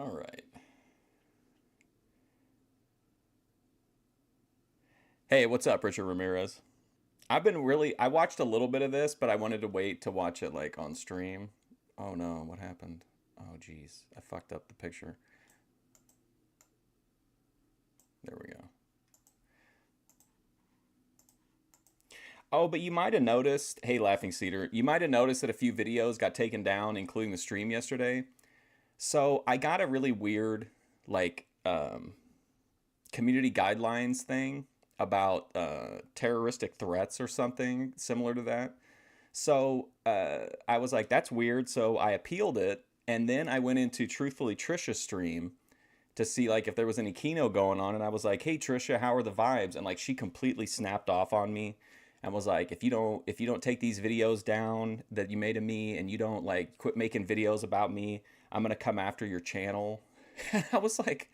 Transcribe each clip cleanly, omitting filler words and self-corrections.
All right. Hey, what's up, Richard Ramirez? I watched a little bit of this, but I wanted to wait to watch it like on stream. Oh no, what happened? Oh geez, I fucked up the picture. There we go. Oh, but you might have noticed, hey, Laughing Cedar, you might have noticed that a few videos got taken down, including the stream yesterday. So I got a really weird, like, community guidelines thing about terroristic threats or something similar to that. So I was like, that's weird. So I appealed it. And then I went into Truthfully Trisha's stream to see like if there was any Kino going on. And I was like, hey Trisha, how are the vibes? And like she completely snapped off on me and was like, if you don't take these videos down that you made of me and you don't like quit making videos about me, I'm gonna come after your channel. I was like,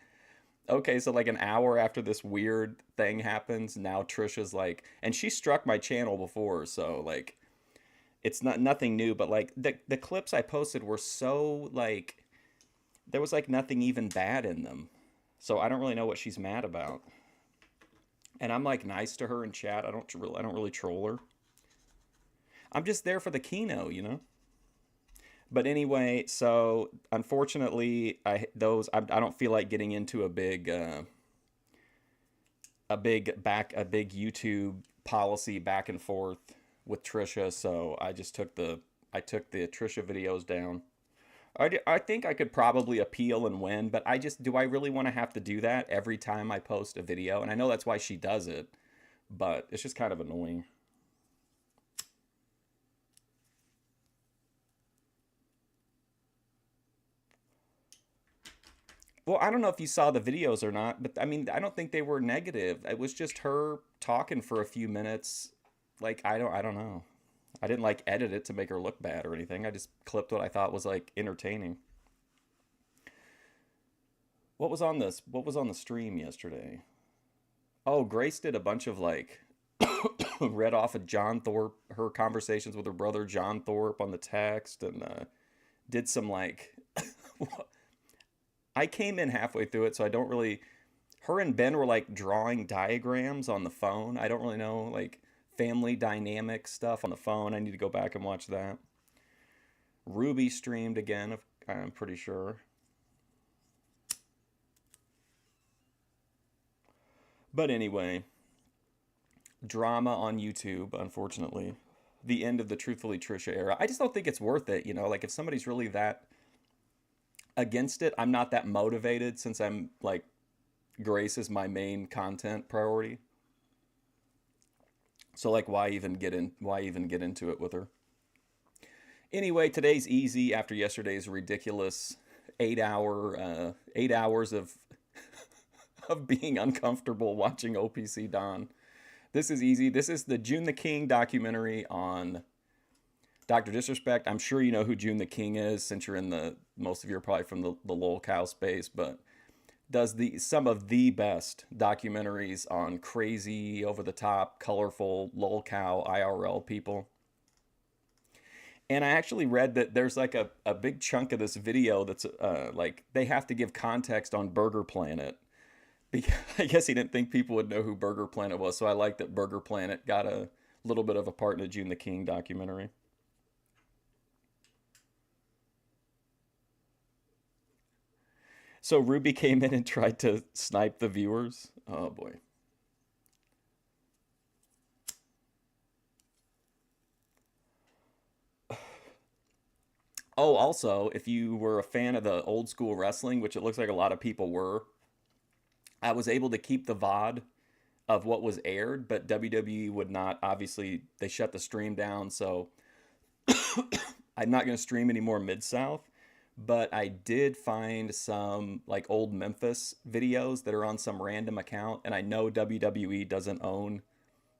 okay, so like an hour after this weird thing happens, now Trisha's like, and she struck my channel before, so like it's not nothing new, but like the clips I posted were so like there was like nothing even bad in them. So I don't really know what she's mad about. And I'm like nice to her in chat. I don't really troll her. I'm just there for the keynote. But anyway, so unfortunately, I don't feel like getting into a big YouTube policy back and forth with Trisha. So I took the Trisha videos down. I think I could probably appeal and win, but do I really want to have to do that every time I post a video? And I know that's why she does it, but it's just kind of annoying. Well, I don't know if you saw the videos or not, but I mean, I don't think they were negative. It was just her talking for a few minutes. Like I don't know. I didn't like edit it to make her look bad or anything. I just clipped what I thought was like entertaining. What was on the stream yesterday? Oh, Grace did a bunch of like read off of John Thorpe, her conversations with her brother John Thorpe on the text, and did some like. I came in halfway through it, so I don't really. Her and Ben were like drawing diagrams on the phone. I don't really know like family dynamic stuff on the phone. I need to go back and watch that. Ruby streamed again, I'm pretty sure. But anyway, drama on YouTube, unfortunately. The end of the Truthfully Trisha era. I just don't think it's worth it. Like if somebody's really that against it, I'm not that motivated since I'm like Grace is my main content priority. So like why even get into it with her? Anyway, today's easy after yesterday's ridiculous 8 hours of being uncomfortable watching OPC Don. This is easy. This is the Joon the King documentary on Dr. Disrespect. I'm sure you know who Joon the King is since you're in most of you are probably from the lol cow space, but does the some of the best documentaries on crazy, over the top, colorful lol cow IRL people. And I actually read that there's like a big chunk of this video that's like they have to give context on Burger Planet. Because I guess he didn't think people would know who Burger Planet was, so I like that Burger Planet got a little bit of a part in the June the King documentary. So Ruby came in and tried to snipe the viewers. Oh boy. Oh, also, if you were a fan of the old school wrestling, which it looks like a lot of people were, I was able to keep the VOD of what was aired, but WWE would not. Obviously, they shut the stream down, so I'm not going to stream anymore Mid South. But I did find some like old Memphis videos that are on some random account, and I know WWE doesn't own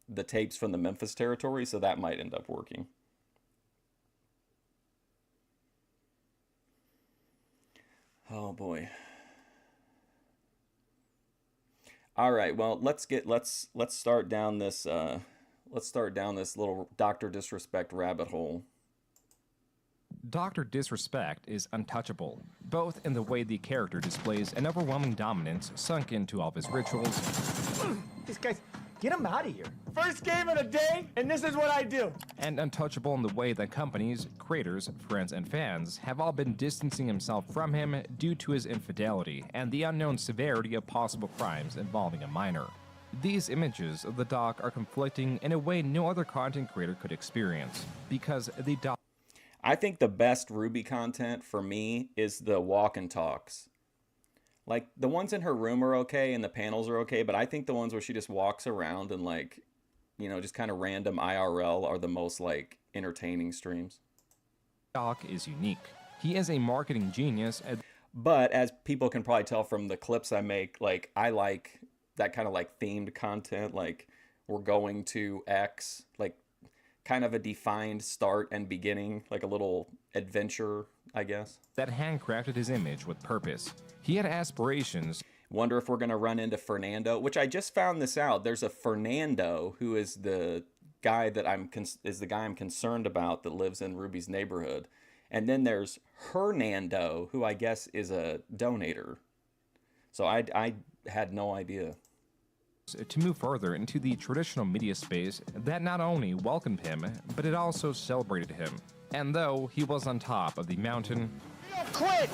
the tapes from the Memphis territory, so that might end up working. Oh boy. All right, well, let's start down this little Dr. Disrespect rabbit hole. Dr. Disrespect is untouchable, both in the way the character displays an overwhelming dominance sunk into all of his rituals. These guys, get him out of here. First game of the day, and this is what I do. And untouchable in the way that companies, creators, friends, and fans have all been distancing himself from him due to his infidelity and the unknown severity of possible crimes involving a minor. These images of the doc are conflicting in a way no other content creator could experience, because the doc... I think the best Ruby content for me is the walk and talks. Like, the ones in her room are okay and the panels are okay, but I think the ones where she just walks around and, like, you know, just kind of random IRL are the most, like, entertaining streams. Doc is unique. He is a marketing genius. But as people can probably tell from the clips I make, like, I like that kind of, like, themed content. Like, we're going to X, like, kind of a defined start and beginning, like a little adventure, I guess. That handcrafted his image with purpose. He had aspirations. Wonder if we're going to run into Fernando, which I just found this out. There's a Fernando who is the guy that I'm concerned about that lives in Ruby's neighborhood. And then there's Hernando, who I guess is a donator. So I had no idea. To move further into the traditional media space that not only welcomed him, but it also celebrated him. And though he was on top of the mountain, We don't quit!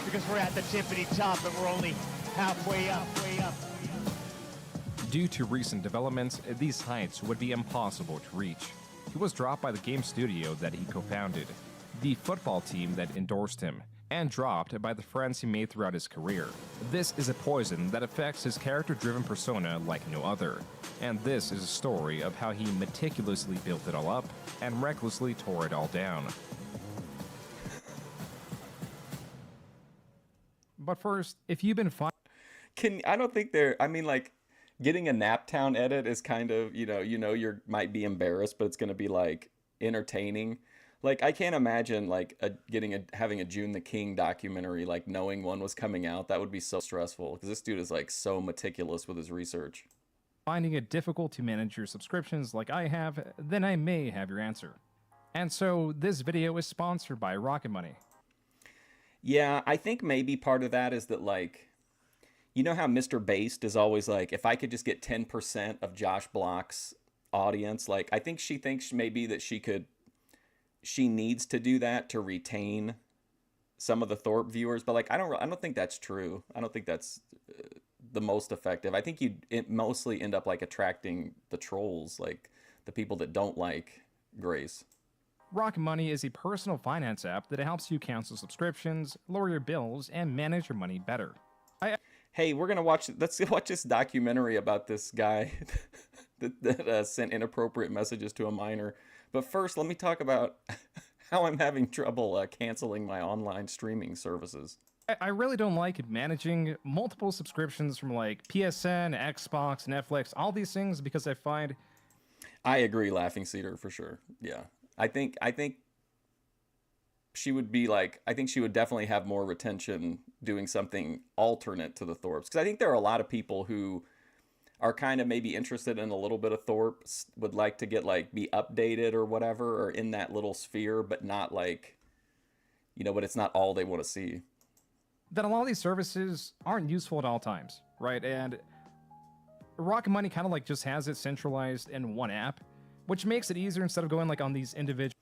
Because we're at the tippity top and we're only halfway up, due to recent developments, these heights would be impossible to reach. He was dropped by the game studio that he co-founded, the football team that endorsed him, and dropped by the friends he made throughout his career. This is a poison that affects his character-driven persona like no other. And this is a story of how he meticulously built it all up and recklessly tore it all down. But first, if you've been I don't think I mean, like, getting a Naptown edit is kind of, you might be embarrassed, but it's going to be, like, entertaining. Like, I can't imagine, like, having a Joon the King documentary, like, knowing one was coming out. That would be so stressful, because this dude is, like, so meticulous with his research. finding it difficult to manage your subscriptions like I have, then I may have your answer. And so, this video is sponsored by Rocket Money. Yeah, I think maybe part of that is that, like, you know how Mr. Based is always like, if I could just get 10% of Josh Block's audience, like, I think she thinks maybe that she needs to do that to retain some of the Thorpe viewers, but, like, I don't think that's true. I don't think that's the most effective. I think it mostly end up, like, attracting the trolls, like the people that don't like Grace. Rocket Money is a personal finance app that helps you cancel subscriptions, lower your bills, and manage your money better. Hey, let's watch this documentary about this guy that sent inappropriate messages to a minor. But first, let me talk about how I'm having trouble canceling my online streaming services. I really don't like managing multiple subscriptions from like PSN, Xbox, Netflix, all these things, because I agree, Laughing Cedar, for sure. Yeah. I think she would definitely have more retention doing something alternate to the Thorpes. Because I think there are a lot of people who are kind of maybe interested in a little bit of Thorpe, would like to get, like, be updated or whatever, or in that little sphere, but not, like, but it's not all they want to see. That a lot of these services aren't useful at all times, right? And Rocket Money kind of like just has it centralized in one app, which makes it easier instead of going like on these individual.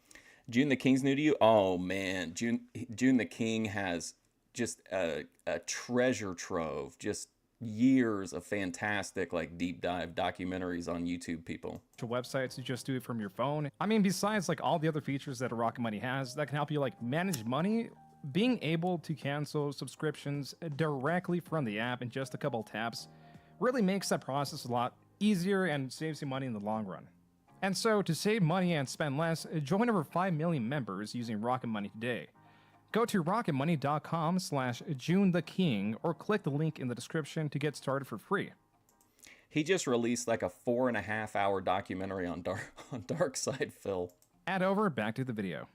Joon the King's new to you? Oh man, Joon the King has just a treasure trove, just years of fantastic, like, deep dive documentaries on YouTube, people. Websites, you just do it from your phone. I mean, besides like all the other features that Rocket Money has that can help you like manage money, being able to cancel subscriptions directly from the app in just a couple taps really makes that process a lot easier and saves you money in the long run. And so, to save money and spend less, join over 5 million members using Rocket Money today. Go to rocketmoney.com/JoonTheKing or click the link in the description to get started for free. He just released like a 4.5-hour documentary on Dark Side Phil. Add over, back to the video.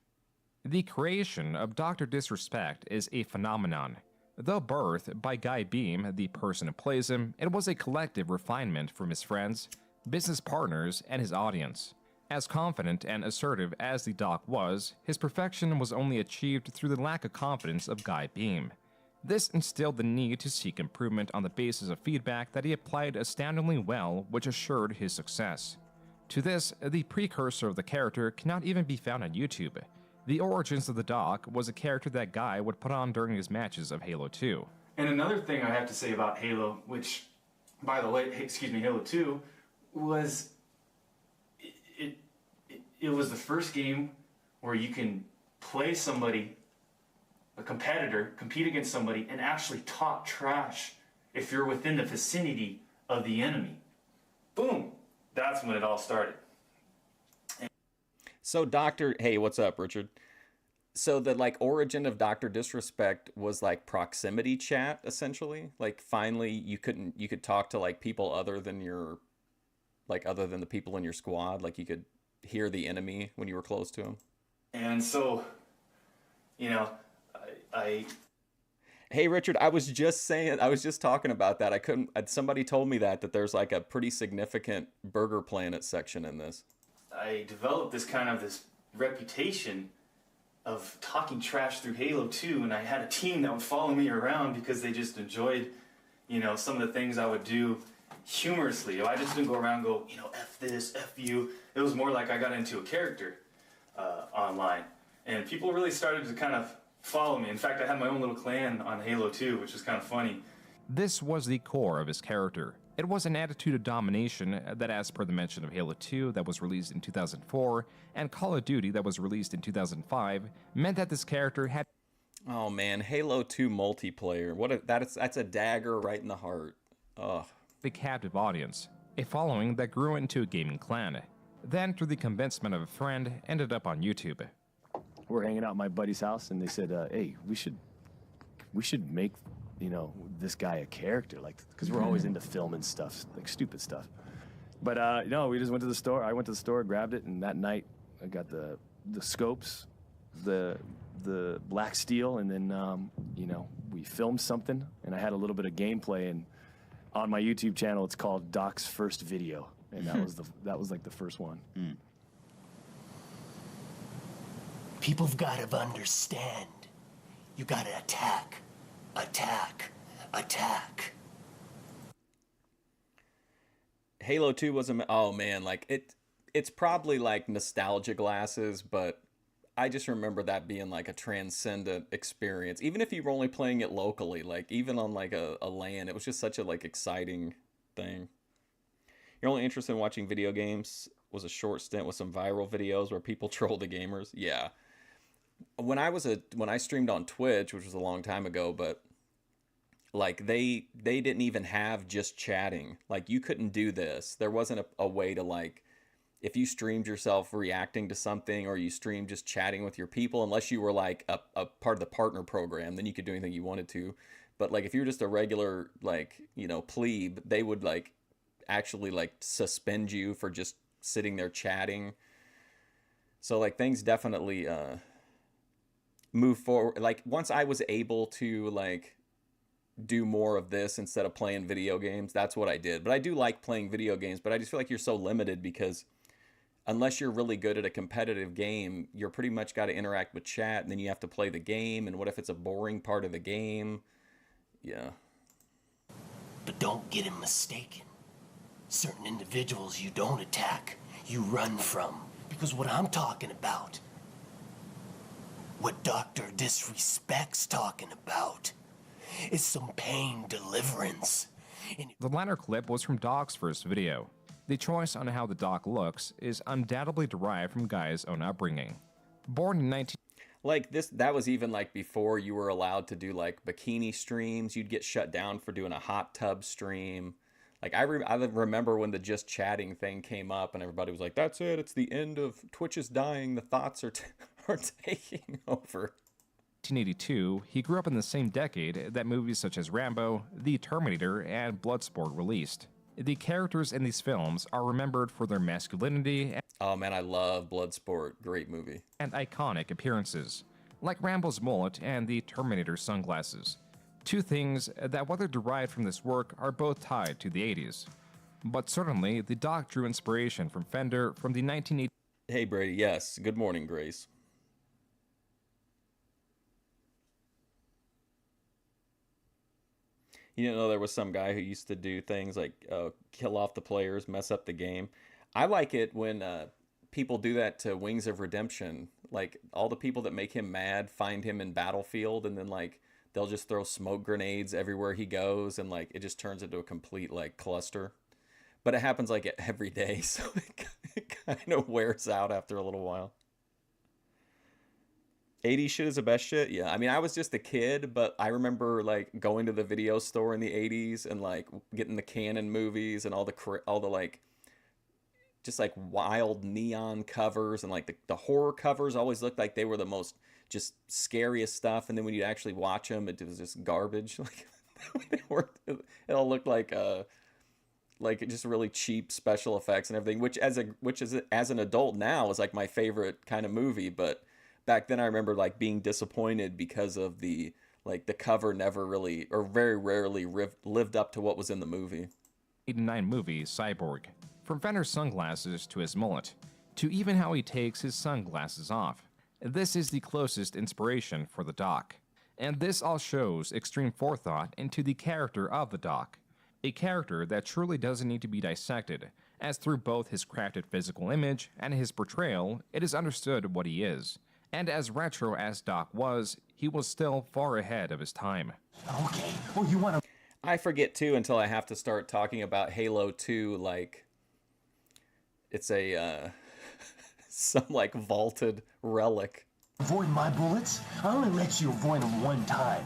The creation of Dr. Disrespect is a phenomenon. Though birthed by Guy Beam, the person who plays him, it was a collective refinement from his friends, business partners, and his audience. As confident and assertive as the Doc was, his perfection was only achieved through the lack of confidence of Guy Beam. This instilled the need to seek improvement on the basis of feedback that he applied astoundingly well, which assured his success. To this, the precursor of the character cannot even be found on YouTube. The origins of the Doc was a character that Guy would put on during his matches of Halo 2. And another thing I have to say about Halo, which, by the way, Halo 2, was it was the first game where you can play somebody, a competitor, compete against somebody, and actually talk trash if you're within the vicinity of the enemy. Boom! That's when it all started. So hey, what's up, Richard? So the like origin of Dr. Disrespect was like proximity chat, essentially. Like finally you could talk to like people other than the people in your squad. Like you could hear the enemy when you were close to him. And so, you know, I Hey Richard, I was just talking about that. Somebody told me that there's like a pretty significant Burger Planet section in this. I developed this reputation of talking trash through Halo 2, and I had a team that would follow me around because they just enjoyed, some of the things I would do humorously. I just didn't go around and go, F this, F you. It was more like I got into a character online, and people really started to kind of follow me. In fact, I had my own little clan on Halo 2, which was kind of funny. This was the core of his character. It was an attitude of domination that, as per the mention of Halo 2 that was released in 2004 and Call of Duty that was released in 2005, meant that this character had... Oh man, Halo 2 multiplayer. That's a dagger right in the heart. Ugh. ...a captive audience, a following that grew into a gaming clan. Then, through the convincement of a friend, ended up on YouTube. We're hanging out at my buddy's house, and they said, hey, we should make, this guy a character, like, because we're always into filming stuff, like stupid stuff. But no, we just went to the store. I went to the store, grabbed it, and that night I got the scopes, the black steel, and then we filmed something, and I had a little bit of gameplay. And on my YouTube channel, it's called Doc's First Video, and that was like the first one. Mm. People've got to understand. You got to attack, attack, attack. Halo 2 was oh man, like it's probably like nostalgia glasses, but I just remember that being like a transcendent experience. Even if you were only playing it locally, like even on like a LAN, it was just such a like exciting thing. You're only interested in watching video games was a short stint with some viral videos where people troll the gamers. Yeah. When I streamed on Twitch, which was a long time ago, but like they didn't even have just chatting. Like you couldn't do this. There wasn't a way to like, if you streamed yourself reacting to something or you streamed just chatting with your people, unless you were like a part of the partner program, then you could do anything you wanted to. But like if you're just a regular like, plebe, they would like actually like suspend you for just sitting there chatting. So like things definitely move forward. Like once I was able to like do more of this instead of playing video games, that's what I did. But I do like playing video games, but I just feel like you're so limited because unless you're really good at a competitive game, you're pretty much got to interact with chat, and then you have to play the game, and what if it's a boring part of the game? Yeah. But don't get him mistaken. Certain individuals you don't attack, you run from. Because what I'm talking about, what Dr. Disrespect's talking about, is some pain deliverance. The latter clip was from Doc's first video. The choice on how the Doc looks is undoubtedly derived from Guy's own upbringing. Born in 19... Like that was even like before you were allowed to do like bikini streams. You'd get shut down for doing a hot tub stream. Like I remember when the just chatting thing came up and everybody was like, that's it, it's the end of Twitch is dying, the thoughts are taking over. 1982, he grew up in the same decade that movies such as Rambo, The Terminator, and Bloodsport released. The characters in these films are remembered for their masculinity Oh man, I love Bloodsport. Great movie. And iconic appearances, like Rambo's mullet and the Terminator's sunglasses. Two things that, whether derived from this work, are both tied to the 80s. But certainly, the Doc drew inspiration from Fender from the 1980s. Hey, Brady. Yes. Good morning, Grace. You didn't know there was some guy who used to do things like kill off the players, mess up the game. I like it when people do that to Wings of Redemption. Like all the people that make him mad find him in Battlefield, and then like they'll just throw smoke grenades everywhere he goes, and like it just turns into a complete like cluster. But it happens like every day, so it kind of wears out after a little while. 80s shit is the best shit. Yeah, I mean, I was just a kid, but I remember like going to the video store in the 80s and like getting the Canon movies and all the like just like wild neon covers, and like the horror covers always looked like they were the most just scariest stuff, and then when you actually watch them it was just garbage. Like they were, it all looked like just really cheap special effects and everything, which is as an adult now is like my favorite kind of movie. But back then I remember like being disappointed because of the cover never really or very rarely lived up to what was in the movie. 89 movie Cyborg. From Fender's sunglasses to his mullet, to even how he takes his sunglasses off. This is the closest inspiration for the Doc. And this all shows extreme forethought into the character of the Doc. A character that truly doesn't need to be dissected, as through both his crafted physical image and his portrayal, it is understood what he is. And as retro as Doc was, he was still far ahead of his time. Okay, well, you want to. I forget too until I have to start talking about Halo 2 like it's a some like vaulted relic. Avoid my bullets? I only let you avoid them one time.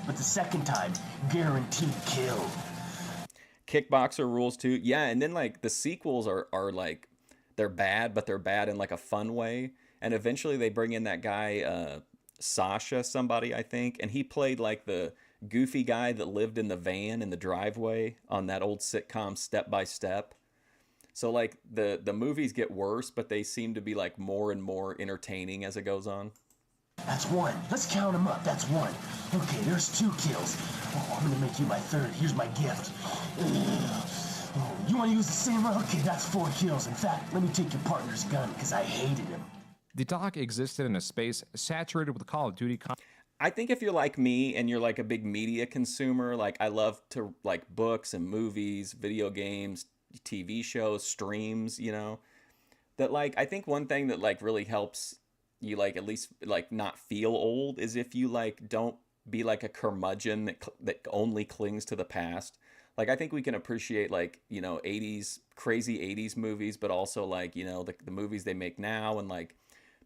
But the second time, guaranteed kill. Kickboxer rules too. Yeah, and then like the sequels are like they're bad, but they're bad in like a fun way. And eventually they bring in that guy Sasha somebody, I think, and he played like the goofy guy that lived in the van in the driveway on that old sitcom Step by Step. So like the movies get worse, but they seem to be like more and more entertaining as it goes on. That's one. Let's count them up. That's one. Okay, there's 2 kills. Oh, I'm gonna make you my 3rd. Here's my gift. Oh, you want to use the same one? Okay, that's 4 kills. In fact, let me take your partner's gun because I hated him. The Doc existed in a space saturated with Call of Duty I think if you're like me and you're like a big media consumer, like I love to like books and movies, video games, TV shows, streams, you know, that like I think one thing that like really helps you like at least like not feel old is if you like don't be like a curmudgeon that only clings to the past. Like I think we can appreciate like, you know, 80s crazy 80s movies, but also like, you know, the movies they make now, and like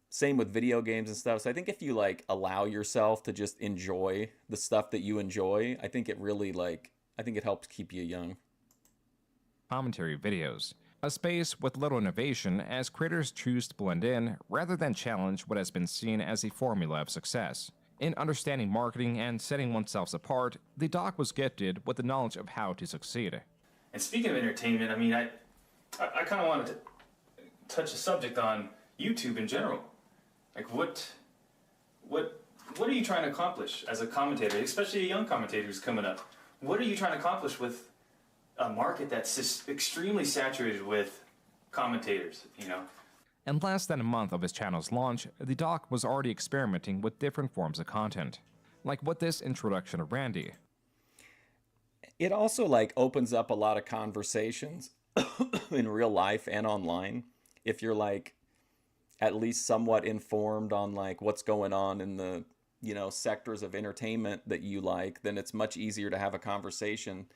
same with video games and stuff. So I think if you like allow yourself to just enjoy the stuff that you enjoy, I think it really like I think it helps keep you young. commentary videos. A space with little innovation as creators choose to blend in rather than challenge what has been seen as a formula of success. In understanding marketing and setting oneself apart, the Doc was gifted with the knowledge of how to succeed. And speaking of entertainment, I mean, I kind of wanted to touch a subject on YouTube in general. Like, what are you trying to accomplish as a commentator, especially a young commentator who's coming up? What are you trying to accomplish with a market that's just extremely saturated with commentators, you know? In less than a month of his channel's launch, the Doc was already experimenting with different forms of content. Like with this introduction of Randy. It also like opens up a lot of conversations in real life and online. If you're like at least somewhat informed on like what's going on in the, you know, sectors of entertainment that you like, then it's much easier to have a conversation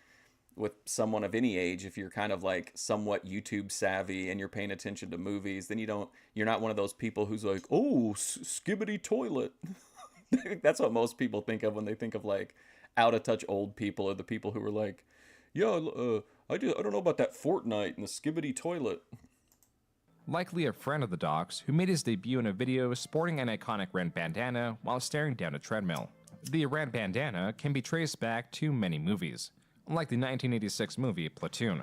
with someone of any age. If you're kind of like somewhat YouTube savvy and you're paying attention to movies, then you're not one of those people who's like, oh, skibbity toilet. That's what most people think of when they think of like out of touch old people, or the people who are like, yeah, I don't know about that Fortnite and the skibbity toilet. Likely a friend of the Doc's who made his debut in a video sporting an iconic red bandana while staring down a treadmill. The red bandana can be traced back to many movies, like the 1986 movie Platoon.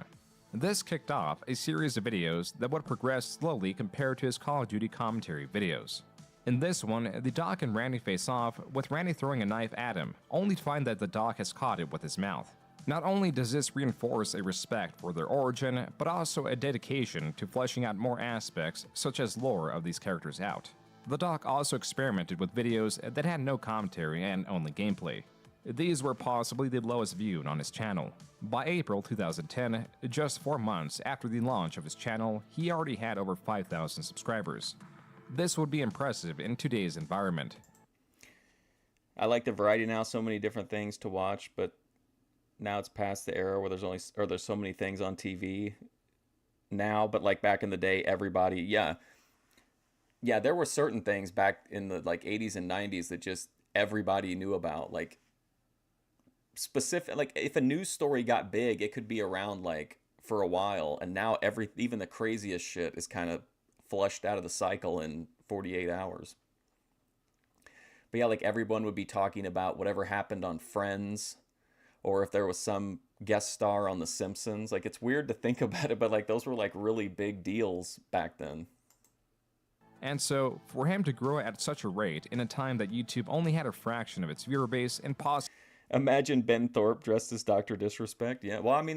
This kicked off a series of videos that would progress slowly compared to his Call of Duty commentary videos. In this one, the Doc and Randy face off, with Randy throwing a knife at him, only to find that the Doc has caught it with his mouth. Not only does this reinforce a respect for their origin, but also a dedication to fleshing out more aspects, such as lore of these characters out. The doc also experimented with videos that had no commentary and only gameplay. These were possibly the lowest viewed on his channel. By April 2010, just 4 months after the launch of his channel, he already had over 5,000 subscribers. This would be impressive in today's environment. I like the variety now, so many different things to watch, but now it's past the era where there's so many things on TV now, but like back in the day, everybody, yeah, there were certain things back in the like 80s and 90s that just everybody knew about, like specific, like if a news story got big, it could be around like for a while, and now even the craziest shit is kind of flushed out of the cycle in 48 hours. But yeah, like everyone would be talking about whatever happened on Friends, or if there was some guest star on The Simpsons. Like, it's weird to think about it, but like those were like really big deals back then. And so, for him to grow at such a rate in a time that YouTube only had a fraction of its viewer base and possibly... Imagine Ben Thorpe dressed as Dr. Disrespect. Yeah, well, I mean,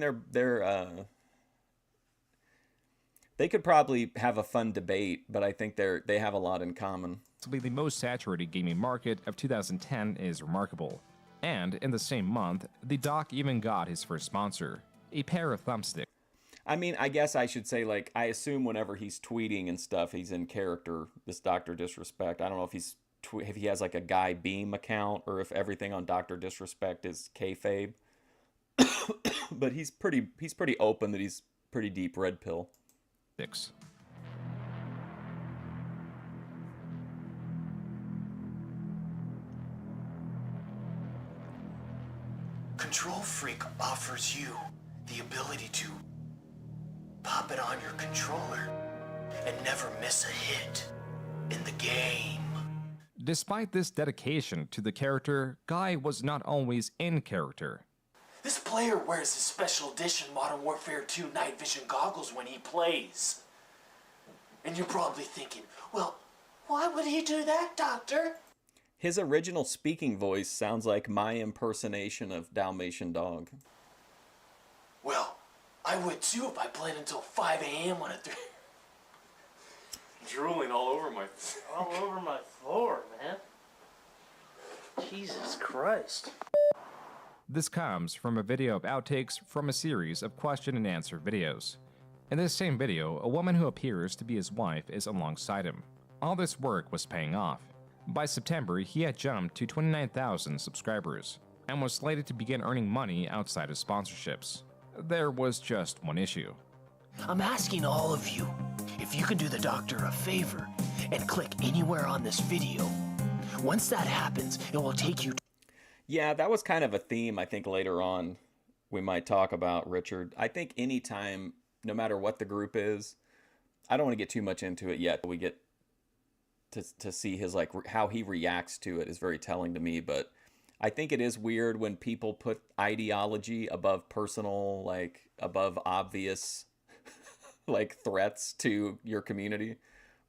they could probably have a fun debate, but I think they have a lot in common. the most saturated gaming market of 2010 is remarkable. And in the same month, the doc even got his first sponsor, a pair of thumbsticks. I mean, I guess I should say, like, I assume whenever he's tweeting and stuff, he's in character, this Dr. Disrespect. I don't know if he has like a Guy Beam account or if everything on Dr. Disrespect is kayfabe. But he's pretty open that he's pretty deep red pill. Control Freak offers you the ability to pop it on your controller and never miss a hit in the game. Despite this dedication to the character, Guy was not always in character. This player wears his special edition Modern Warfare 2 night vision goggles when he plays. And you're probably thinking, well, why would he do that, Doctor? His original speaking voice sounds like my impersonation of Dalmatian Dog. Well, I would too if I played until 5 a.m. on a Drooling all over my floor, man. Jesus Christ. This comes from a video of outtakes from a series of question and answer videos. In this same video, a woman who appears to be his wife is alongside him. All this work was paying off. By September, he had jumped to 29,000 subscribers and was slated to begin earning money outside of sponsorships. There was just one issue. I'm asking all of you if you can do the doctor a favor and click anywhere on this video. Once that happens, it will take you to... Yeah, that was kind of a theme I think later on we might talk about, Richard. I think anytime, no matter what the group is, I don't want to get too much into it yet. We get to see his, like, how he reacts to it is very telling to me, but I think it is weird when people put ideology above personal, like, above obvious like threats to your community.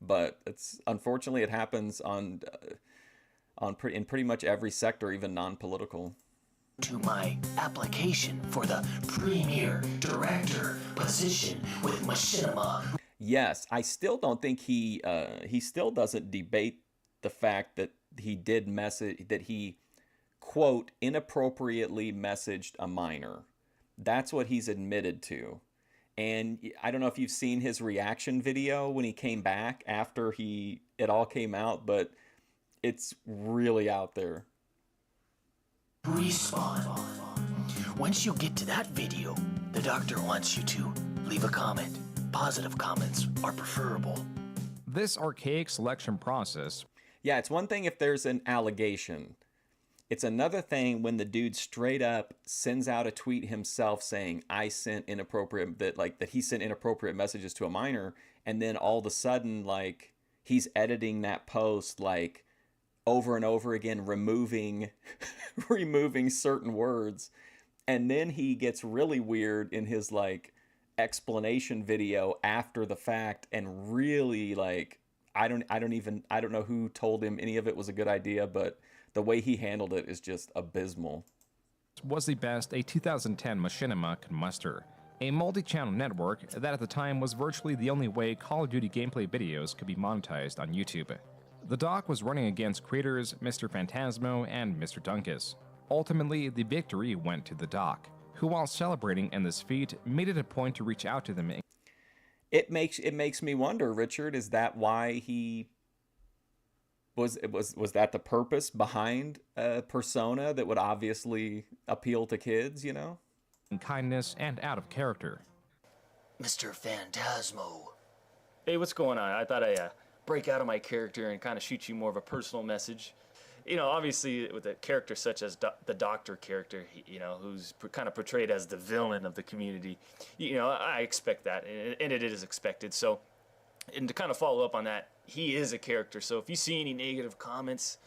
But it's, unfortunately, it happens in pretty much every sector, even non-political. To my application for the premier director position with Machinima. Yes, I still don't think he still doesn't debate the fact that he did message, that he, quote, inappropriately messaged a minor. That's what he's admitted to. And I don't know if you've seen his reaction video when he came back after it all came out, but it's really out there. Respawn. Once you get to that video, the doctor wants you to leave a comment. Positive comments are preferable. This archaic selection process... Yeah, it's one thing if there's an allegation. It's another thing when the dude straight up sends out a tweet himself saying, I sent inappropriate, that he sent inappropriate messages to a minor, and then all of a sudden, like, he's editing that post, like, over and over again, removing certain words. And then he gets really weird in his, like, explanation video after the fact, and really, like, I don't know who told him any of it was a good idea, but the way he handled it is just abysmal. was the best a 2010 Machinima could muster, a multi-channel network that at the time was virtually the only way Call of Duty gameplay videos could be monetized on YouTube. The doc was running against creators Mr. Phantasmo and Mr. Dunkus. Ultimately, the victory went to the doc, who while celebrating in this feat, made it a point to reach out to them. It makes me wonder, Richard, is that why he was that the purpose behind a persona that would obviously appeal to kids, you know? In kindness and out of character. Mr. Phantasmo. Hey, what's going on? I thought I'd break out of my character and kind of shoot you more of a personal message. You know, obviously with a character such as the Doctor character, you know, who's kind of portrayed as the villain of the community, you know, I expect that, and it is expected. So, and to kind of follow up on that, he is a character. So if you see any negative comments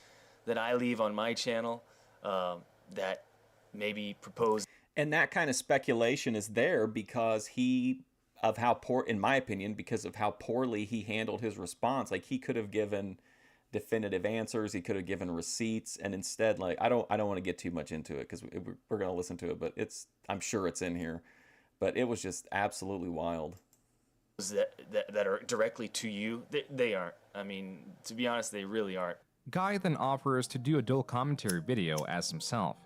that I leave on my channel that maybe propose... And that kind of speculation is there because of how poor, in my opinion, because of how poorly he handled his response. Like, he could have given definitive answers, he could have given receipts, and instead, like, I don't want to get too much into it because we're going to listen to it, but I'm sure it's in here. But it was just absolutely wild. That are directly to you, they aren't. I mean, to be honest, they really aren't. Guy then offers to do a dual commentary video as himself.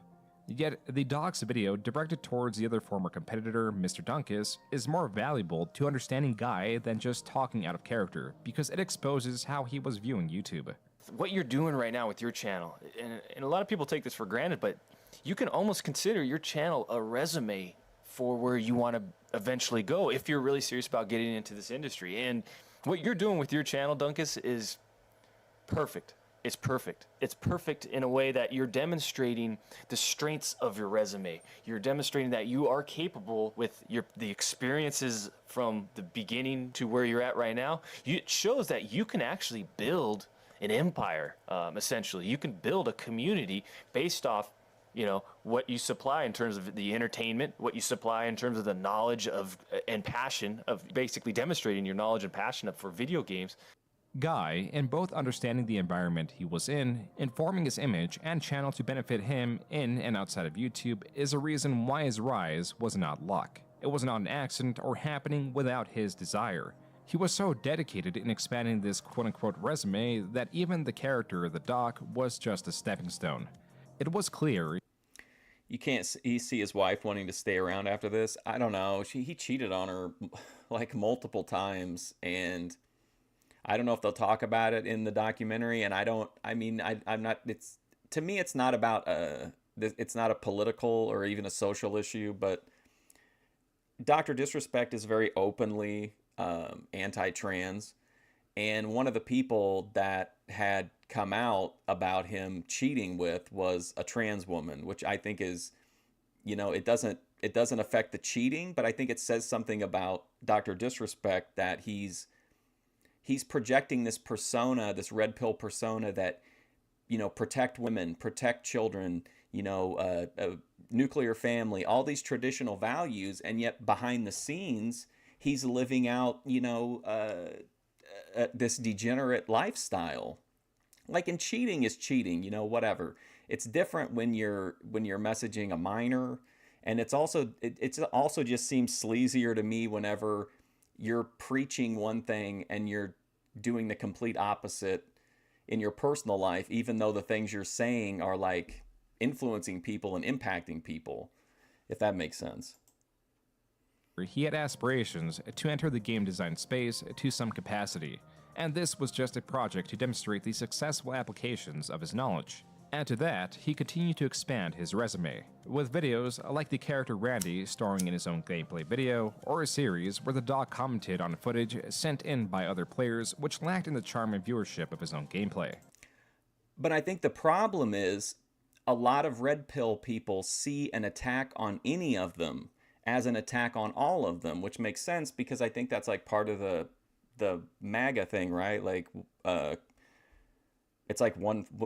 Yet, the doc's video, directed towards the other former competitor, Mr. Dunkus, is more valuable to understanding Guy than just talking out of character, because it exposes how he was viewing YouTube. What you're doing right now with your channel, and a lot of people take this for granted, but you can almost consider your channel a resume for where you want to eventually go if you're really serious about getting into this industry. And what you're doing with your channel, Dunkus, is perfect. It's perfect. It's perfect in a way that you're demonstrating the strengths of your resume. You're demonstrating that you are capable with the experiences from the beginning to where you're at right now. It shows that you can actually build an empire, essentially. You can build a community based off, you know, what you supply in terms of the entertainment, what you supply in terms of the knowledge of and passion of basically demonstrating your knowledge and passion for video games. Guy, in both understanding the environment he was in, informing his image and channel to benefit him in and outside of YouTube, is a reason why his rise was not luck. It was not an accident or happening without his desire. He was so dedicated in expanding this quote-unquote resume that even the character of the doc was just a stepping stone. It was clear. You can't see his wife wanting to stay around after this. I don't know. He cheated on her like multiple times, and I don't know if they'll talk about it in the documentary. And I'm not, to me, it's not about it's not a political or even a social issue, but Dr. Disrespect is very openly anti-trans. And one of the people that had come out about him cheating with was a trans woman, which I think is, you know, it doesn't affect the cheating, but I think it says something about Dr. Disrespect that he's projecting this persona, this red pill persona that, you know, protect women, protect children, you know, nuclear family, all these traditional values, and yet behind the scenes, he's living out, you know, this degenerate lifestyle. Like, and cheating is cheating, you know, whatever. It's different when you're messaging a minor, and it's also just seems sleazier to me whenever you're preaching one thing and you're doing the complete opposite in your personal life, even though the things you're saying are like influencing people and impacting people, if that makes sense. He had aspirations to enter the game design space to some capacity, and this was just a project to demonstrate the successful applications of his knowledge. Add to that, he continued to expand his resume, with videos like the character Randy starring in his own gameplay video, or a series where the doc commented on footage sent in by other players which lacked in the charm and viewership of his own gameplay. But I think the problem is a lot of red pill people see an attack on any of them as an attack on all of them, which makes sense because I think that's like part of the MAGA thing, right? Like, it's like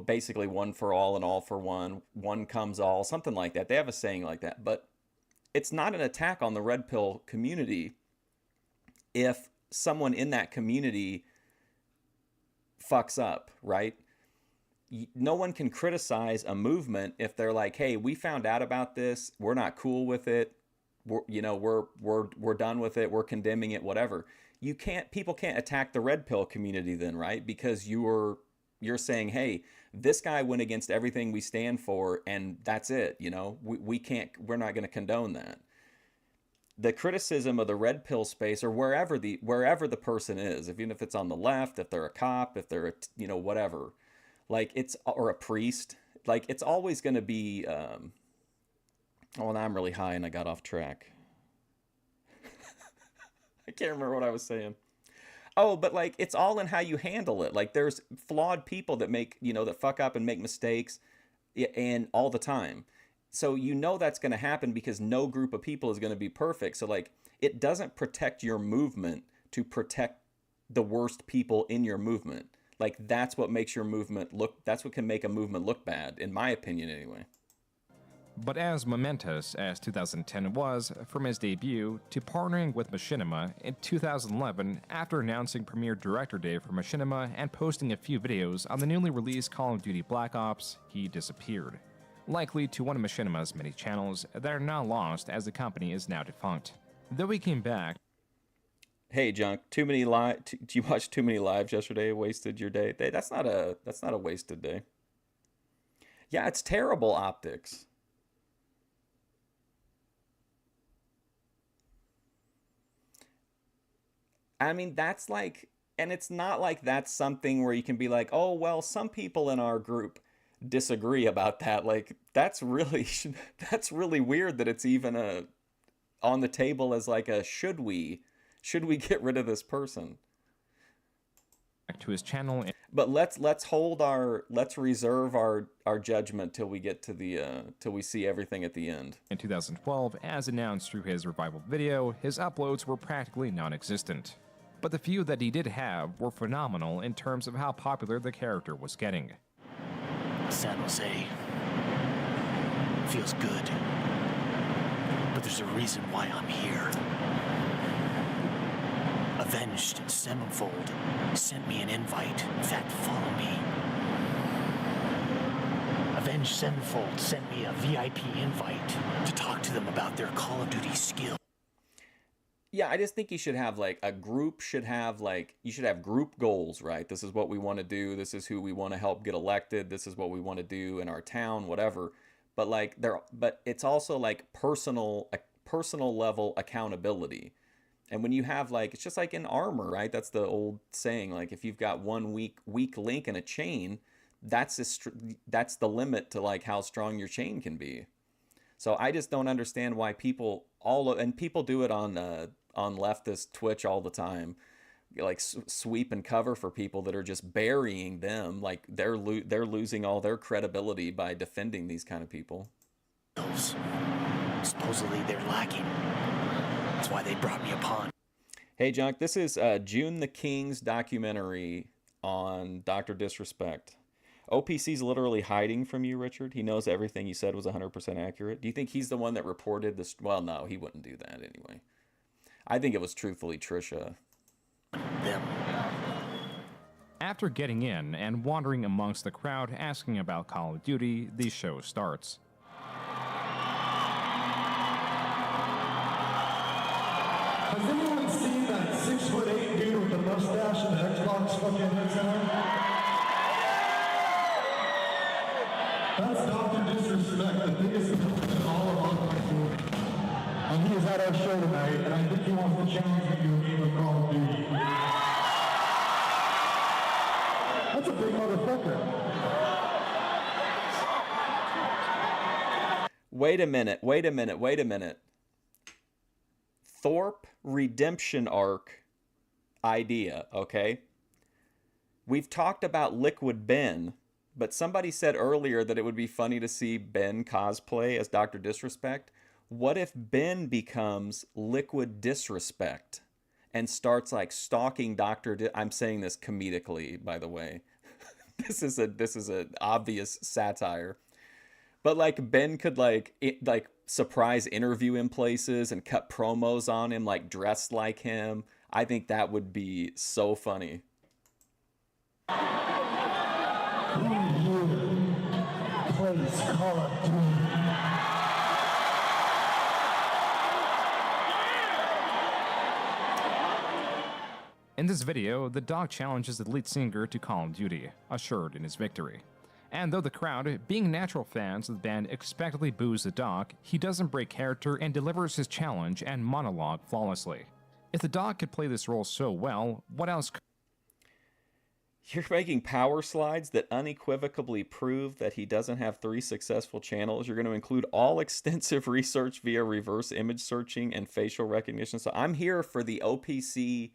basically one for all and all for one comes all, something like that. They have a saying like that, but it's not an attack on the red pill community if someone in that community fucks up, right? no one can criticize a movement if they're like, hey, we found out about this, we're not cool with it, we're done with it, we're condemning it, whatever. People can't attack the red pill community then, right? Because you're saying, hey, this guy went against everything we stand for, and that's it. We're not going to condone that. The criticism of the red pill space, or wherever the person is, even if it's on the left, if they're a cop, if they're whatever, or a priest, it's always going to be. Oh, now I'm really high and I got off track. I can't remember what I was saying. Oh, but it's all in how you handle it. There's flawed people that that fuck up and make mistakes, and all the time. So that's going to happen because no group of people is going to be perfect. So it doesn't protect your movement to protect the worst people in your movement. That's what makes your movement that's what can make a movement look bad, in my opinion anyway. But as momentous as 2010 was from his debut to partnering with Machinima in 2011 after announcing premiere director day for Machinima and posting a few videos on the newly released Call of Duty Black Ops, he disappeared. Likely to one of Machinima's many channels that are now lost as the company is now defunct. Though he came back. Hey, Junk, you watched too many lives yesterday, wasted your day? That's not a wasted day. Yeah, it's terrible optics. I mean, and it's not like that's something where you can be like, oh, well, some people in our group disagree about that. That's really weird that it's even on the table as should we get rid of this person? To his channel. But let's reserve our judgment till we get to till we see everything at the end. In 2012, as announced through his revival video, his uploads were practically non-existent. But the few that he did have were phenomenal in terms of how popular the character was getting. San Jose feels good, but there's a reason why I'm here. Avenged Sevenfold sent me an invite. In fact, follow me. Avenged Sevenfold sent me a VIP invite to talk to them about their Call of Duty skill. Yeah, I just think you should have a group you should have group goals, right? This is what we want to do. This is who we want to help get elected. This is what we want to do in our town, whatever. But but it's also personal level accountability. And when you have it's just like in armor, right? That's the old saying. If you've got one weak link in a chain, that's the limit to how strong your chain can be. So I just don't understand why people do it on leftist Twitch all the time, sweep and cover for people that are just burying them. They're losing all their credibility by defending these kind of people. Supposedly they're lacking. That's why they brought me upon. Hey, Junk, this is Joon the King's documentary on Dr. Disrespect. OPC's literally hiding from you, Richard. He knows everything you said was 100% accurate. Do you think he's the one that reported this? Well, no, he wouldn't do that anyway. I think it was truthfully Trisha. After getting in and wandering amongst the crowd asking about Call of Duty, the show starts. Has anyone seen that 6'8" dude with the mustache and the Xbox fucking headset? That's Dr. Disrespect, the biggest villain in all of our country. And he is at our show tonight, and I think he wants to challenge me to a game of Call of Duty. That's a big motherfucker. Wait a minute. Thorpe redemption arc idea, okay? We've talked about Liquid Ben, but somebody said earlier that it would be funny to see Ben cosplay as Dr. Disrespect. What if Ben becomes Liquid Disrespect and starts stalking I'm saying this comedically, by the way. This is an obvious satire. But Ben could surprise interview him places and cut promos on him dressed like him. I think that would be so funny. Who are you? Call of Duty. In this video, the dog challenges the lead singer to Call of Duty, assured in his victory. And though the crowd, being natural fans of the band, expectedly boos the dog, he doesn't break character and delivers his challenge and monologue flawlessly. If the dog could play this role so well, what else could... You're making power slides that unequivocally prove that he doesn't have 3 successful channels. You're going to include all extensive research via reverse image searching and facial recognition. So I'm here for the OPC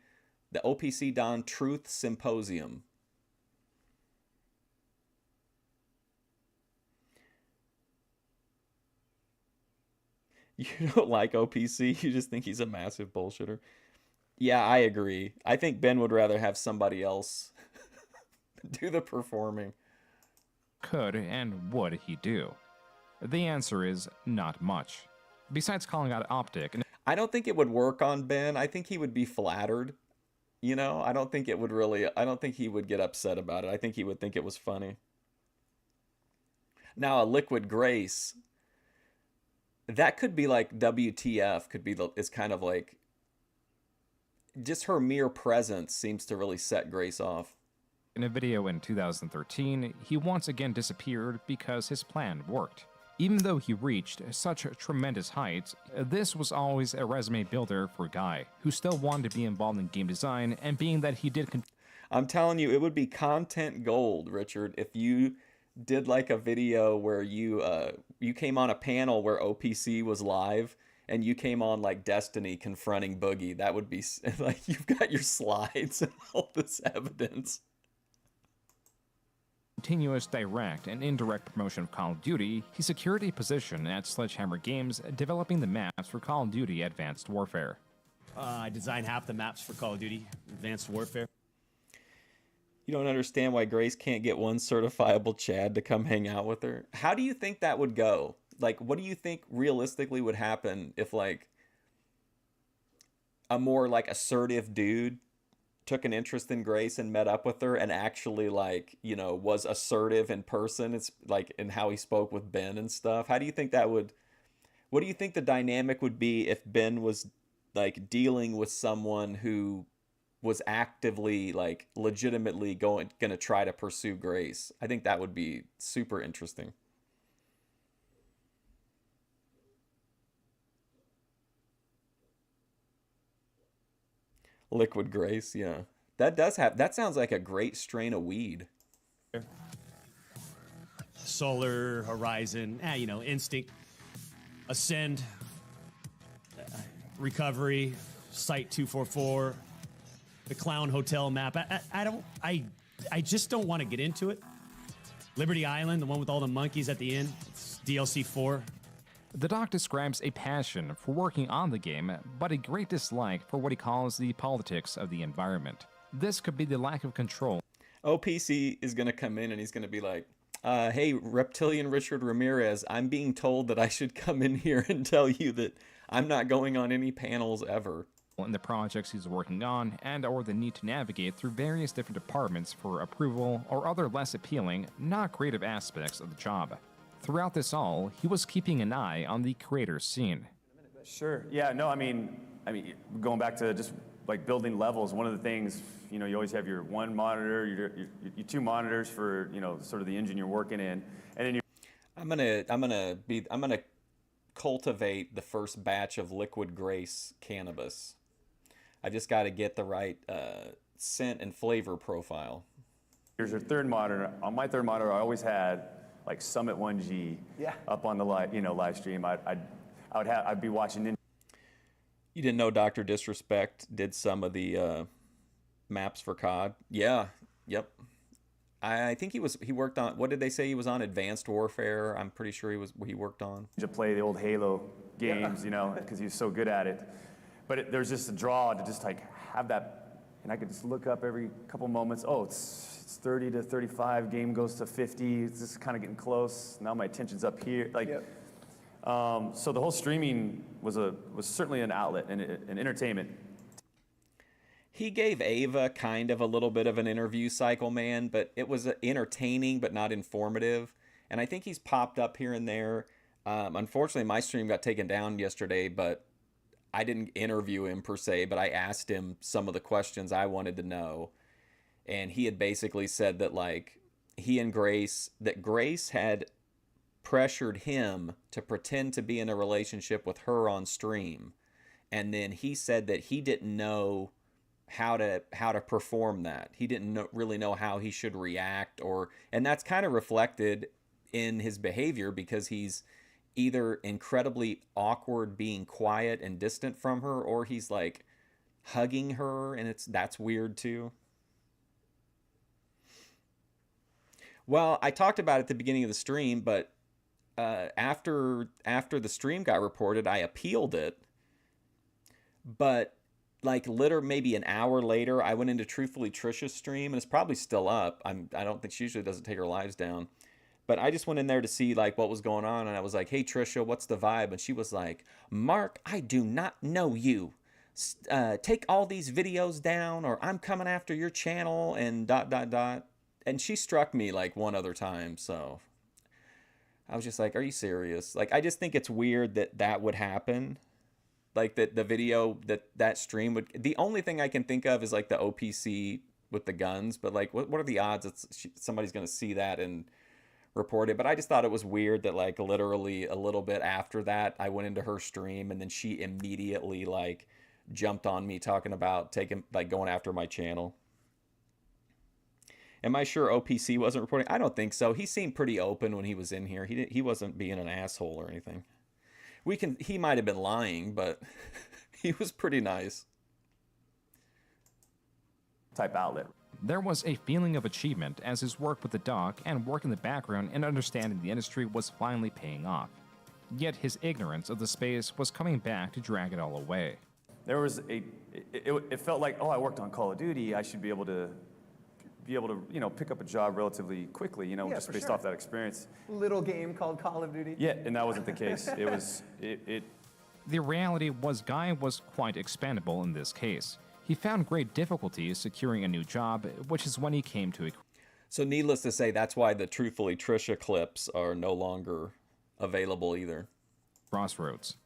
Don Truth Symposium. You don't like OPC? You just think he's a massive bullshitter? Yeah, I agree. I think Ben would rather have somebody else do the performing. Could and would he do? The answer is not much. Besides calling out Optic... I don't think it would work on Ben. I think he would be flattered. You know, I don't think it would really... I don't think he would get upset about it. I think he would think it was funny. Now, a Liquid Grace... That could be like WTF, could be it's kind of like, just her mere presence seems to really set Grace off. In a video in 2013, he once again disappeared because his plan worked. Even though he reached such tremendous heights, this was always a resume builder for Guy, who still wanted to be involved in game design, and being that he did... I'm telling you, it would be content gold, Richard, if you did like a video where you came on a panel where OPC was live and you came on like Destiny confronting Boogie. That would be like, you've got your slides and all this evidence. Continuous direct and indirect promotion of Call of Duty, he secured a position at Sledgehammer Games developing the maps for Call of Duty Advanced Warfare. I designed half the maps for Call of Duty Advanced Warfare. You don't understand why Grace can't get one certifiable Chad to come hang out with her. How do you think that would go? Like, what do you think realistically would happen if, like, a more, like, assertive dude took an interest in Grace and met up with her and actually, like, you know, was assertive in person? It's, like, in how he spoke with Ben and stuff. How do you think that would... What do you think the dynamic would be if Ben was, like, dealing with someone who... was actively, like, legitimately gonna try to pursue Grace? I think that would be super interesting. Liquid Grace, yeah. That sounds like a great strain of weed. Solar, Horizon, you know, Instinct, Ascend, Recovery, Site 244, the Clown Hotel map. I just don't want to get into it. Liberty Island, the one with all the monkeys at the end, it's DLC 4. The doc describes a passion for working on the game, but a great dislike for what he calls the politics of the environment. This could be the lack of control. OPC is going to come in and he's going to be like, hey, Reptilian Richard Ramirez, I'm being told that I should come in here and tell you that I'm not going on any panels ever. In the projects he's working on, and or the need to navigate through various different departments for approval or other less appealing, not creative aspects of the job. Throughout this all, he was keeping an eye on the creator scene. Sure. Yeah. No. I mean, going back to just like building levels. One of the things, you know, you always have your one monitor, your two monitors for, you know, sort of the engine you're working in, and then you. I'm gonna cultivate the first batch of Liquid Grace cannabis. I just got to get the right scent and flavor profile. Here's your third monitor. On my third monitor, I always had like Summit 1G up on the live stream. I'd be watching. You didn't know Dr. Disrespect did some of the maps for COD? Yeah. Yep. I think he worked on, what did they say he was on? Advanced Warfare. I'm pretty sure he worked on. To play the old Halo games, you know, because he was so good at it. But there's just a draw to just like have that, and I could just look up every couple moments. Oh, it's 30 to 35. Game goes to 50. It's just kind of getting close. Now my attention's up here. Like, so the whole streaming was certainly an outlet and an entertainment. He gave Ava kind of a little bit of an interview cycle, man, but it was entertaining but not informative. and I think he's popped up here and there. Unfortunately, my stream got taken down yesterday, but I didn't interview him per se, but I asked him some of the questions I wanted to know. And he had basically said that, like, he and Grace, that Grace had pressured him to pretend to be in a relationship with her on stream. And then he said that he didn't know how to perform that. He didn't really know how he should react, and that's kind of reflected in his behavior, because he's either incredibly awkward being quiet and distant from her, or he's like hugging her, and that's weird too. Well, I talked about it at the beginning of the stream, but after the stream got reported, I appealed it. But like maybe an hour later, I went into Truthfully Trisha's stream, and it's probably still up. I don't think she usually doesn't take her lives down. But I just went in there to see like what was going on, and I was like, "Hey Trisha, what's the vibe?" And she was like, "Mark, I do not know you. Take all these videos down, or I'm coming after your channel," and dot dot dot. And she struck me like one other time, so I was just like, "Are you serious?" Like, I just think it's weird that would happen. Like that the video that stream would. The only thing I can think of is like the OPC with the guns, but like, what are the odds that somebody's going to see that and report it? But I just thought it was weird that like literally a little bit after that, I went into her stream, and then she immediately like jumped on me talking about going after my channel. Am I sure OPC wasn't reporting? I don't think so. He seemed pretty open when he was in here. He wasn't being an asshole or anything. He might have been lying, but he was pretty nice. Type outlet. There was a feeling of achievement as his work with the doc and work in the background and understanding the industry was finally paying off. Yet his ignorance of the space was coming back to drag it all away. There was it felt like, oh, I worked on Call of Duty, I should be able to pick up a job relatively quickly, just based off that experience. Little game called Call of Duty. Yeah, and that wasn't the case. It was The reality was Guy was quite expendable in this case. He found great difficulty securing a new job, which is when he came to a... So needless to say, that's why the Truthfully Trisha clips are no longer available either. Crossroads.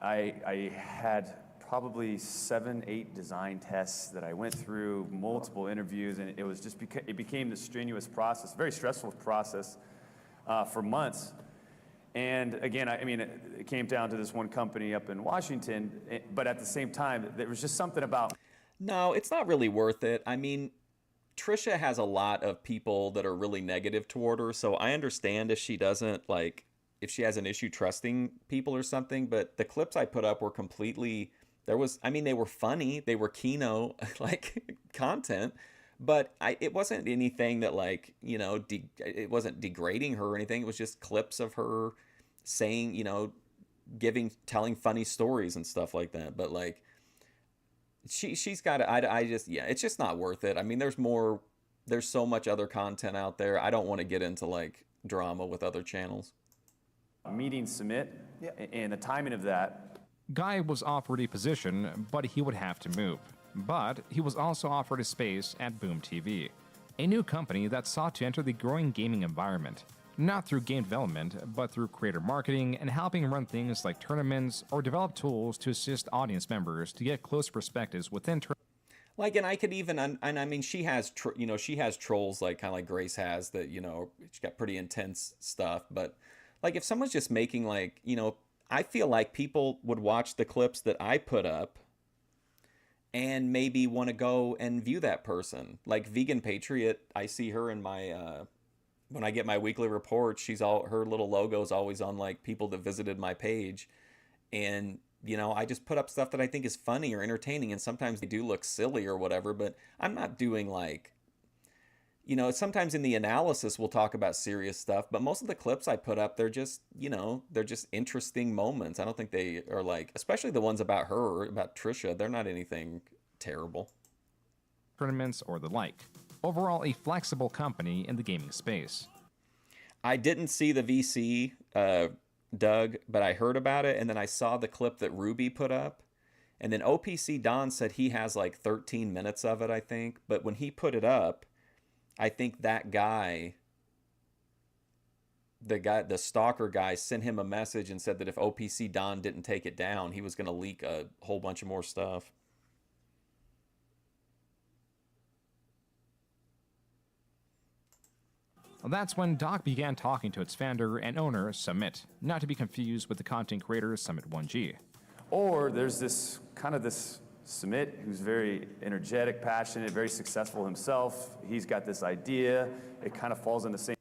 I had probably 7-8 design tests that I went through, multiple interviews, and it was just it became this strenuous process, very stressful process for months. And again, I mean, it came down to this one company up in Washington, but at the same time, there was just something about... No, it's not really worth it. I mean, Trisha has a lot of people that are really negative toward her, so I understand if she doesn't, like, if she has an issue trusting people or something, but the clips I put up were completely... they were funny, they were Kino, like, content, but it wasn't anything that, like, it wasn't degrading her or anything. It was just clips of her saying, telling funny stories and stuff like that. But, like, she's got it's just not worth it. I mean, there's so much other content out there. I don't want to get into, like, drama with other channels. Meeting submit, and the timing of that. Guy was offered a position, but he would have to move. But he was also offered a space at Boom TV, a new company that sought to enter the growing gaming environment, not through game development, but through creator marketing and helping run things like tournaments or develop tools to assist audience members to get close perspectives within like, and I could even, and I mean, she has trolls, like, kind of like Grace has, that, she's got pretty intense stuff. But, like, if someone's just making, like, I feel like people would watch the clips that I put up and maybe want to go and view that person. Like Vegan Patriot, I see her in my, when I get my weekly report, her little logo is always on, like, people that visited my page. And, I just put up stuff that I think is funny or entertaining, and sometimes they do look silly or whatever, but I'm not doing, like, sometimes in the analysis we'll talk about serious stuff, but most of the clips I put up, they're just interesting moments. I don't think they are, like, especially the ones about her, about Trisha, they're not anything terrible. Tournaments or the like. Overall, a flexible company in the gaming space. I didn't see the VC, Doug, but I heard about it, and then I saw the clip that Ruby put up, and then OPC Don said he has like 13 minutes of it, I think, but when he put it up, I think that guy the stalker guy sent him a message and said that if OPC Don didn't take it down, he was going to leak a whole bunch of more stuff. That's when Doc began talking to its founder and owner, Summit, not to be confused with the content creator Summit 1G. Or there's this Sumit who's very energetic, passionate, very successful himself. He's got this idea. It kind of falls in the same.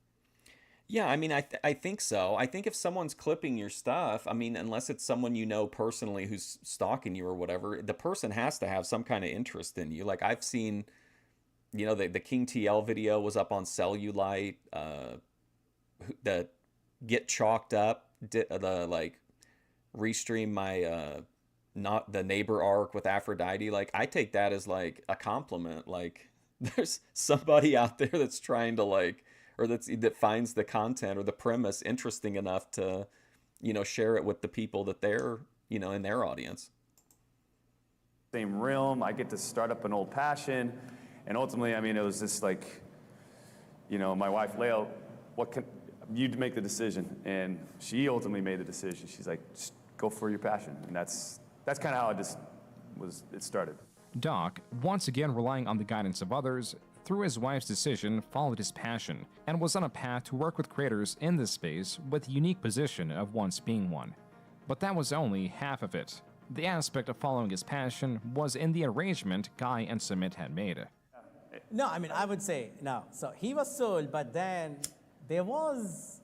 Yeah, I mean, I think so. I think if someone's clipping your stuff, I mean, unless it's someone you know personally who's stalking you or whatever, the person has to have some kind of interest in you. Like I've seen, you know, the King TL video was up on Cellulite. The Get Chalked Up, the like restream my not the neighbor arc with Aphrodite. Like I take that as like a compliment. Like there's somebody out there that's trying to like, or that finds the content or the premise interesting enough to, you know, share it with the people that they're, you know, in their audience. Same realm. I get to start up an old passion. And ultimately, I mean, it was just like, you know, my wife, Leo, you make the decision. And she ultimately made the decision. She's like, just go for your passion. And that's kind of how it started. Doc, once again relying on the guidance of others, through his wife's decision, followed his passion, and was on a path to work with creators in this space with the unique position of once being one. But that was only half of it. The aspect of following his passion was in the arrangement Guy and Sumit had made. No, I mean, I would say no. So he was sold, but then there was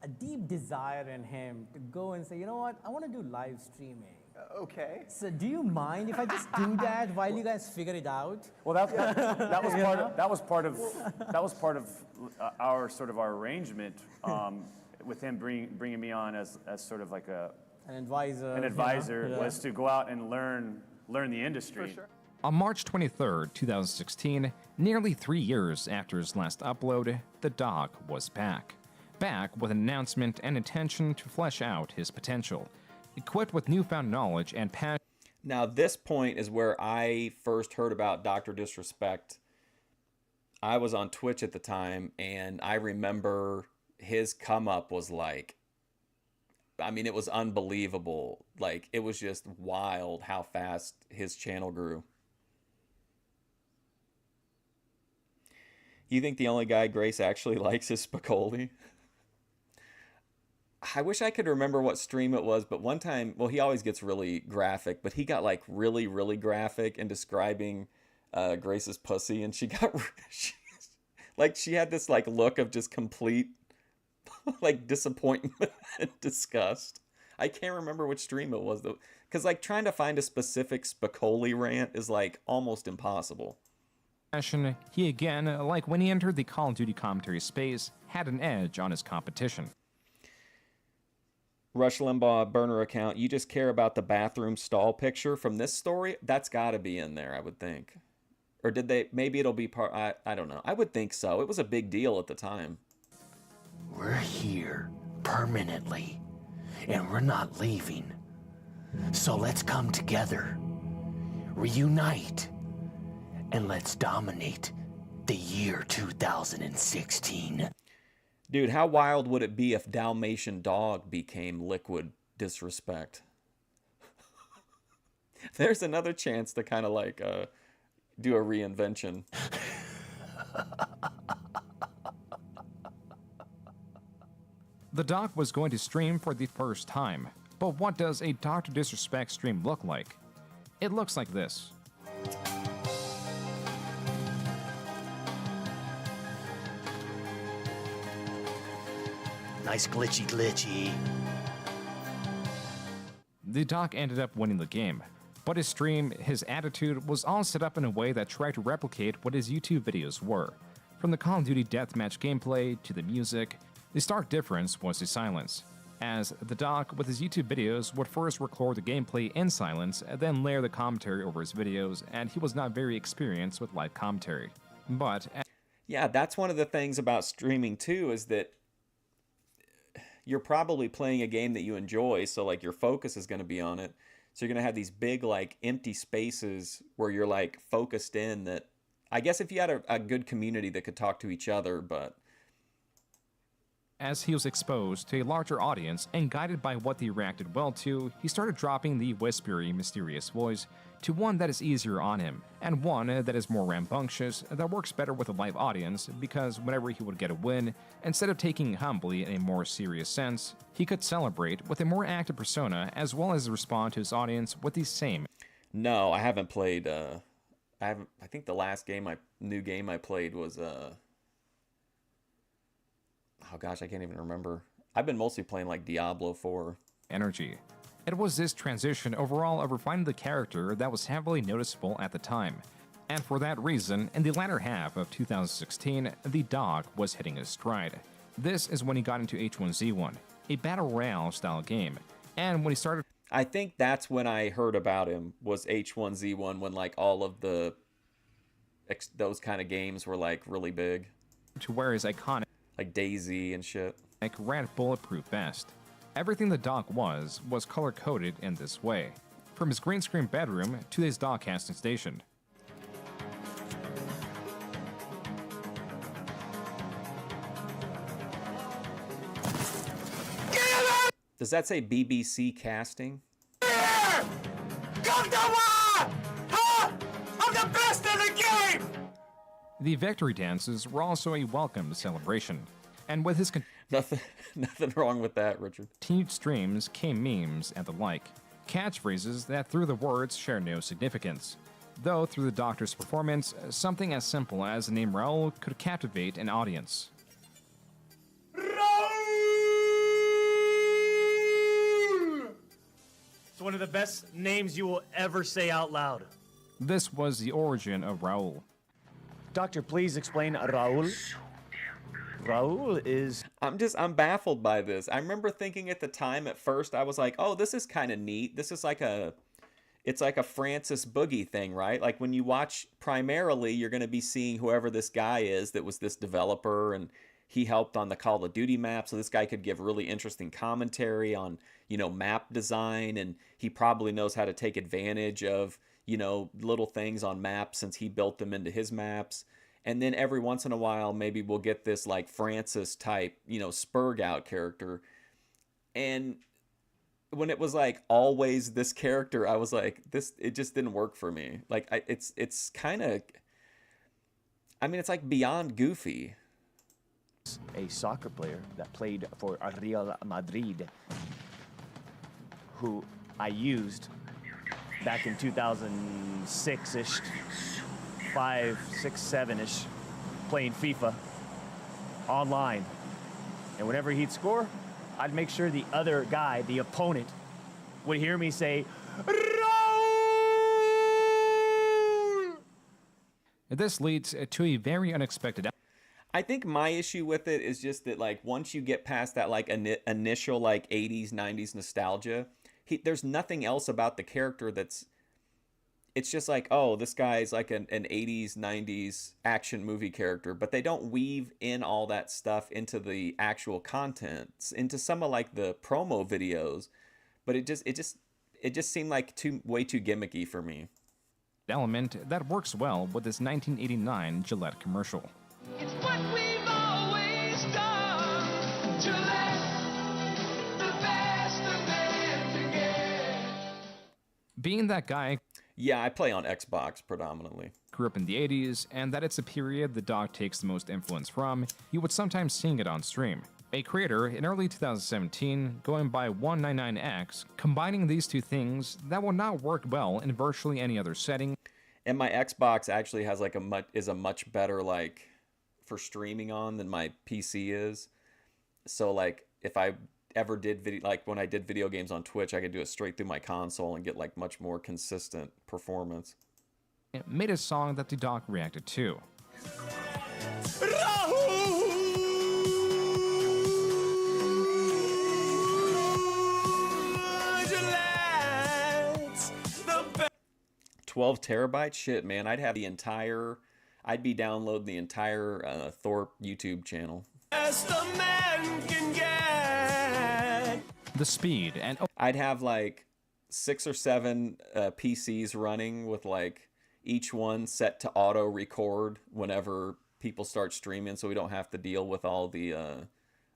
a deep desire in him to go and say, you know what, I want to do live streaming. Okay. So do you mind if I just do that while you guys figure it out? Well, that was part of our sort of our arrangement with him bringing me on as sort of like An advisor. an advisor was to go out and learn the industry. For sure. On March 23rd, 2016, nearly 3 years after his last upload, the Doc was back. Back with an announcement and intention to flesh out his potential. Equipped with newfound knowledge and passion. Now, this point is where I first heard about Dr. Disrespect. I was on Twitch at the time, and I remember his come up was like, I mean, it was unbelievable. Like, it was just wild how fast his channel grew. You think the only guy Grace actually likes is Spicoli? I wish I could remember what stream it was, but one time, well, he always gets really graphic, but he got like really, really graphic in describing Grace's pussy, and she got, she had this like look of just complete like disappointment and disgust. I can't remember which stream it was though, because like trying to find a specific Spicoli rant is like almost impossible. He again, like when he entered the Call of Duty commentary space, had an edge on his competition. Rush Limbaugh burner account, you just care about the bathroom stall picture from this story? That's got to be in there, I would think. Or did they, maybe it'll be part, I don't know. I would think so. It was a big deal at the time. We're here permanently, and we're not leaving. So let's come together, reunite, and let's dominate the year 2016. Dude, how wild would it be if Dalmatian Dog became Liquid Disrespect? There's another chance to kind of like do a reinvention. The Doc was going to stream for the first time, but what does a Dr. Disrespect stream look like? It looks like this. Nice glitchy. The Doc ended up winning the game, but his stream, his attitude was all set up in a way that tried to replicate what his YouTube videos were. From the Call of Duty deathmatch gameplay to the music, the stark difference was his silence, as the Doc with his YouTube videos would first record the gameplay in silence and then layer the commentary over his videos, and he was not very experienced with live commentary. But yeah, that's one of the things about streaming too, is that you're probably playing a game that you enjoy, so like your focus is going to be on it. So you're going to have these big like empty spaces where you're like focused in. That I guess if you had a good community that could talk to each other, but as he was exposed to a larger audience and guided by what they reacted well to, he started dropping the whispery, mysterious voice to one that is easier on him, and one that is more rambunctious, that works better with a live audience, because whenever he would get a win, instead of taking it humbly in a more serious sense, he could celebrate with a more active persona as well as respond to his audience with the same. No, I haven't played. I think the last new game I played was oh gosh, I can't even remember. I've been mostly playing like Diablo 4. Energy. It was this transition overall of refining the character that was heavily noticeable at the time. And for that reason, in the latter half of 2016, the dog was hitting his stride. This is when he got into H1Z1, a battle royale style game, and when he started. I think that's when I heard about him, was H1Z1, when like all of those kind of games were like really big. To wear his iconic like Daisy and shit. like red bulletproof vest. Everything the dog was color-coded in this way. From his green screen bedroom to his dog casting station. Does that say BBC casting? The victory dances were also a welcomed celebration. And with his Nothing wrong with that, Richard. continued streams came memes and the like. Catchphrases that through the words share no significance. Though through the doctor's performance, something as simple as the name Raul could captivate an audience. It's one of the best names you will ever say out loud. This was the origin of Raul. Doctor, please explain Raul. Raul is... I'm baffled by this. I remember thinking at the time, at first, I was like, oh, this is kind of neat. This is it's like a Francis Boogie thing, right? Like when you watch primarily, you're going to be seeing whoever this guy is that was this developer, and he helped on the Call of Duty map. So this guy could give really interesting commentary on, map design, and he probably knows how to take advantage of, little things on maps since he built them into his maps. And then every once in a while, maybe we'll get this like Francis type, Spurg out character. And when it was like always this character, I was like, it just didn't work for me. Like it's kind of, it's like beyond goofy. a soccer player that played for Real Madrid, who I used back in 2006-ish, 5, 6, 7-ish, playing FIFA online. And whenever he'd score, I'd make sure the other guy, the opponent, would hear me say, Raul! This leads to a very unexpected. I think my issue with it is just that, like, once you get past that, like, initial, like, 80s, 90s nostalgia, there's nothing else about the character that's... It's just like, oh, this guy's like an 80s, 90s action movie character, but they don't weave in all that stuff into the actual content, into some of, like, the promo videos, but it just seemed like way too gimmicky for me. Element that works well with this 1989 Gillette commercial. It's what we've always done to let the best of them together. Being that guy Yeah, I play on Xbox predominantly. grew up in the 80s and that it's a period the dog takes the most influence from, he would sometimes sing it on stream. A creator in early 2017 going by 199X, combining these two things that will not work well in virtually any other setting. And my Xbox actually has like a much better, like, for streaming on than my PC is. So, like, if I ever did when I did video games on Twitch, I could do it straight through my console and get like much more consistent performance. It made a song that the dog reacted to. Raul! 12 terabytes? Shit, man. I'd be downloading the entire Thorpe YouTube channel. As the man can get. The speed and I'd have like 6 or 7 PCs running with like each one set to auto record whenever people start streaming, so we don't have to deal with all the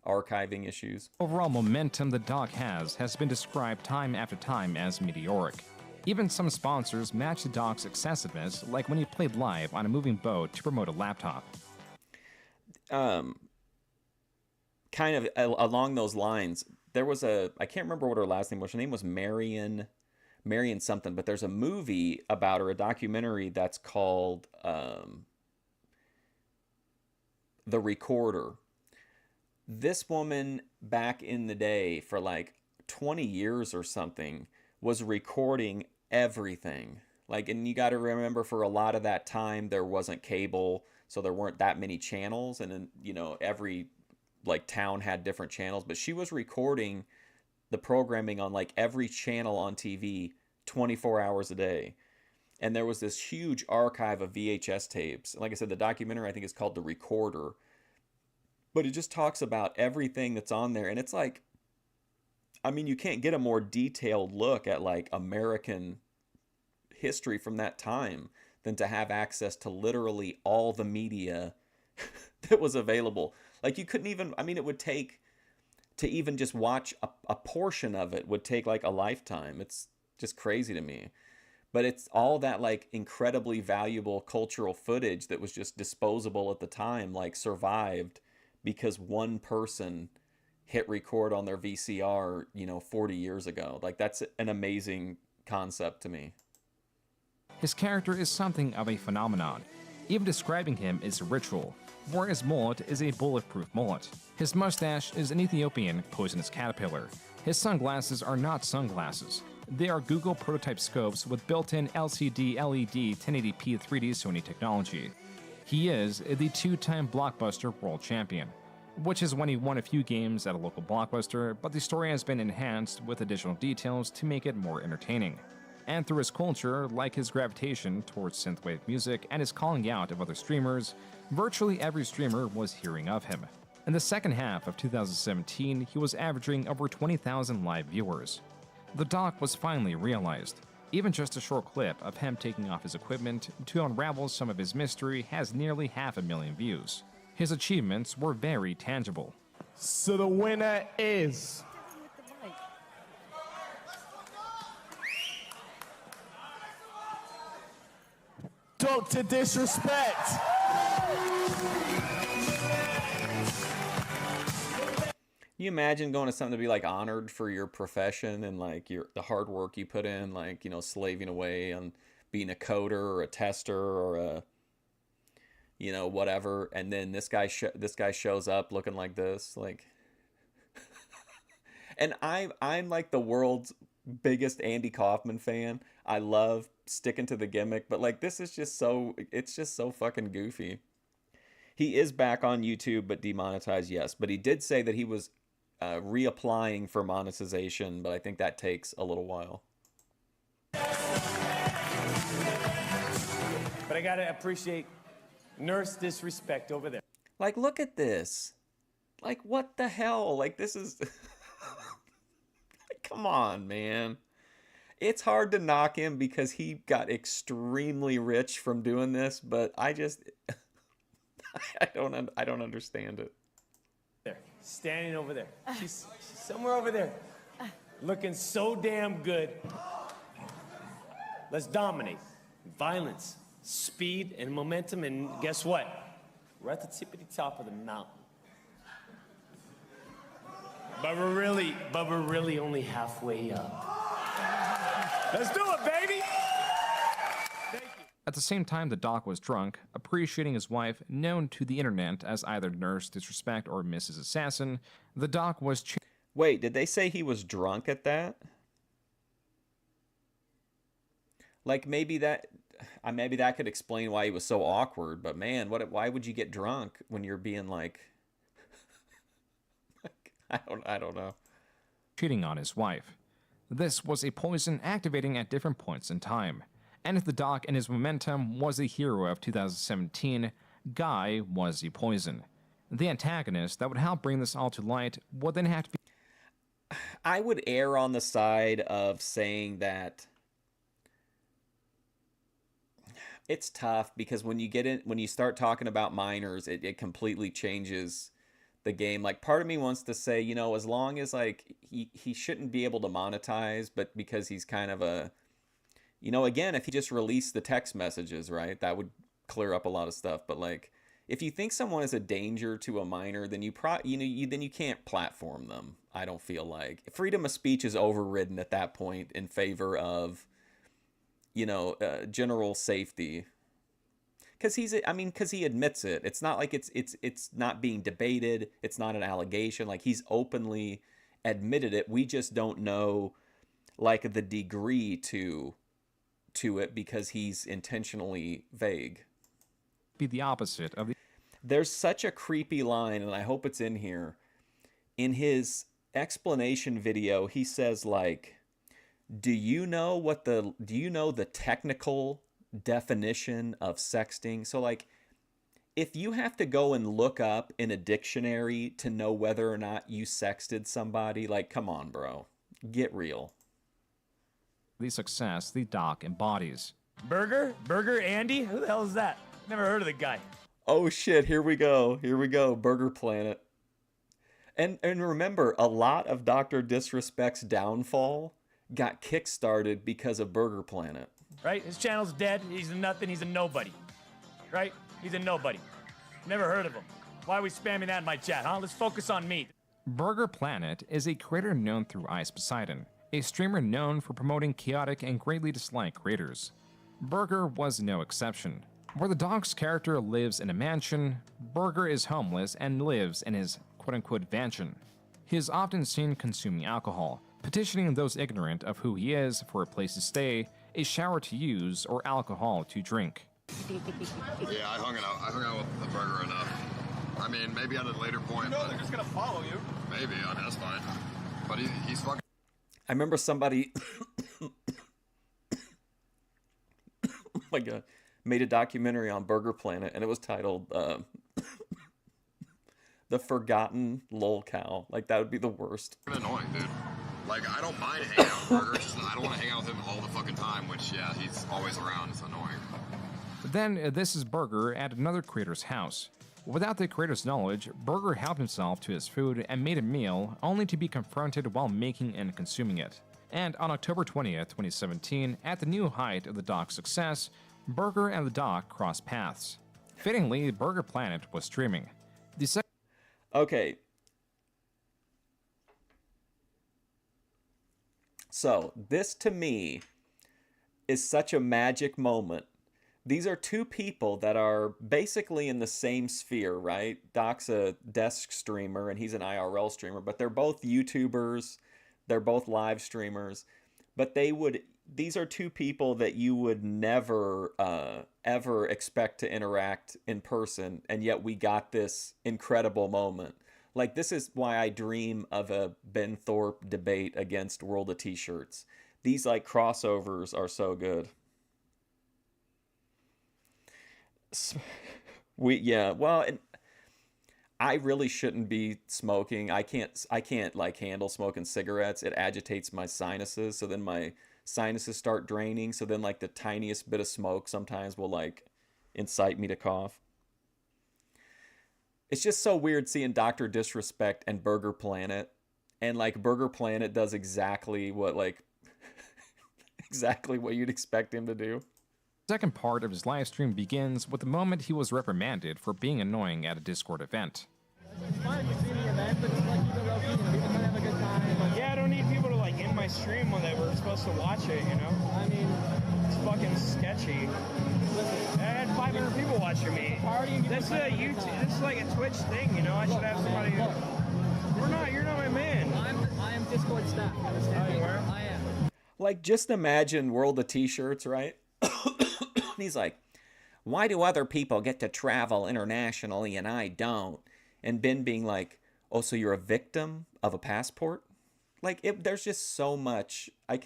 archiving issues. Overall momentum the doc has been described time after time as meteoric. Even some sponsors match the doc's excessiveness, like when he played live on a moving boat to promote a laptop. Kind of along those lines, there was I can't remember what her last name was. Her name was Marion something, but there's a movie about her, a documentary that's called The Recorder. This woman back in the day for like 20 years or something was recording everything. Like, and you got to remember, for a lot of that time there wasn't cable, so there weren't that many channels, and then, you know, every like town had different channels, but she was recording the programming on like every channel on TV 24 hours a day. And there was this huge archive of VHS tapes. Like I said, the documentary I think is called The Recorder. But it just talks about everything that's on there. And it's like, I mean, you can't get a more detailed look at like American history from that time than to have access to literally all the media that was available. Like, you couldn't even, I mean, it would take, to even just watch a portion of it would take like a lifetime. It's just crazy to me. But it's all that like incredibly valuable cultural footage that was just disposable at the time, like survived because one person hit record on their VCR, you know, 40 years ago. Like, that's an amazing concept to me. His character is something of a phenomenon. Even describing him is a ritual, where his mullet is a bulletproof mullet. His mustache is an Ethiopian poisonous caterpillar. His sunglasses are not sunglasses. They are Google prototype scopes with built-in LCD LED 1080p 3D Sony technology. He is the two-time Blockbuster World Champion, which is when he won a few games at a local Blockbuster, but the story has been enhanced with additional details to make it more entertaining. And through his culture, like his gravitation towards synthwave music and his calling out of other streamers, virtually every streamer was hearing of him. In the second half of 2017, he was averaging over 20,000 live viewers. The doc was finally realized. Even just a short clip of him taking off his equipment to unravel some of his mystery has nearly 500,000 views. His achievements were very tangible. So the winner is... Dr. Disrespect. Can you imagine going to something to be like honored for your profession and like the hard work you put in, like, you know, slaving away on being a coder or a tester or a, you know, whatever, and then this guy shows up looking like this, like, and I'm like the world's biggest Andy Kaufman fan. I love sticking to the gimmick, but like, this is just so, it's just so fucking goofy. He is back on YouTube, but demonetized, yes. But he did say that he was reapplying for monetization, but I think that takes a little while. But I gotta appreciate Nurse Disrespect over there. Like, look at this. Like, what the hell? Like, this is... Come on, man. It's hard to knock him because he got extremely rich from doing this, but I just... I don't understand it. There, standing over there. She's somewhere over there. Looking so damn good. Let's dominate. Violence, speed, and momentum, and guess what? We're at the tippity top of the mountain. But we're really only halfway up. Let's do it, baby! Thank you. At the same time, the doc was drunk, appreciating his wife, known to the internet as either Nurse Disrespect or Mrs. Assassin. The doc was... Wait, did they say he was drunk at that? Like, maybe that could explain why he was so awkward, but man, why would you get drunk when you're being like... I don't know. Cheating on his wife. This was a poison activating at different points in time. And if the doc and his momentum was the hero of 2017, Guy was the poison. The antagonist that would help bring this all to light would then have to be... I would err on the side of saying that it's tough because when you start talking about minors, it completely changes the game. Like, part of me wants to say, you know, as long as like he shouldn't be able to monetize, but because he's kind of a, you know, again, if he just released the text messages, right, that would clear up a lot of stuff. But like, if you think someone is a danger to a minor, then then you can't platform them. I don't feel like freedom of speech is overridden at that point in favor of, you know, general safety. Because he admits it. It's not like it's not being debated. It's not an allegation. Like, he's openly admitted it. We just don't know, like, the degree to it because he's intentionally vague. Be the opposite of the. There's such a creepy line, and I hope it's in here. In his explanation video, he says, like, do you know the technical definition of sexting? So, like, if you have to go and look up in a dictionary to know whether or not you sexted somebody, like, come on, bro. Get real. The success the doc embodies. Burger Andy? Who the hell is that? Never heard of the guy. Oh shit, here we go, Burger Planet. And remember, a lot of Dr. Disrespect's downfall got kickstarted because of Burger Planet. Right? His channel's dead. He's a nothing. He's a nobody. Right? He's a nobody. Never heard of him. Why are we spamming that in my chat, huh? Let's focus on me. Burger Planet is a creator known through Ice Poseidon, a streamer known for promoting chaotic and greatly disliked creators. Burger was no exception. Where the doc's character lives in a mansion, Burger is homeless and lives in his quote-unquote vansion. He is often seen consuming alcohol, petitioning those ignorant of who he is for a place to stay, a shower to use, or alcohol to drink. Yeah, I hung out with the Burger enough. I mean, maybe at a later point. No, they're just gonna follow you. Maybe, I mean, that's fine. But he's fucking. I remember somebody, oh my god, made a documentary on Burger Planet, and it was titled The Forgotten Lol Cow. Like, that would be the worst. Annoying, dude. Like, I don't mind hanging out with Burger, just I don't want to hang out with him all the fucking time, which, yeah, he's always around. It's annoying. Then this is Burger at another creator's house. Without the creator's knowledge, Burger helped himself to his food and made a meal, only to be confronted while making and consuming it. And on October 20th, 2017, at the new height of the doc's success, Burger and the doc crossed paths. Fittingly, Burger Planet was streaming. Okay. So, this to me is such a magic moment. These are two people that are basically in the same sphere, right? Doc's a desk streamer and he's an IRL streamer, but they're both YouTubers. They're both live streamers. But these are two people that you would never, ever expect to interact in person. And yet we got this incredible moment. Like, this is why I dream of a Ben Thorpe debate against World of T-Shirts. These, like, crossovers are so good. And I really shouldn't be smoking. I can't like handle smoking cigarettes. It agitates my sinuses, so then my sinuses start draining, so then like the tiniest bit of smoke sometimes will like incite me to cough. It's just so weird seeing Dr. Disrespect and Burger Planet, and like Burger Planet does exactly what like exactly what you'd expect him to do. The second part of his live stream begins with the moment he was reprimanded for being annoying at a Discord event. It's fine, you see the event, but just like keep it low key, people can have a good time. But yeah, I don't need people to like in my stream when they were supposed to watch it, you know? I mean, it's fucking sketchy. Listen, I had 500 people watching me. That's a YouTube, this is like a Twitch thing, you know? I should have somebody. You're not my man. I am Discord staff. Oh, you are? I am. Like, just imagine World of T-Shirts, right? He's like, why do other people get to travel internationally and I don't? And Ben being like, oh, so you're a victim of a passport? Like, there's just so much. I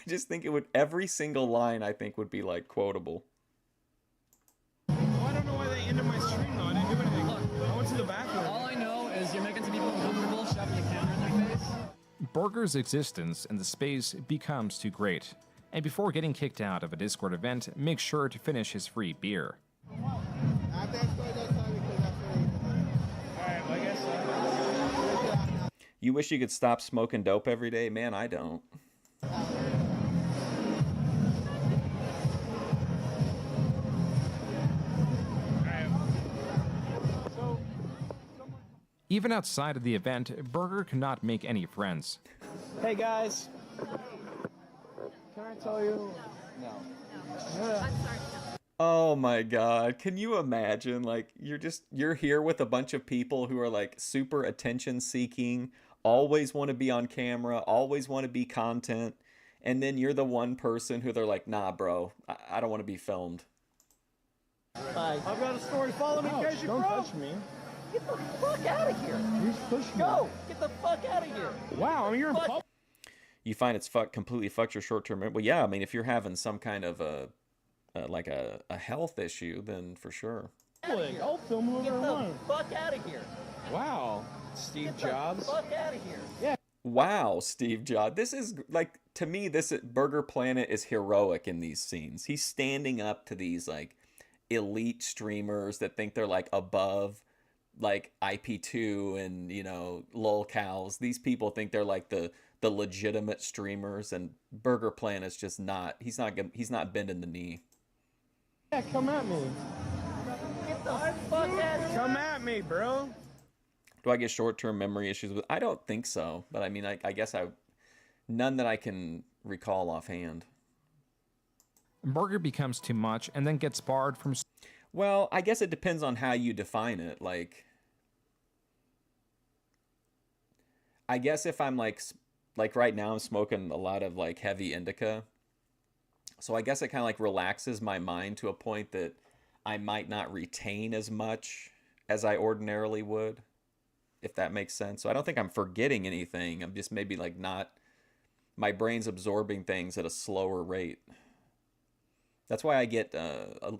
just think it would, every single line I think would be like quotable. Well, I don't know why they ended my stream though. I didn't do anything. Look, I went to the bathroom. All I know is you're making some people uncomfortable, shoving the camera in their face. Burger's existence in the space becomes too great. And before getting kicked out of a Discord event, make sure to finish his free beer. Alright, well, I guess You wish you could stop smoking dope every day? Man, I don't. Even outside of the event, Burger cannot make any friends. Hey guys. Can I tell you? No. Oh my god, can you imagine? Like, you're here with a bunch of people who are like super attention seeking, always want to be on camera, always want to be content, and then you're the one person who they're like, nah bro, I don't want to be filmed. I've got a story. Follow me, crazy bro. Don't touch me. Get the fuck out of here. Who's pushing Go. Get the fuck out of here. Wow, I mean, you're in public. You find it's completely fucked your short-term memory. Well, yeah, I mean, if you're having some kind of a health issue, then for sure. I'll film whoever I want. Fuck out of here. Wow, Steve Jobs. Fuck out of here. Yeah. Wow, Steve Jobs. This is like, to me, this Burger Planet is heroic in these scenes. He's standing up to these like elite streamers that think they're like above like IP2 and, you know, lolcows. These people think they're like the legitimate streamers, and Burger Planet's just not. He's not bending the knee. Yeah, come at me. Get the fuck out of here. Come at me, bro. Do I get short-term memory issues with? I don't think so, but I mean, I guess none that I can recall offhand. Burger becomes too much and then gets barred from. Well, I guess it depends on how you define it. Like, I guess if I'm like right now I'm smoking a lot of like heavy indica, so I guess it kind of like relaxes my mind to a point that I might not retain as much as I ordinarily would, if that makes sense. So I don't think I'm forgetting anything. I'm just maybe like not, my brain's absorbing things at a slower rate. That's why I get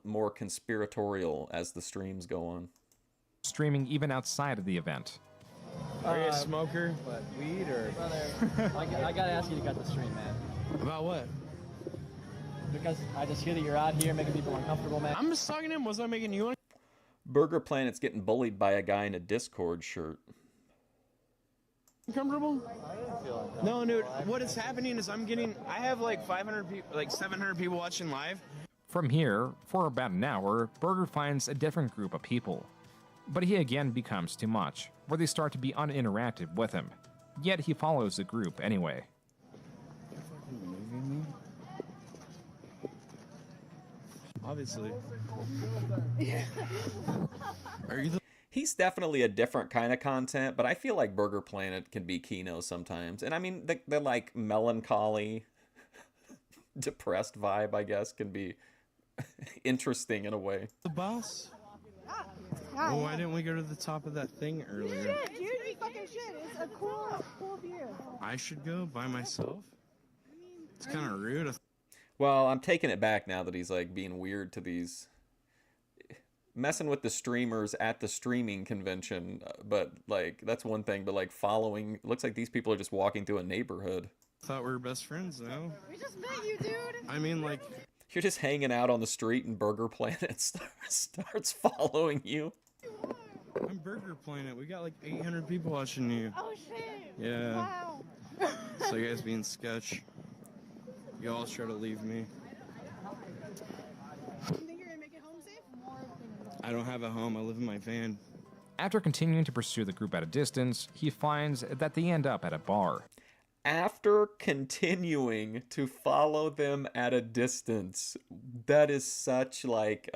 more conspiratorial as the streams go on. Streaming even outside of the event. Are you a smoker? What, weed or? Brother, I gotta ask you to cut the stream, man. About what? Because I just hear that you're out here making people uncomfortable, man. I'm just talking to him. Was I making you Burger Planet's getting bullied by a guy in a Discord shirt. uncomfortable? I didn't feel like that. No, dude. What is happening is I have like 500 people, like 700 people watching live. From here, for about an hour, Burger finds a different group of people. But he again becomes too much, where they start to be uninteractive with him. Yet he follows the group anyway. You're fucking moving me? Obviously. Are you the... He's definitely a different kind of content, but I feel like Burger Planet can be Kino sometimes. And I mean, the like melancholy, depressed vibe, I guess, can be interesting in a way. The boss? Well, why didn't we go to the top of that thing earlier? Dude, you fucking should. It's a cool view. I should go by myself? It's kind of rude. Well, I'm taking it back now that he's like being weird to these, messing with the streamers at the streaming convention. But like, that's one thing, but like following, looks like these people are just walking through a neighborhood. Thought we were best friends, though. We just met you, dude. I mean, like... You're just hanging out on the street and Burger Planet starts following you. I'm Burger Planet. We got like 800 people watching you. Oh, shit. Yeah. Wow. So you guys being sketch. You all try to leave me. You think you're gonna make it home safe? I don't have a home. I live in my van. After continuing to pursue the group at a distance, he finds that they end up at a bar. After continuing to follow them at a distance, that is such like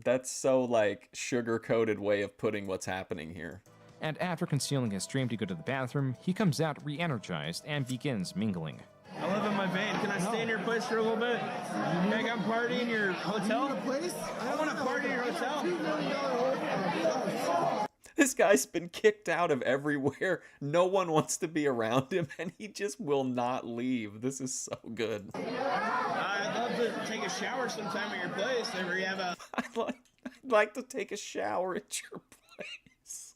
that's so like sugar-coated way of putting what's happening here. And after concealing his stream to go to the bathroom, he comes out re-energized and begins mingling. I live in my van. Can I stay in your place for a little bit? Can I come party in your hotel? I want to party in your hotel. This guy's been kicked out of everywhere. No one wants to be around him, and he just will not leave. This is so good. I'd love to take a shower sometime at your place. If you have a... I'd like to take a shower at your place.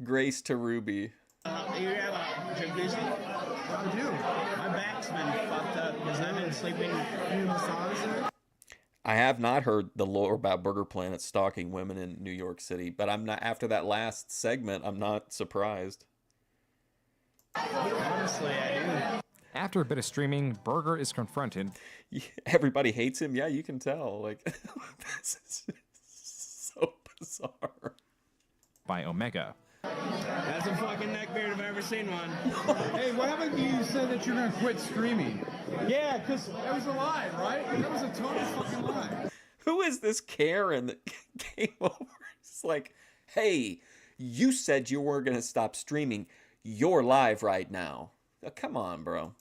Grace to Ruby. You have a jacuzzi? I do. My back's been fucked up because I've been sleeping in the sauna. I have not heard the lore about Burger Planet stalking women in New York City, but I'm not, after that last segment, I'm not surprised. Honestly, I do. After a bit of streaming, Burger is confronted. Everybody hates him. Yeah, you can tell. Like, this is so bizarre. By Omega. That's a fucking neckbeard if I've ever seen one. Hey, what happened to you said that you're gonna quit streaming? Yeah, because that was a lie, right? That was a total fucking lie. Who is this Karen that came over? It's like, hey, you said you weren't going to stop streaming. You're live right now. Oh, come on, bro.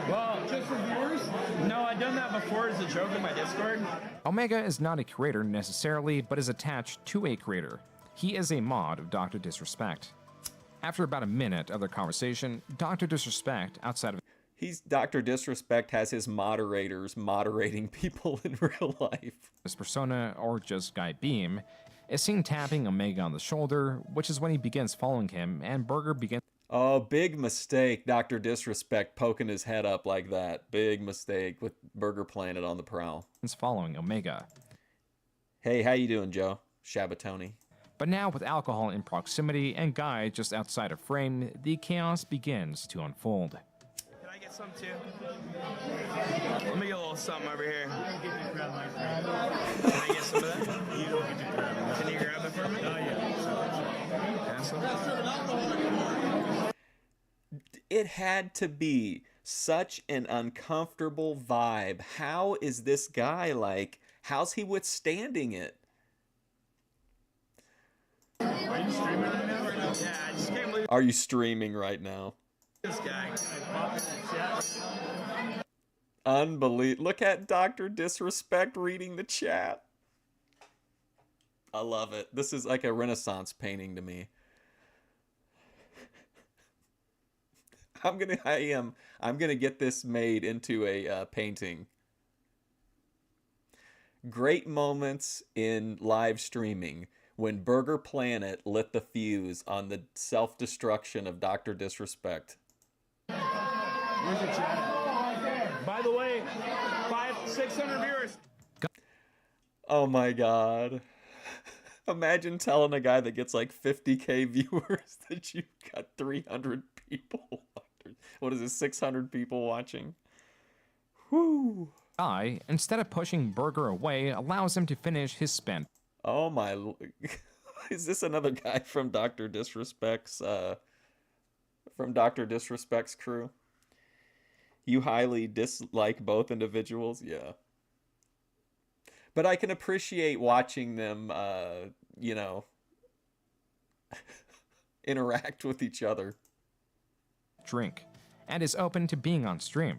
Well, just for viewers? No, I've done that before as a joke in my Discord. Omega is not a creator necessarily, but is attached to a creator. He is a mod of Dr. Disrespect. After about a minute of their conversation, Dr. Disrespect, outside of Dr. Disrespect has his moderators moderating people in real life. his persona, or just Guy Beam, is seen tapping Omega on the shoulder, which is when he begins following him, and Burger begins... Oh, big mistake, Dr. Disrespect poking his head up like that. Big mistake with Burger Planet on the prowl. Following Omega. Hey, how you doing, Joe? Shabatoni. But now with alcohol in proximity and Guy just outside of frame, the chaos begins to unfold. Can I get some too? Let me get a little something over here. Can I get some of that? Can you grab it for me? Oh, yeah. It had to be such an uncomfortable vibe. How is this guy like? How's he withstanding it? Are you streaming right now? Yeah, I just can't believe Are you streaming right now? this guy. Unbelievable. Look at Dr. Disrespect reading the chat. I love it. This is like a Renaissance painting to me. I'm gonna get this made into a painting. Great moments in live streaming when Burger Planet lit the fuse on the self-destruction of Dr. Disrespect. Where's your chat? By the way, 600 viewers. Oh my god. Imagine telling a guy that gets like 50k viewers that you've got 300 people. What is it, 600 people watching? Whew. Guy, instead of pushing Burger away, allows him to finish his spent. Oh my... Is this another guy from Dr. Disrespect's crew? You highly dislike both individuals? Yeah. But I can appreciate watching them, you know, interact with each other. Drink, and is open to being on stream.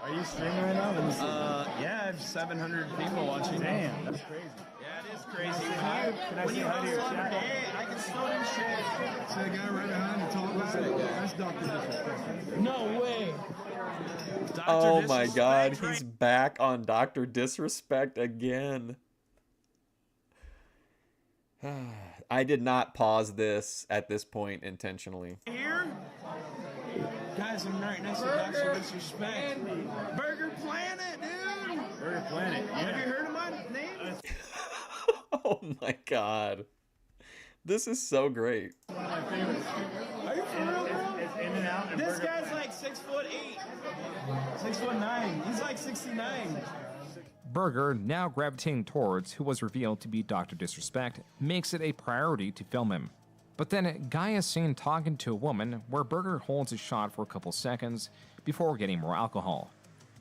Are you streaming right now? Yeah, I have 700 people watching. Damn, that's crazy. Yeah, it is crazy. Can I say hi to your chat? Hey, I can still do shit. See the guy right behind the tall guy? That's Dr. Disrespect. No way. Oh my god, he's back on Dr. Disrespect again. I did not pause this at this point intentionally. Here? Guys, I'm right next to Dr. Disrespect. Burger Planet, dude! Burger Planet, yeah. Have you heard of my name? Oh my god. This is so great. One of my favorites. Are you for real, bro? It's in and out. This guy's like 6'8". 6'9". He's like 69. Burger, now gravitating towards who was revealed to be Dr. Disrespect, makes it a priority to film him. But then Guy is seen talking to a woman where Burger holds a shot for a couple seconds before getting more alcohol.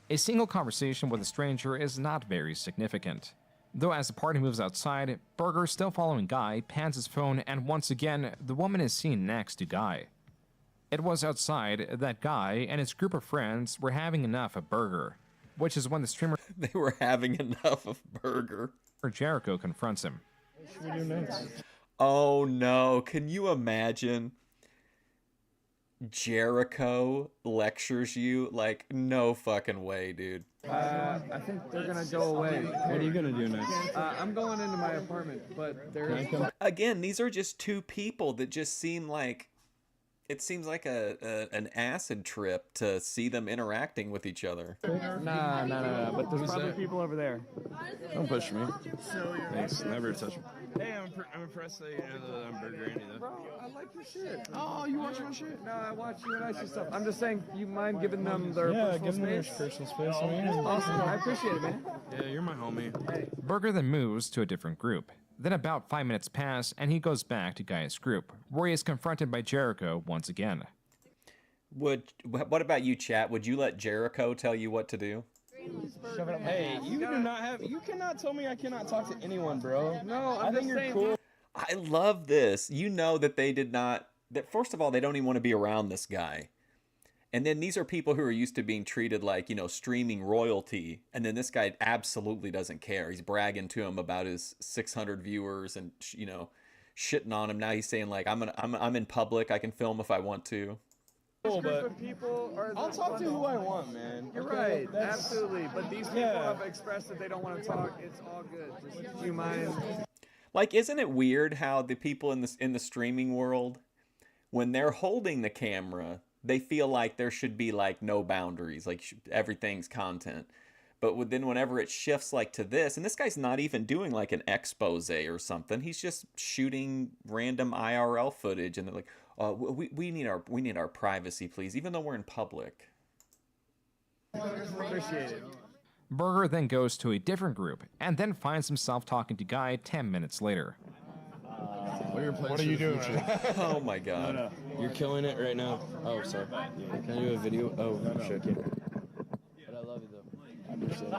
A single conversation with a stranger is not very significant. Though as the party moves outside, Burger, still following Guy, pans his phone and once again, the woman is seen next to Guy. It was outside that Guy and his group of friends were having enough of Burger, which is when the streamer They were having enough of Burger. Jericho confronts him. What should we do next? Oh no, can you imagine? Jericho lectures you? Like, no fucking way, dude. I think they're gonna go away. What are you gonna do next? I'm going into my apartment, but there's... Again, these are just two people that just seem like It seems like an acid trip to see them interacting with each other. Nah. But there's probably that? people over there. Don't push me. Thanks. Never touch me. Hey, I'm impressed that you know that I'm Burger Andy, though. Bro, I like your shit. Oh, you watch my shit? No, I watch you and I see stuff. I'm just saying, you mind giving them their personal space? personal space. Awesome. I appreciate it, man. Yeah, you're my homie. Burger then moves to a different group. Then about 5 minutes pass, and he goes back to Guy's group, where he is confronted by Jericho once again. What about you, chat? Would you let Jericho tell you what to do? Hey, you do not have. You cannot tell me I cannot talk to anyone, bro. No, I think you're cool. I love this. You know that they did not. That first of all, they don't even want to be around this guy. And then these are people who are used to being treated like, you know, streaming royalty. And then this guy absolutely doesn't care. He's bragging to him about his 600 viewers and, you know, shitting on him. Now he's saying like, I'm in public. I can film if I want to. Cool, but I'll talk to who I want, man. You're Okay, right, absolutely. But these people have expressed that they don't want to talk. It's all good. Just, do you mind? Like, isn't it weird how the people in the streaming world, when they're holding the camera, they feel like there should be like no boundaries, like everything's content. But then whenever it shifts like to this, and this guy's not even doing like an expose or something, he's just shooting random IRL footage, and they're like, "Oh, we need our privacy, please," even though we're in public. Appreciate it. Burger then goes to a different group, and then finds himself talking to Guy 10 minutes later. What are your plans What are you doing? Oh my god. You're killing it right now. Oh, sorry. Can I do a video? Oh, shit. But I love you though. I appreciate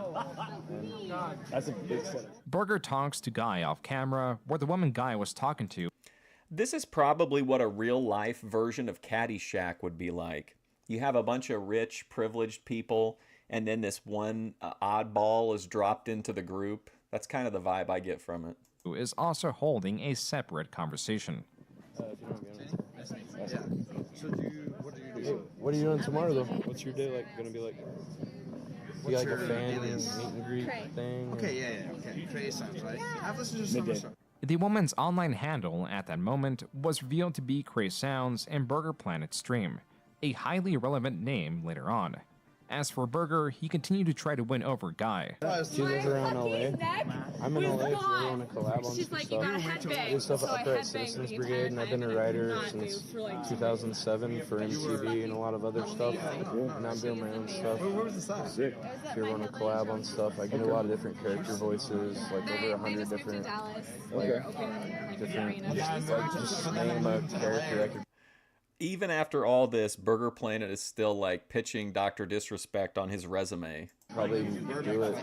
it. That's a big setup. Burger talks to Guy off camera, where the woman Guy was talking to. This is probably what a real-life version of Caddyshack would be like. You have a bunch of rich, privileged people, and then this one oddball is dropped into the group. That's kind of the vibe I get from it. Who is also holding a separate conversation. So what do you do? What are you doing tomorrow, though? What's your day like? Gonna be like? You like a fan meet and greet thing? Okay, okay. Cray sounds right. I've listened to some of the stuff. The woman's online handle at that moment was revealed to be Cray Sounds and Burger Planet Stream, a highly relevant name later on. As for Burger, he continued to try to win over Guy. Do you live around LA? I'm in LA, so we want to collab on some stuff. I do stuff at Upright Citizens Brigade, and I've been a writer since 2007 for MTV and a lot of other stuff. And I'm doing my own stuff. Where was the song? Sick. If you want to collab on stuff, I get a lot of different character voices, like over 100 different, just name a character I could. Even after all this, Burger Planet is still like pitching Dr. Disrespect on his resume. Probably do it.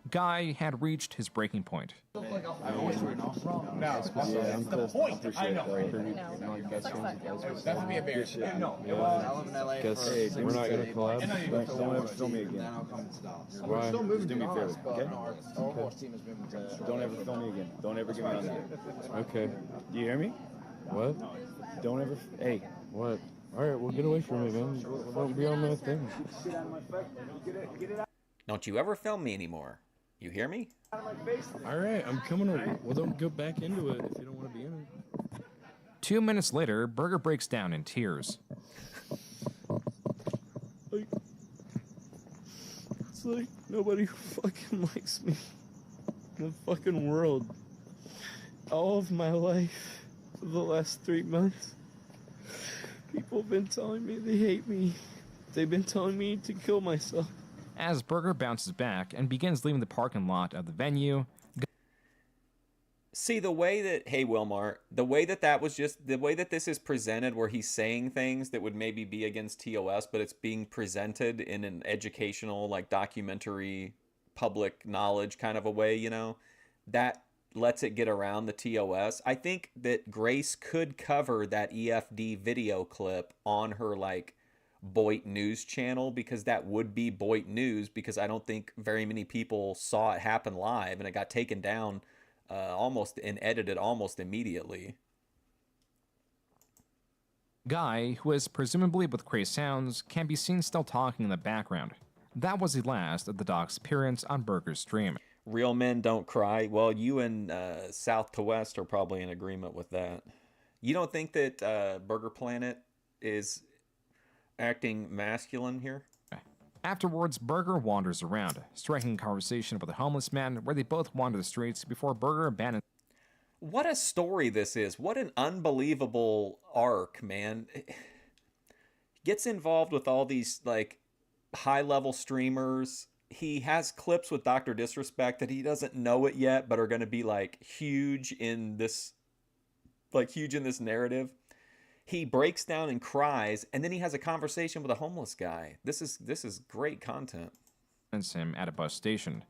Guy had reached his breaking point. No, that's the point. I know. That would be embarrassing. No. I live in LA. Guess we're not gonna collab. Don't ever film me again. Why? Still moving Do me a favor, okay? Our horse team is moving to. Don't ever film me again. Don't ever get me on that. Okay. Do you hear me? What? Don't ever. Hey. What? All right, well, get away from me, man. Don't be on my thing. Don't you ever film me anymore. You hear me? All right, I'm coming over. Well, don't go back into it if you don't want to be in it. 2 minutes later, Burger breaks down in tears. It's like nobody fucking likes me in the fucking world. All of my life, for the last 3 months, people have been telling me they hate me. They've been telling me to kill myself. As Burger bounces back and begins leaving the parking lot of the venue. See, the way that, hey Wilmar, the way that this is presented, where he's saying things that would maybe be against TOS, but it's being presented in an educational, like documentary, public knowledge kind of a way, you know, that lets it get around the TOS. I think that Grace could cover that EFD video clip on her, like, Boit News channel, because that would be Boit News, because I don't think very many people saw it happen live, and it got taken down almost and edited almost immediately. Guy, who is presumably with Cray Sounds, can be seen still talking in the background. That was the last of the Doc's appearance on Burger's stream. Real men don't cry. Well, you and South to West are probably in agreement with that. You don't think that Burger Planet is acting masculine here? Afterwards, Burger wanders around, striking conversation with a homeless man where they both wander the streets before Burger abandons. What a story this is. What an unbelievable arc, man. Gets involved with all these like high-level streamers. He has clips with Dr. Disrespect that he doesn't know it yet, but are going to be like huge in this narrative. He breaks down and cries, and then he has a conversation with a homeless guy. This is great content. Him at a bus station.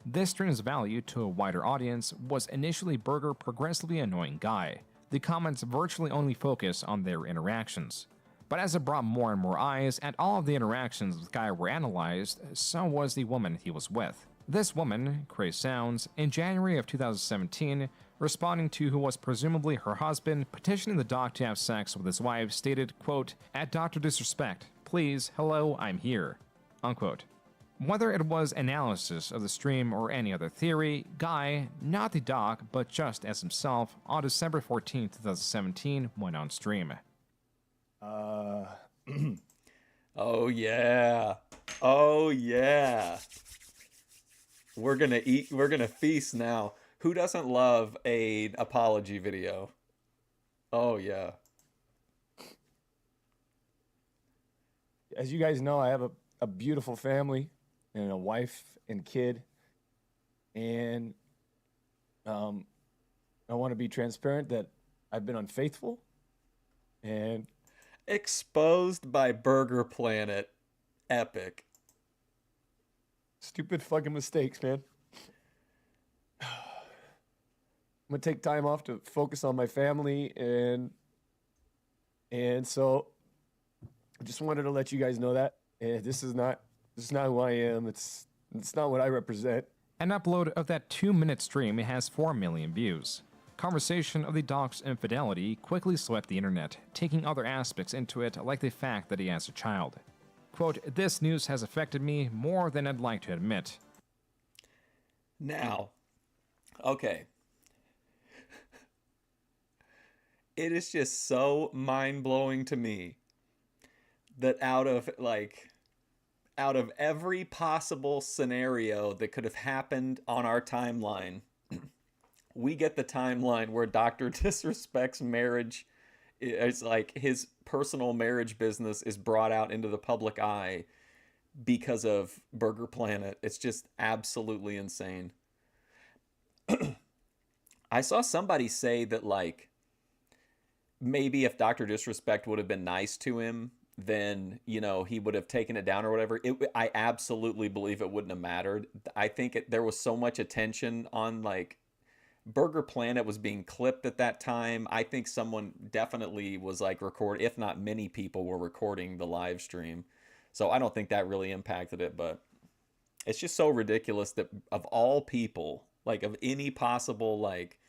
This stream's value to a wider audience was initially Burger progressively annoying guy. The comments virtually only focus on their interactions. But as it brought more and more eyes and all of the interactions with Guy were analyzed, so was the woman he was with. This woman, Cray Sounds, in January of 2017, responding to who was presumably her husband petitioning the doc to have sex with his wife, stated, quote, "At Dr. Disrespect, please, hello, I'm here," unquote. Whether it was analysis of the stream or any other theory, Guy, not the doc, but just as himself, on December 14, 2017, went on stream. Oh yeah. Oh yeah. We're gonna feast now. Who doesn't love an apology video? Oh yeah. As you guys know, I have a beautiful family and a wife and kid. And I want to be transparent that I've been unfaithful and exposed by Burger Planet. Epic. Stupid fucking mistakes, man. I'm gonna take time off to focus on my family, and so I just wanted to let you guys know that this is not who I am. It's not what I represent. An upload of that 2-minute stream has 4 million views. Conversation of the doc's infidelity quickly swept the internet, taking other aspects into it, like the fact that he has a child. Quote, "This news has affected me more than I'd like to admit." Now, okay. It is just so mind-blowing to me that out of every possible scenario that could have happened on our timeline, we get the timeline where Dr. Disrespect's marriage is like his personal marriage business is brought out into the public eye because of Burger Planet. It's just absolutely insane. I saw somebody say that like maybe if Dr. Disrespect would have been nice to him, then, you know, he would have taken it down or whatever. I absolutely believe it wouldn't have mattered. I think there was so much attention on like Burger Planet was being clipped at that time. I think someone definitely was like if not many people were recording the live stream. So I don't think that really impacted it, but it's just so ridiculous that of all people, like of any possible like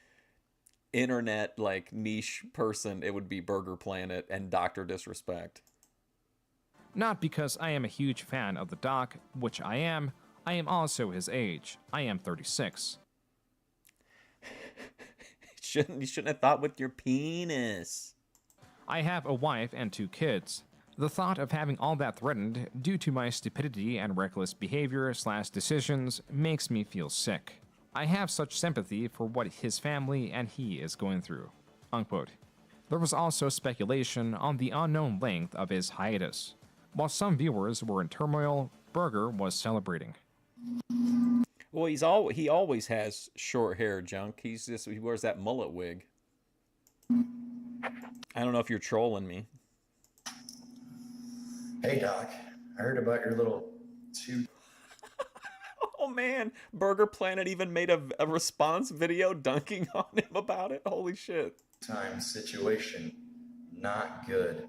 internet like niche person, it would be Burger Planet and Dr. Disrespect. Not because I am a huge fan of the doc, which I am also his age. I am 36. You shouldn't have thought with your penis. I have a wife and 2 kids. The thought of having all that threatened due to my stupidity and reckless behavior / decisions makes me feel sick. I have such sympathy for what his family and he is going through." Unquote. There was also speculation on the unknown length of his hiatus. While some viewers were in turmoil, Burger was celebrating. Well, he always has short hair, Junk. He wears that mullet wig. I don't know if you're trolling me. Hey, Doc. I heard about your little Oh man, Burger Planet even made a response video dunking on him about it. Holy shit. time situation. Not good.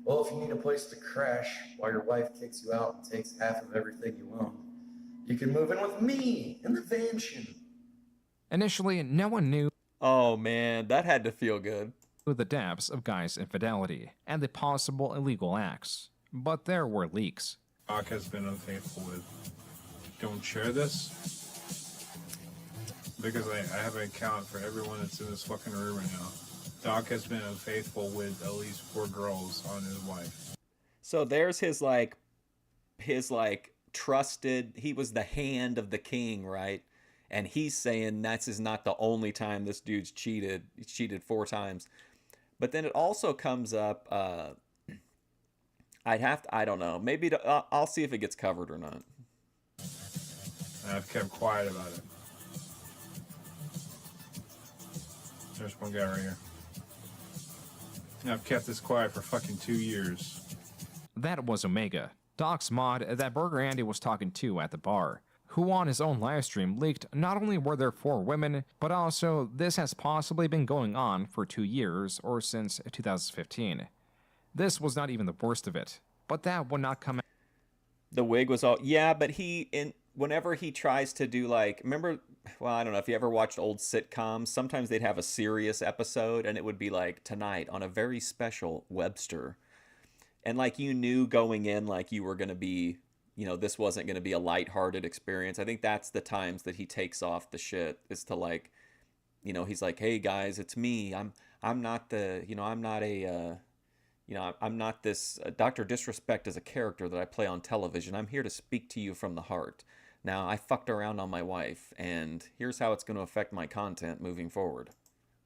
Well, if you need a place to crash while your wife kicks you out and takes half of everything you own, you can move in with me in the mansion. Initially, no one knew. Oh man, that had to feel good. The depths of Guy's infidelity and the possible illegal acts, but there were leaks. Doc has been unfaithful with. Don't share this because I have an account for everyone that's in this fucking room right now. Doc has been unfaithful with at least 4 girls on his wife. So there's his trusted, he was the hand of the king, right? And he's saying this is not the only time this dude's cheated. He's cheated 4 times. But then it also comes up, I don't know. Maybe I'll see if it gets covered or not. And I've kept quiet about it. There's one guy right here. And I've kept this quiet for fucking 2 years. That was Omega, Doc's mod that Burger Andy was talking to at the bar, who on his own livestream leaked not only were there 4 women, but also this has possibly been going on for 2 years or since 2015. This was not even the worst of it, but that would not come out. The wig was all, yeah, but whenever he tries to do remember, well, I don't know if you ever watched old sitcoms, sometimes they'd have a serious episode and it would be like, tonight on a very special Webster. And you knew going in, you were going to be, this wasn't going to be a lighthearted experience. I think that's the times that he takes off the shit, is to he's like, hey guys, it's me. I'm not the, I'm not a, I'm not this, Dr. Disrespect is a character that I play on television. I'm here to speak to you from the heart. Now, I fucked around on my wife, and here's how it's going to affect my content moving forward.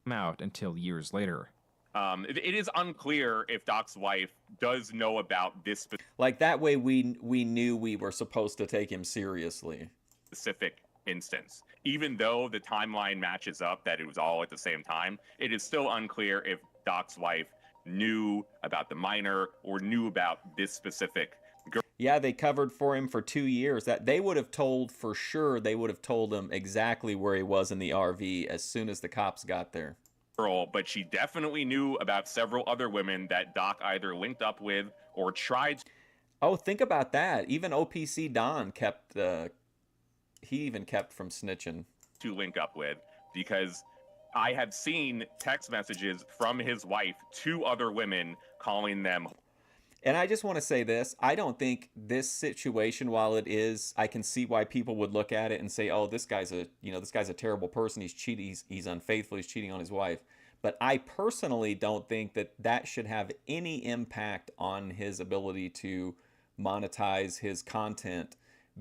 Out until years later. It is unclear if Doc's wife does know about this that way we knew we were supposed to take him seriously. Specific instance. Even though the timeline matches up that it was all at the same time, it is still unclear if Doc's wife knew about the minor or knew about this specific girl. Yeah, they covered for him for 2 years. That they would have told for sure. They would have told him exactly where he was in the RV as soon as the cops got there. Girl, but she definitely knew about several other women that Doc either linked up with or tried to. Oh, think about that. Even OPC Don kept, he even kept from snitching. To link up with, because I have seen text messages from his wife to other women calling them. And I just want to say this. I don't think this situation, while it is, I can see why people would look at it and say, oh, this guy's a terrible person. He's cheating. He's unfaithful. He's cheating on his wife. But I personally don't think that should have any impact on his ability to monetize his content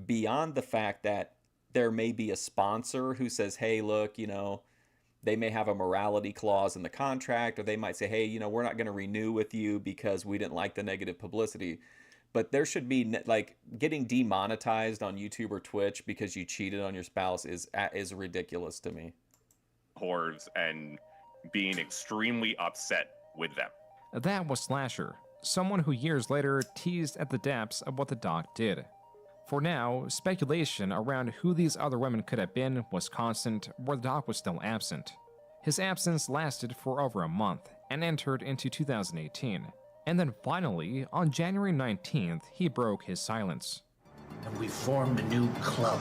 beyond the fact that there may be a sponsor who says, hey, look, they may have a morality clause in the contract, or they might say, hey, we're not going to renew with you because we didn't like the negative publicity. But there should be, getting demonetized on YouTube or Twitch because you cheated on your spouse is ridiculous to me. Whores and being extremely upset with them. That was Slasher, someone who years later teased at the depths of what the Doc did. For now, speculation around who these other women could have been was constant, where the Doc was still absent. His absence lasted for over a month and entered into 2018. And then finally, on January 19th, he broke his silence. And we formed a new club.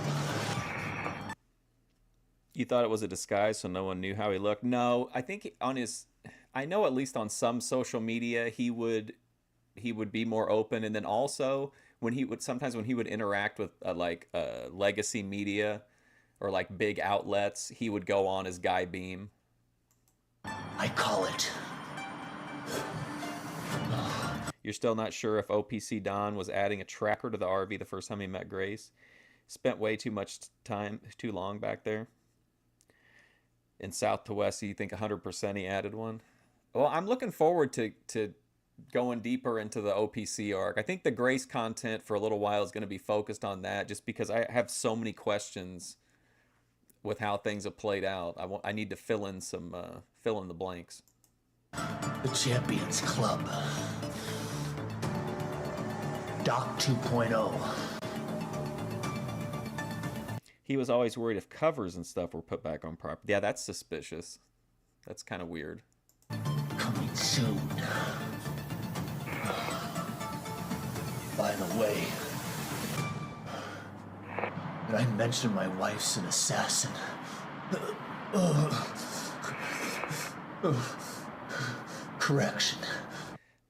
You thought it was a disguise so no one knew how he looked? No, I think I know at least on some social media he would be more open, and then also when he would interact with legacy media or big outlets, he would go on as Guy Beam. I call it. You're still not sure if OPC Don was adding a tracker to the RV the first time he met Grace? Spent way too much time, too long back there. In South to West, you think 100% he added one? Well, I'm looking forward to going deeper into the OPC arc. I think the Grace content for a little while is going to be focused on that, just because I have so many questions with how things have played out. I need to fill in the blanks. The Champions Club. Doc 2.0. He was always worried if covers and stuff were put back on property. Yeah, that's suspicious. That's kind of weird. Coming soon. By the way, did I mention my wife's an assassin? Correction.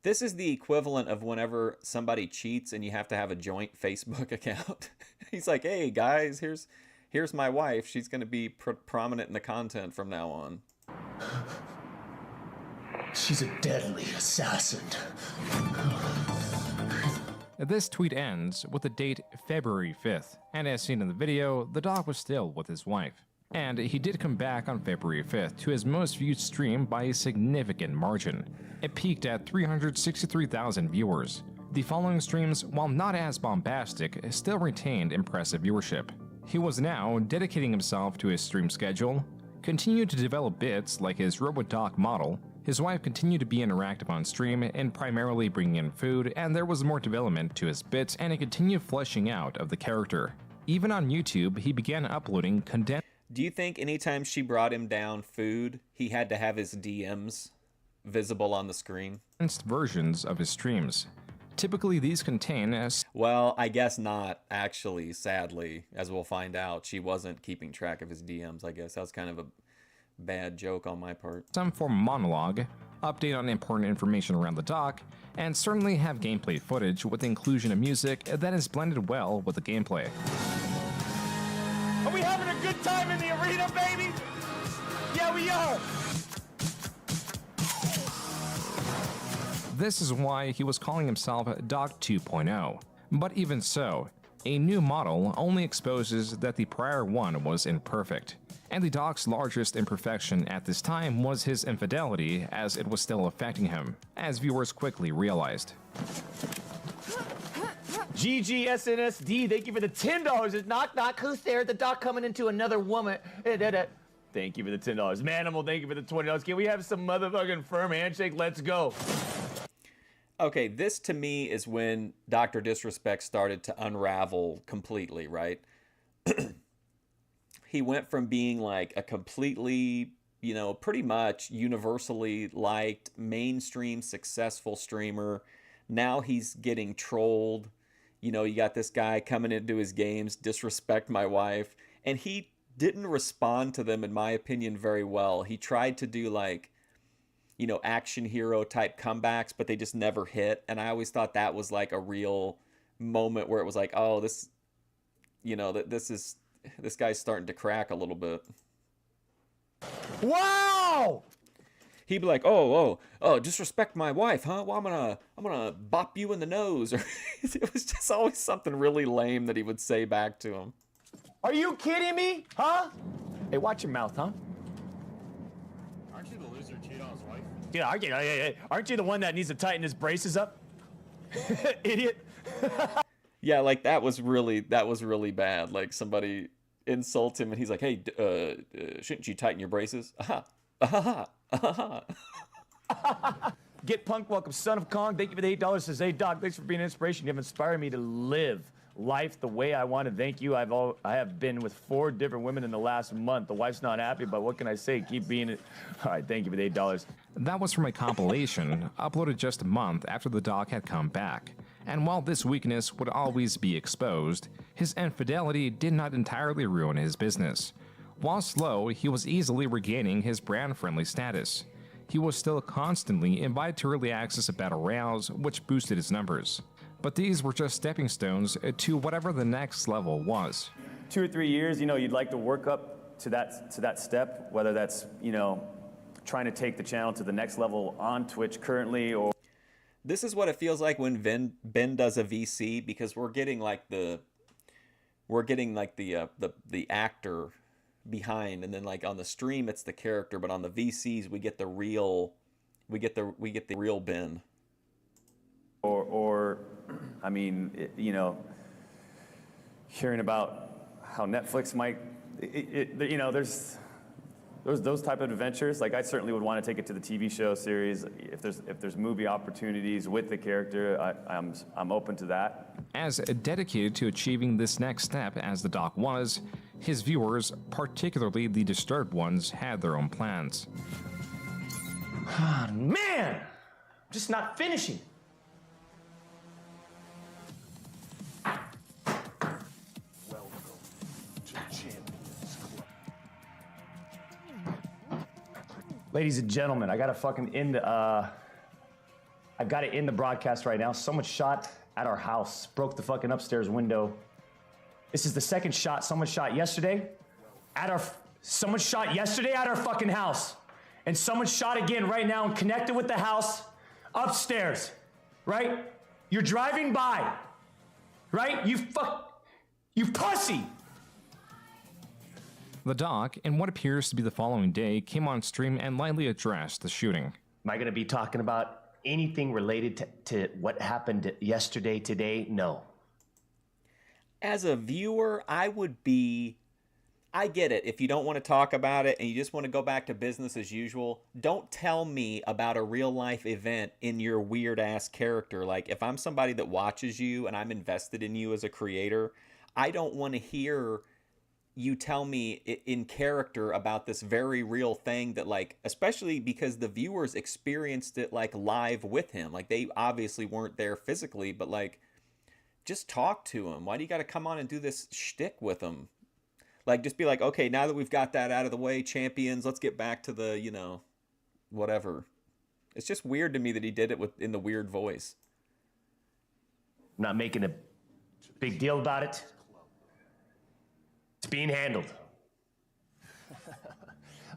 This is the equivalent of whenever somebody cheats and you have to have a joint Facebook account. He's like, hey guys, here's my wife. She's going to be prominent in the content from now on. She's a deadly assassin. This tweet ends with the date February 5th, and as seen in the video, the dog was still with his wife. And he did come back on February 5th to his most viewed stream by a significant margin. It peaked at 363,000 viewers. The following streams, while not as bombastic, still retained impressive viewership. He was now dedicating himself to his stream schedule, continued to develop bits like his RoboDoc model. His wife continued to be interactive on stream and primarily bringing in food, and there was more development to his bits and a continued fleshing out of the character. Even on YouTube, he began uploading condensed. Do you think anytime she brought him down food, he had to have his DMs visible on the screen? Versions of his streams. Typically, these contain. Well, I guess not, actually, sadly. As we'll find out, she wasn't keeping track of his DMs, I guess. That was kind of a bad joke on my part. Some form of monologue, update on important information around the dock, and certainly have gameplay footage with the inclusion of music that is blended well with the gameplay. Are we having a good time in the arena, baby? Yeah, we are. This is why he was calling himself Doc 2.0. But even so, a new model only exposes that the prior one was imperfect. And the Doc's largest imperfection at this time was his infidelity, as it was still affecting him, as viewers quickly realized. GGSNSD, thank you for the $10. It's knock knock. Who's there? The Doc coming into another woman. Thank you for the $10. Manimal, thank you for the $20. Can we have some motherfucking firm handshake? Let's go. Okay, this to me is when Dr. Disrespect started to unravel completely, right? He went from being like a completely, you know, pretty much universally liked, mainstream, successful streamer. Now he's getting trolled. You know, you got this guy coming into his games, disrespect my wife. And he didn't respond to them, in my opinion, very well. He tried to do like, you know, action hero type comebacks, but they just never hit. And I always thought that was like a real moment where it was like, oh, this, you know, this guy's starting to crack a little bit. Wow! He'd be like, oh, disrespect my wife, huh? Well, I'm gonna bop you in the nose. Or it was just always something really lame that he would say back to him. Are you kidding me? Huh? Hey, watch your mouth, huh? Aren't you the loser who cheated on his wife? Yeah, aren't you the one that needs to tighten his braces up? Idiot. Yeah, like that was really bad. Like somebody insults him and he's like, hey, shouldn't you tighten your braces? Aha. Aha. Aha. Get Punk, welcome. Son of Kong, thank you for the $8. Says, hey, Doc, thanks for being an inspiration. You have inspired me to live life the way I want to. Thank you. I have been with 4 different women in the last month. The wife's not happy, but what can I say? Keep being it. All right, thank you for the $8. That was from a compilation uploaded just a month after the Doc had come back. And while this weakness would always be exposed, his infidelity did not entirely ruin his business. While slow, he was easily regaining his brand-friendly status. He was still constantly invited to early access of battle royales, which boosted his numbers. But these were just stepping stones to whatever the next level was. 2 or 3 years, you know, you'd like to work up to that step, whether that's, you know, trying to take the channel to the next level on Twitch currently, or... This is what it feels like when Ben does a VC, because we're getting like the actor behind, and then like on the stream it's the character, but on the VCs we get the real Ben. Or I mean, you know, hearing about how Netflix might, you know, there's those type of adventures. Like I certainly would want to take it to the TV show series. If there's movie opportunities with the character, I'm open to that. As dedicated to achieving this next step as the Doc was, his viewers, particularly the disturbed ones, had their own plans. Man, I'm just not finishing. Ladies and gentlemen, I gotta fucking end I've got to end the broadcast right now. Someone shot at our house, broke the fucking upstairs window. This is the second shot. Someone shot yesterday at our fucking house. and someone shot again right now and connected with the house upstairs, right? You're driving by, right? You pussy! The doc, in what appears to be the following day, came on stream and lightly addressed the shooting. Am I going to be talking about anything related to what happened yesterday, today? No. As a viewer, I get it. If you don't want to talk about it and you just want to go back to business as usual, don't tell me about a real life event in your weird ass character. Like, if I'm somebody that watches you and I'm invested in you as a creator, I don't want to hear you tell me in character about this very real thing that, like, especially because the viewers experienced it like live with him. Like, they obviously weren't there physically, but like, just talk to him. Why do you got to come on and do this shtick with him? Like, just be like, okay, now that we've got that out of the way, champions, let's get back to the, whatever. It's just weird to me that he did it in the weird voice. I'm not making a big deal about it. It's being handled.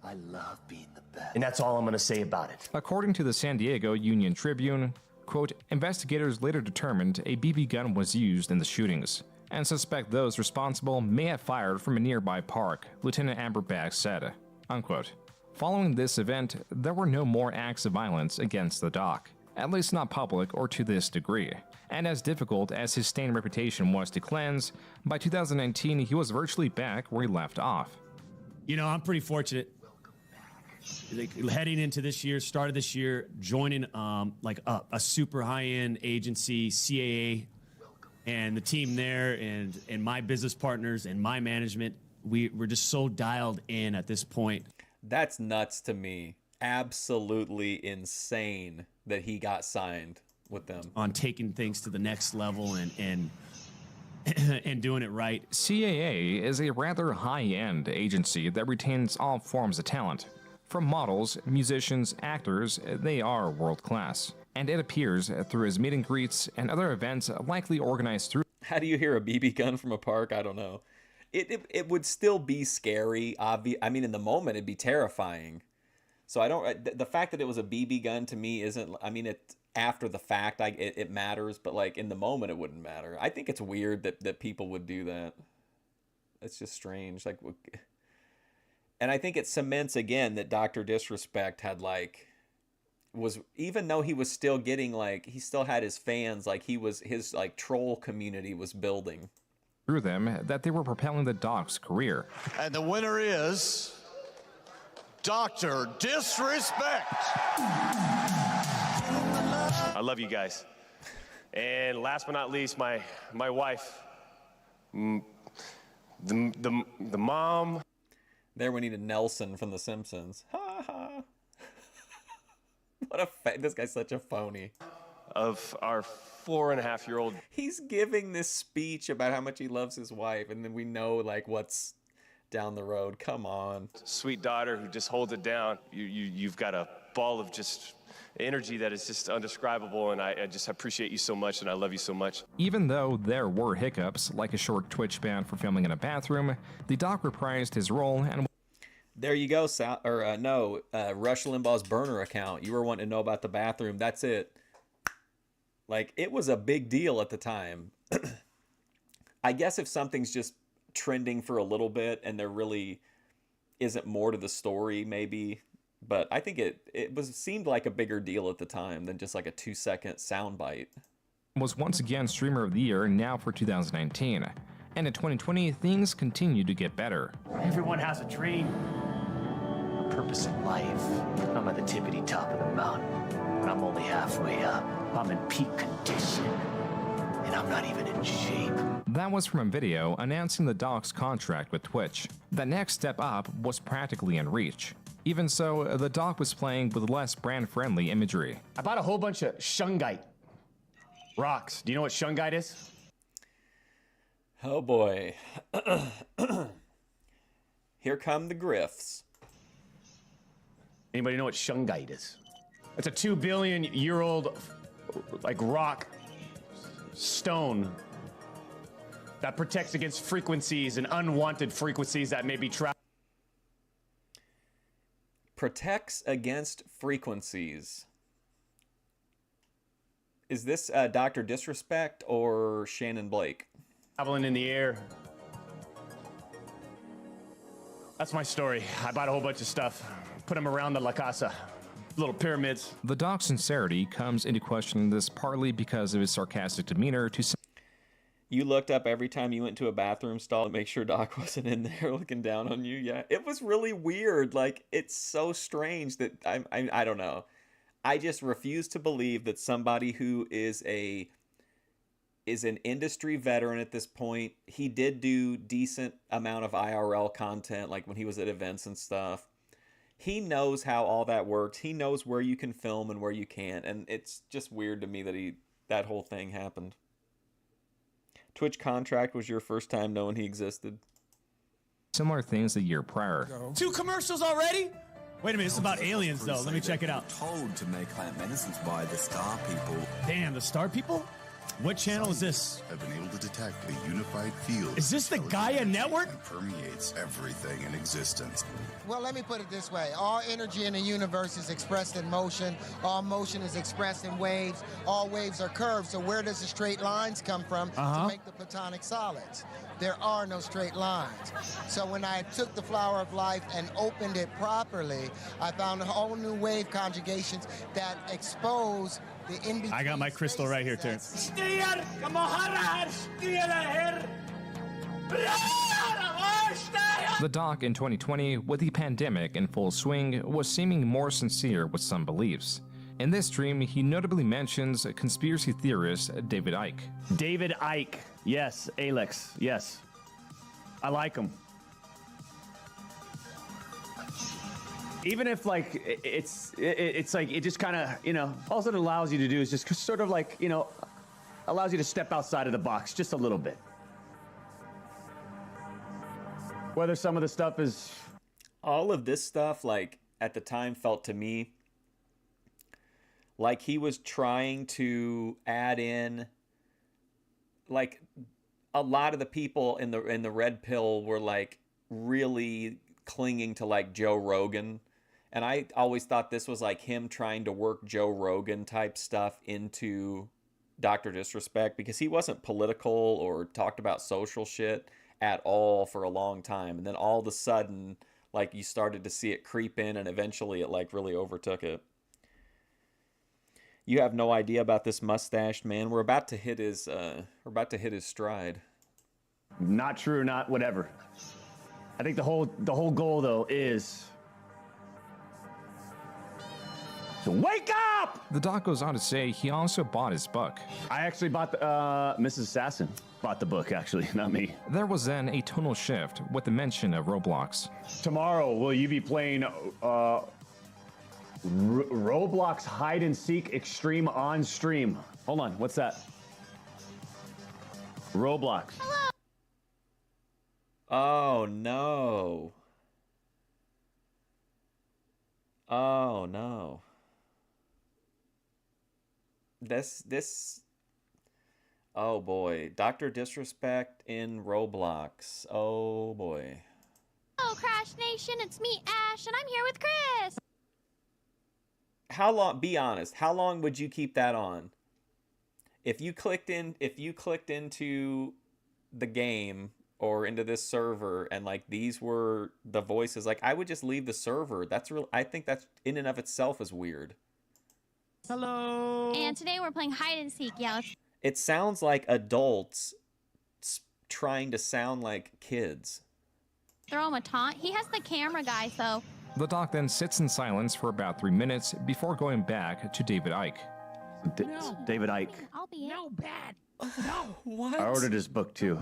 I love being the best. And that's all I'm going to say about it. According to the San Diego Union Tribune, quote, investigators later determined a BB gun was used in the shootings and suspect those responsible may have fired from a nearby park, Lieutenant Amber Baggs said, unquote. Following this event, there were no more acts of violence against the doc, at least not public or to this degree. And as difficult as his stained reputation was to cleanse, by 2019 he was virtually back where he left off. You know, I'm pretty fortunate. Heading into this year, started this year, joining like a super high-end agency, CAA, and the team there, and my business partners and my management. We're just so dialed in at this point. That's nuts to me. Absolutely insane that he got signed with them. On taking things to the next level and doing it right. CAA is a rather high-end agency that retains all forms of talent. From models, musicians, actors, they are world-class. And it appears through his meet and greets and other events likely organized through. How do you hear a BB gun from a park? I don't know. It would still be scary. I mean, in the moment, it'd be terrifying. So I don't. The fact that it was a BB gun to me isn't. I mean, after the fact, it matters, but like in the moment, it wouldn't matter. I think it's weird that people would do that. It's just strange. Like, and I think it cements again that Dr. Disrespect had was, even though he was still getting he still had his fans, his troll community was building through them, that they were propelling the doc's career. And the winner is Dr. Disrespect. I love you guys. And last but not least, my wife, the mom. There we needed Nelson from The Simpsons. Ha ha. This guy's such a phony. Of our 4.5-year-old. He's giving this speech about how much he loves his wife, and then we know what's down the road. Come on. Sweet daughter who just holds it down. You've got a ball of just energy that is just undescribable, and I just appreciate you so much, and I love you so much. Even though there were hiccups, like a short Twitch ban for filming in a bathroom, the doc reprised his role and... There you go, Rush Limbaugh's burner account. You were wanting to know about the bathroom. That's it. It was a big deal at the time. I guess if something's just trending for a little bit and there really isn't more to the story, maybe. But I think it seemed like a bigger deal at the time than just like a 2-second soundbite. Was once again Streamer of the Year now for 2019. And in 2020, things continue to get better. Everyone has a dream, a purpose in life. I'm at the tippity top of the mountain, but I'm only halfway up. I'm in peak condition, and I'm not even in shape. That was from a video announcing the doc's contract with Twitch. The next step up was practically in reach. Even so, the doc was playing with less brand-friendly imagery. I bought a whole bunch of shungite rocks. Do you know what shungite is? Oh boy. Here come the grifts. Anybody know what shungite is? It's a 2 billion year old rock stone that protects against frequencies and unwanted frequencies that may be trapped. protects against frequencies. Is this Dr. Disrespect or Shannon Blake? Traveling in the air. That's my story. I bought a whole bunch of stuff, put them around the La Casa. Little pyramids. The Doc's sincerity comes into question in this partly because of his sarcastic demeanor to You looked up every time you went to a bathroom stall to make sure Doc wasn't in there looking down on you. Yeah, it was really weird. Like, it's so strange that I don't know. I just refuse to believe that somebody who is an industry veteran at this point. He did do decent amount of IRL content, like when he was at events and stuff. He knows how all that works. He knows where you can film and where you can't, and it's just weird to me that that whole thing happened. Twitch contract was your first time knowing he existed. similar things the year prior. 2 commercials already? Wait a minute, it's about aliens though. Let me check it out. Told to make plant medicines by the Star People. Damn, the Star People? What channel is this? Have been able to detect a unified field. Is this the Gaia network? That permeates everything in existence. Well, let me put it this way. All energy in the universe is expressed in motion. All motion is expressed in waves. All waves are curved. So where does the straight lines come from to make the platonic solids? There are no straight lines. So when I took the flower of life and opened it properly, I found a whole new wave conjugations that expose the in-between. I got my crystal right here, Terrence. The Doc in 2020, with the pandemic in full swing, was seeming more sincere with some beliefs. In this stream, he notably mentions conspiracy theorist David Icke. David Icke. Yes. Alex. Yes. I like him. Even if like it's like it just kind of, you know, all it allows you to do is just sort of like, you know, allows you to step outside of the box just a little bit. Whether some of the stuff is all of this stuff, like at the time, felt to me like he was trying to add in, like, a lot of the people in the red pill were like really clinging to like Joe Rogan. And I always thought this was like him trying to work Joe Rogan type stuff into Dr. Disrespect, because he wasn't political or talked about social shit at all for a long time. And then all of a sudden, like, you started to see it creep in, and eventually it like really overtook it. You have no idea about this mustached man. We're about to hit his stride. not true, not whatever. I think the whole goal though is to wake up! The Doc goes on to say he also bought his book. I actually bought the, Mrs. Assassin bought the book, actually, not me. There was then a tonal shift with the mention of Roblox. Tomorrow, will you be playing Roblox Hide and Seek Extreme on stream? Hold on, what's that? Roblox. Hello. Oh no. Oh no. This oh boy. Dr. Disrespect in Roblox. Oh boy. Hello, Crash Nation. It's me, Ash, and I'm here with Chris. How long, be honest, how long would you keep that on? If you clicked into the game or into this server and like these were the voices, like I would just leave the server. That's real. I think that's in and of itself is weird. Hello. And today we're playing hide and seek. Yeah. It sounds like adults trying to sound like kids. Throw him a taunt. He has the camera guy, so. The Doc then sits in silence for about 3 minutes before going back to David Icke. David Icke. I'll be it. No, bad. No. What? I ordered his book too.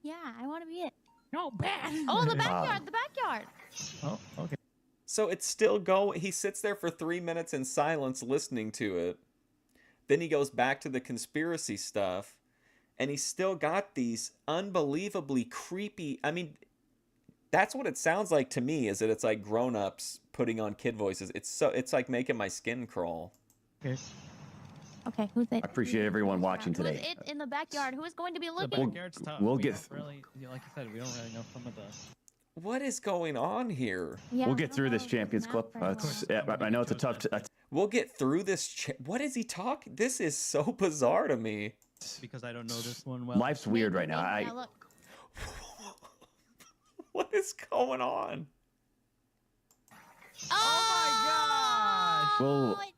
Yeah, I want to be it. No, bad. Oh, the backyard. The backyard. Oh, okay. So it's still going. He sits there for 3 minutes in silence listening to it. Then he goes back to the conspiracy stuff, and he's still got these unbelievably creepy. I mean, that's what it sounds like to me. Is that it's like grown-ups putting on kid voices. It's like making my skin crawl. Okay. Okay, who's it? I appreciate everyone watching Who's today. it in the backyard? Who is going to be The looking? backyard's tough. We'll We get don't really, like you said, we don't really know some of the. What is going on here? Yeah, We'll get through this Champions Club. I know it's a tough. We'll get through this. What is he talking? This is so bizarre to me. Because I don't know this one well. Life's weird right now. What is going on? Oh We'll it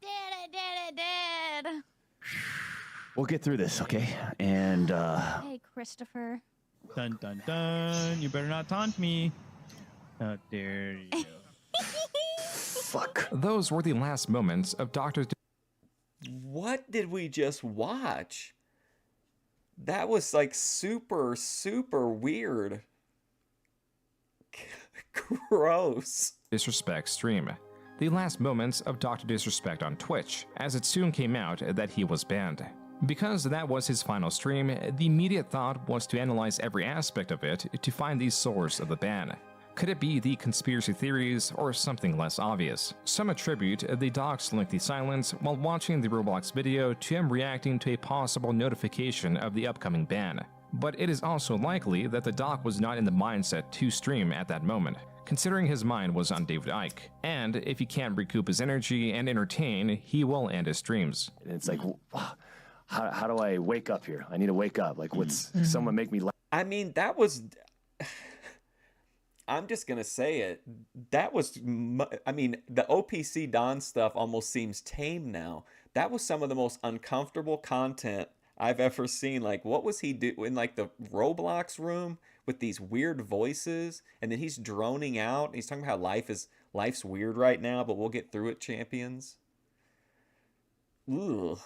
did. we'll get through this, okay? And Hey, Christopher. Dun dun dun. You better not taunt me. How dare you? fuck. Those were the last moments of Dr. What did we just watch? That was like super, super weird. Gross. Disrespect stream. The last moments of Dr. Disrespect on Twitch, as it soon came out that he was banned. Because that was his final stream, the immediate thought was to analyze every aspect of it to find the source of the ban. Could it be the conspiracy theories or something less obvious? Some attribute the doc's lengthy silence while watching the Roblox video to him reacting to a possible notification of the upcoming ban. But it is also likely that the doc was not in the mindset to stream at that moment, considering his mind was on David Icke. And if he can't recoup his energy and entertain, he will end his streams. And it's like, how do I wake up here? I need to wake up. Like, someone make me laugh. I mean, that was... I'm just going to say it. That was... I mean, the OPC Don stuff almost seems tame now. That was some of the most uncomfortable content I've ever seen. Like, what was he doing in, like, the Roblox room with these weird voices? And then he's droning out. And he's talking about how life's weird right now, but we'll get through it, champions. Ugh.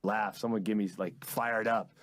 Laugh. Someone get me, like, fired up.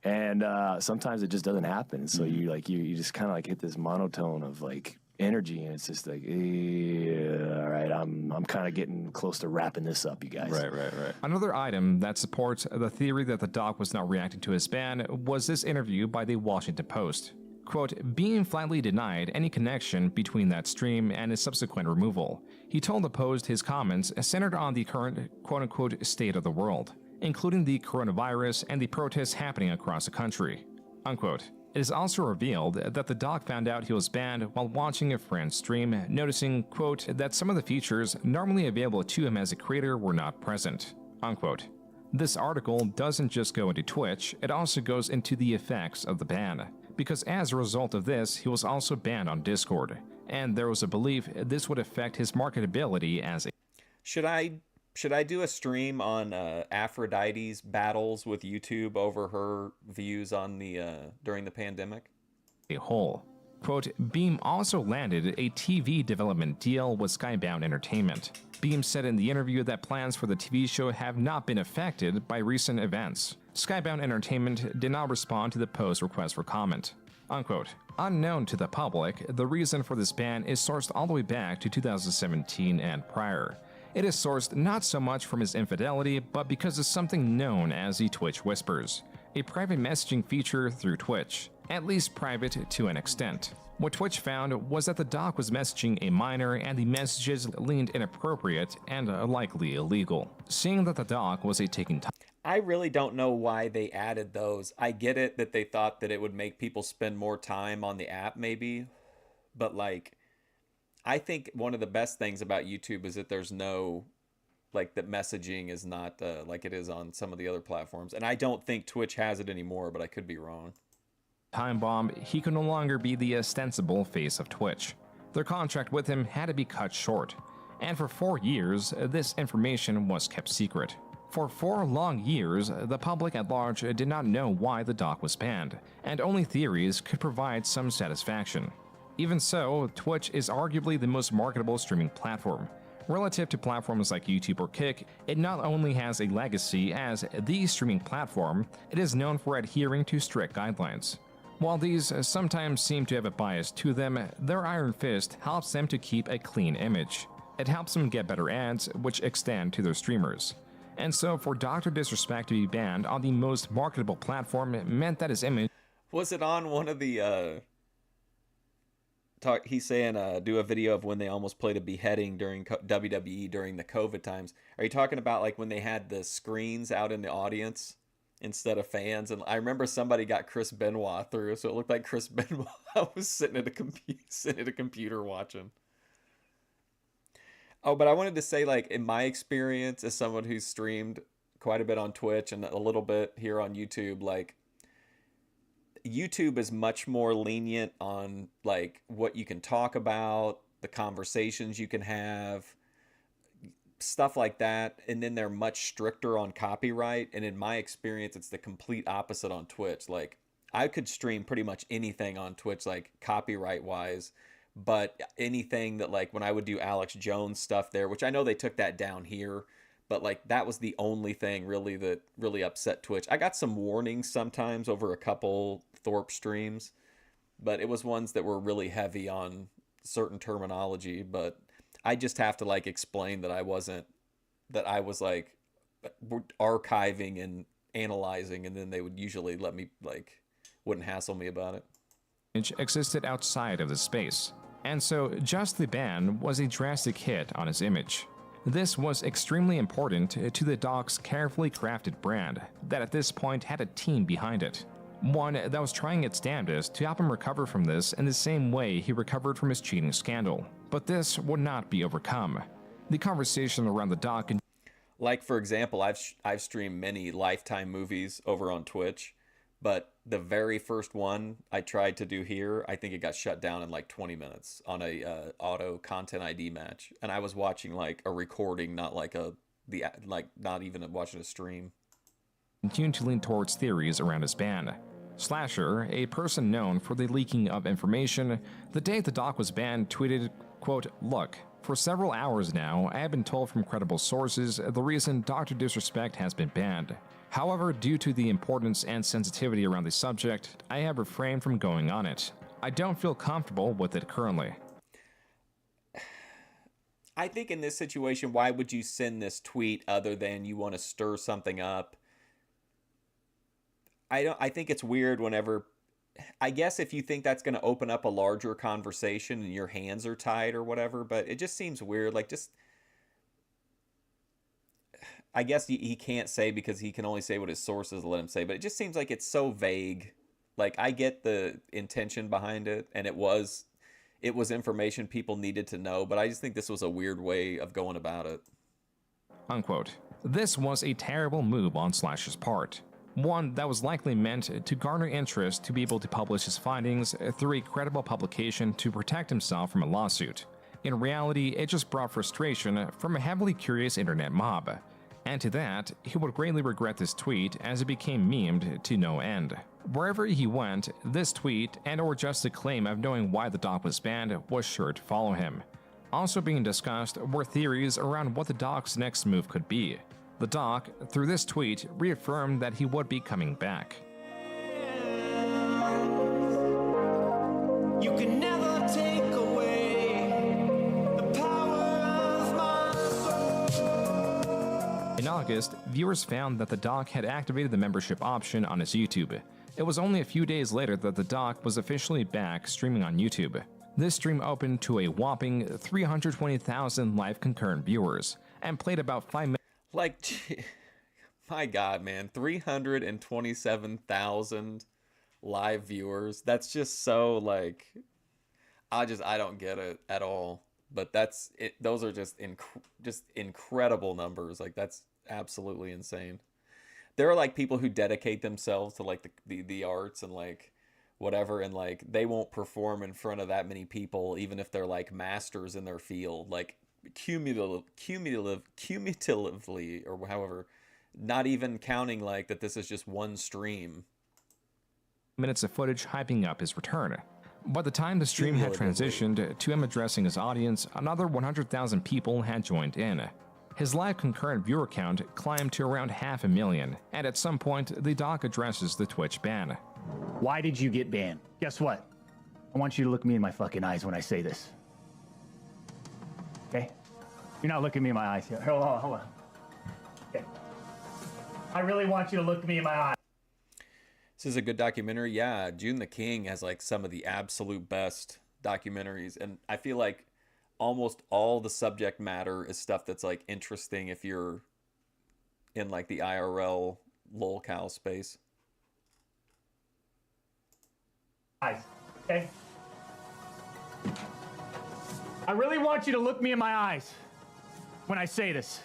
And sometimes it just doesn't happen. So you just kind of like hit this monotone of like energy, and it's just like, all right, I'm kind of getting close to wrapping this up, you guys. Right. Another item that supports the theory that the doc was not reacting to his ban was this interview by the Washington Post. Quote, being flatly denied any connection between that stream and his subsequent removal. He told the Post his comments centered on the current quote-unquote state of the world, including the coronavirus and the protests happening across the country. Unquote. It is also revealed that the doc found out he was banned while watching a friend's stream, noticing, quote, that some of the features normally available to him as a creator were not present. Unquote. This article doesn't just go into Twitch, it also goes into the effects of the ban, because as a result of this, he was also banned on Discord, and there was a belief this would affect his marketability as a... Should I do a stream on Aphrodite's battles with YouTube over her views on the during the pandemic? A whole. Quote, Beam also landed a TV development deal with Skybound Entertainment. Beam said in the interview that plans for the TV show have not been affected by recent events. Skybound Entertainment did not respond to the Post's request for comment. Unquote. Unknown to the public, the reason for this ban is sourced all the way back to 2017 and prior. It is sourced not so much from his infidelity, but because of something known as the Twitch Whispers, a private messaging feature through Twitch, at least private to an extent. What Twitch found was that the doc was messaging a minor and the messages leaned inappropriate and likely illegal. Seeing that the doc was taking time. I really don't know why they added those. I get it that they thought that it would make people spend more time on the app maybe, but like, I think one of the best things about YouTube is that there's no, like, that messaging is not like it is on some of the other platforms. And I don't think Twitch has it anymore, but I could be wrong. Time bomb, he could no longer be the ostensible face of Twitch. Their contract with him had to be cut short. And for 4 years, this information was kept secret. For 4 long years, the public at large did not know why the doc was banned, and only theories could provide some satisfaction. Even so, Twitch is arguably the most marketable streaming platform. Relative to platforms like YouTube or Kick, it not only has a legacy as the streaming platform, it is known for adhering to strict guidelines. While these sometimes seem to have a bias to them, their iron fist helps them to keep a clean image. It helps them get better ads, which extend to their streamers. And so for Dr. Disrespect to be banned on the most marketable platform meant that his image... Was it on one of the... He's saying do a video of when they almost played a beheading during WWE during the COVID times. Are you talking about like when they had the screens out in the audience instead of fans. And I remember somebody got Chris Benoit through, so it looked like Chris Benoit was sitting at a computer watching. Oh, but I wanted to say, like, in my experience as someone who's streamed quite a bit on Twitch and a little bit here on YouTube, like, YouTube is much more lenient on, like, what you can talk about, the conversations you can have, stuff like that. And then they're much stricter on copyright. And in my experience, it's the complete opposite on Twitch. Like, I could stream pretty much anything on Twitch, like, copyright wise. But anything that, like, when I would do Alex Jones stuff there, which I know they took that down here, but, like, that was the only thing really that really upset Twitch. I got some warnings sometimes over a couple Thorpe streams, but it was ones that were really heavy on certain terminology. But I just have to, like, explain that I was, like, archiving and analyzing, and then they would usually let me, like, wouldn't hassle me about it. Existed outside of the space, and so just the ban was a drastic hit on his image. This was extremely important to the doc's carefully crafted brand that at this point had a team behind it. One that was trying its damnedest to help him recover from this in the same way he recovered from his cheating scandal. But this would not be overcome. The conversation around the doc and like, for example, I've streamed many Lifetime movies over on Twitch, but the very first one I tried to do here, I think it got shut down in like 20 minutes on a auto content ID match, and I was watching like a recording, not like not even watching a stream. continued to lean towards theories around his ban. Slasher, a person known for the leaking of information, the day the doc was banned, tweeted, quote, "Look, for several hours now, I have been told from credible sources the reason Dr. Disrespect has been banned. However, due to the importance and sensitivity around the subject, I have refrained from going on it. I don't feel comfortable with it currently." I think in this situation, why would you send this tweet other than you want to stir something up? I think it's weird whenever, I guess if you think that's going to open up a larger conversation and your hands are tied or whatever, but it just seems weird. Like, just, I guess he can't say because he can only say what his sources let him say, but it just seems like it's so vague. Like, I get the intention behind it, and it was information people needed to know, but I just think this was a weird way of going about it. Unquote. This was a terrible move on Slash's part. One that was likely meant to garner interest to be able to publish his findings through a credible publication to protect himself from a lawsuit. In reality, it just brought frustration from a heavily curious internet mob. And to that, he would greatly regret this tweet as it became memed to no end. Wherever he went, this tweet and or just the claim of knowing why the doc was banned was sure to follow him. Also being discussed were theories around what the doc's next move could be. The doc, through this tweet, reaffirmed that he would be coming back. You can never take away the power of my soul. In August, viewers found that the doc had activated the membership option on his YouTube. It was only a few days later that the doc was officially back streaming on YouTube. This stream opened to a whopping 320,000 live concurrent viewers and played about 5 minutes. Like, my God, man, 327,000 live viewers. That's just so, like, I don't get it at all. But that's it. Those are just incredible numbers. Like, that's absolutely insane. There are like people who dedicate themselves to like the arts and like whatever, and like they won't perform in front of that many people, even if they're like masters in their field, like cumulatively, or however, not even counting like that this is just one stream. Minutes of footage hyping up his return. By the time the stream had transitioned to him addressing his audience, another 100,000 people had joined in. His live concurrent viewer count climbed to around 500,000, and at some point, the doc addresses the Twitch ban. Why did you get banned? Guess what? I want you to look me in my fucking eyes when I say this. Okay? You're not looking me in my eyes here. Hold on. Okay. I really want you to look me in my eyes. This is a good documentary. Yeah, Joon the King has like some of the absolute best documentaries, and I feel like almost all the subject matter is stuff that's like interesting if you're in like the IRL lolcow space. Eyes, okay? I really want you to look me in my eyes when I say this.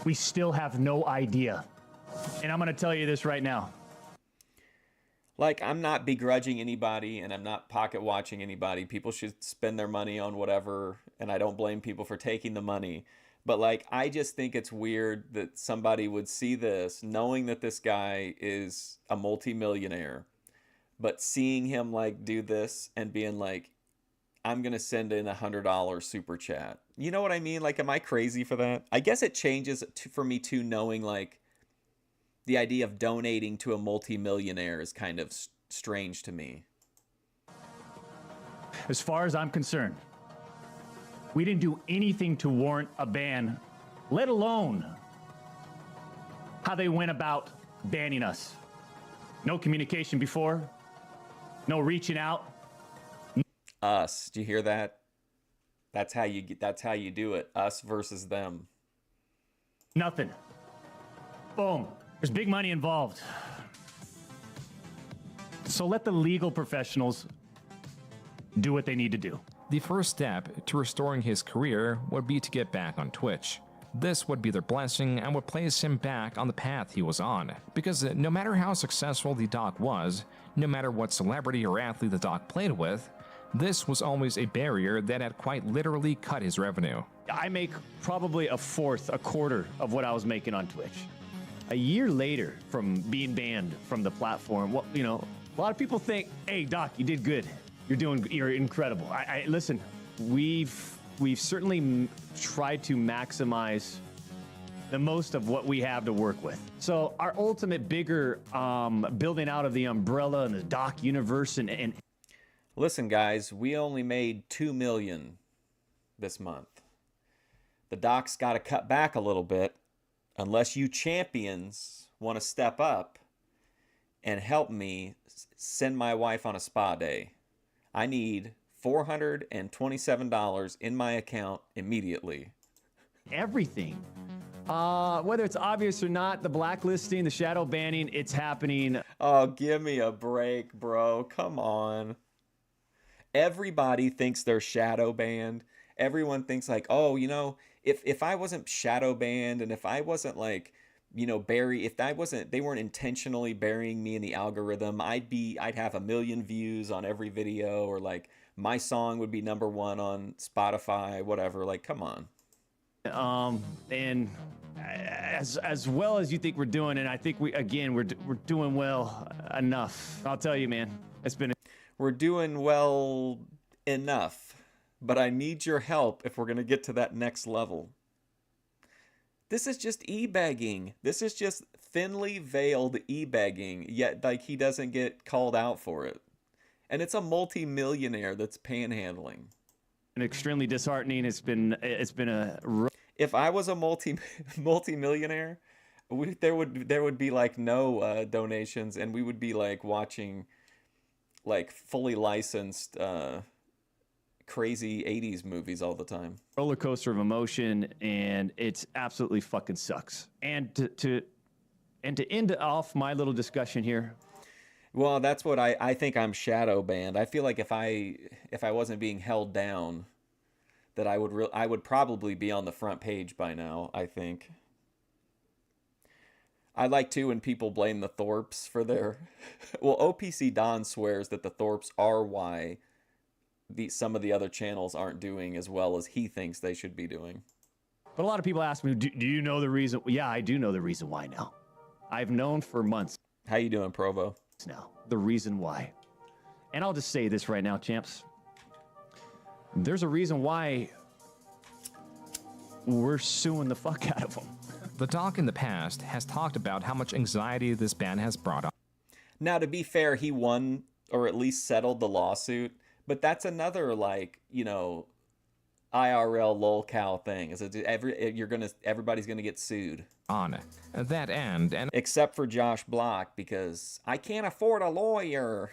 We still have no idea. And I'm going to tell you this right now. Like, I'm not begrudging anybody and I'm not pocket watching anybody. People should spend their money on whatever, and I don't blame people for taking the money. But, like, I just think it's weird that somebody would see this knowing that this guy is a multimillionaire, but seeing him, like, do this and being like, I'm going to send in $100 super chat. You know what I mean? Like, am I crazy for that? I guess it changes for me too, knowing, like, the idea of donating to a multimillionaire is kind of strange to me. As far as I'm concerned, we didn't do anything to warrant a ban, let alone how they went about banning us. No communication before, no reaching out. Us, do you hear that? That's how you do it. Us versus them. Nothing. Boom. There's big money involved. So let the legal professionals do what they need to do. The first step to restoring his career would be to get back on Twitch. This would be their blessing and would place him back on the path he was on. Because no matter how successful the doc was, no matter what celebrity or athlete the doc played with, this was always a barrier that had quite literally cut his revenue. I make probably a quarter of what I was making on Twitch. A year later from being banned from the platform, well, you know, a lot of people think, hey, Doc, you did good. You're incredible. Listen, we've certainly tried to maximize the most of what we have to work with. So our ultimate bigger building out of the umbrella and the Doc universe and Listen, guys, we only made $2 million this month. The doc's got to cut back a little bit, unless you champions want to step up and help me send my wife on a spa day. I need $427 in my account immediately. Everything. Whether it's obvious or not, the blacklisting, the shadow banning, it's happening. Oh, give me a break, bro. Come on. Everybody thinks they're shadow banned. Everyone thinks like, oh, you know, if I wasn't shadow banned and if I wasn't like, you know, they weren't intentionally burying me in the algorithm, I'd have 1 million views on every video, or like my song would be #1 on Spotify, whatever. Like, come on. And as well as you think we're doing, and I think we're doing well enough. I'll tell you, man, We're doing well enough, but I need your help if we're going to get to that next level. This is just e-begging. This is just thinly veiled e-begging, yet like he doesn't get called out for it. And it's a multi-millionaire that's panhandling. And extremely disheartening. It's been a... If I was a multi-millionaire, there would be like no donations, and we would be like watching like fully licensed crazy 80s movies all the time. Roller coaster of emotion, and it's absolutely fucking sucks. And to end off my little discussion here. Well, that's what I think I'm shadow banned. I feel like if I wasn't being held down, that I would probably be on the front page by now, I think. I like too when people blame the Thorpes for their... Well, OPC Don swears that the Thorpes are why some of the other channels aren't doing as well as he thinks they should be doing. But a lot of people ask me, do you know the reason? Yeah, I do know the reason why now. I've known for months. How you doing, Provo? Now, the reason why. And I'll just say this right now, champs. There's a reason why we're suing the fuck out of them. The doc in the past has talked about how much anxiety this ban has brought up. Now, to be fair, he won, or at least settled the lawsuit, but that's another, like, you know, IRL lolcow thing. Is everybody's gonna get sued on that end, and except for Josh Block, because I can't afford a lawyer.